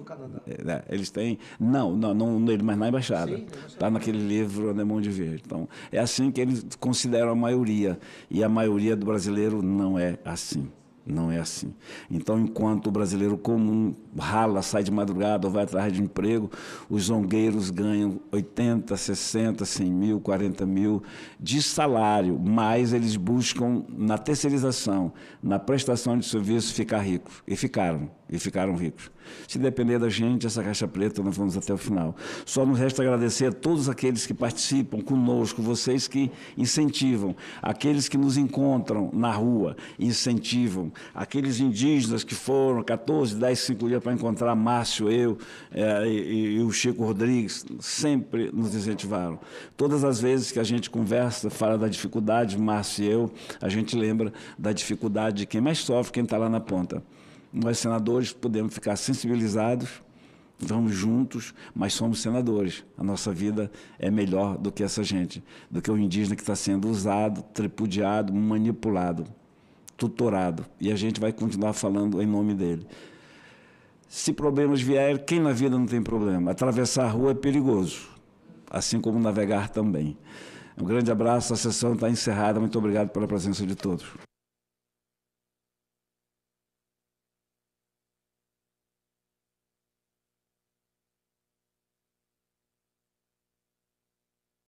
Eles têm. Não nele, mas na embaixada. Está naquele livro Anemone de Verde. Então, é assim que eles consideram a maioria. E a maioria do brasileiro não é assim. Não é assim. Então, enquanto o brasileiro comum rala, sai de madrugada ou vai atrás de emprego, os zongueiros ganham 80, 60, 100 mil, 40 mil de salário, mas eles buscam na terceirização, na prestação de serviço, ficar ricos. E ficaram ricos. Se depender da gente, essa Caixa Preta, nós vamos até o final. Só nos resta agradecer a todos aqueles que participam conosco, vocês que incentivam, aqueles que nos encontram na rua, incentivam, aqueles indígenas que foram 14, 10, 5 dias para encontrar Márcio, eu e o Chico Rodrigues, sempre nos incentivaram. Todas as vezes que a gente conversa, fala da dificuldade, Márcio e eu, a gente lembra da dificuldade de quem mais sofre, quem está lá na ponta. Nós, senadores, podemos ficar sensibilizados, vamos juntos, mas somos senadores. A nossa vida é melhor do que essa gente, do que o indígena que está sendo usado, tripudiado, manipulado, tutorado. E a gente vai continuar falando em nome dele. Se problemas vierem, quem na vida não tem problema? Atravessar a rua é perigoso, assim como navegar também. Um grande abraço, a sessão está encerrada. Muito obrigado pela presença de todos.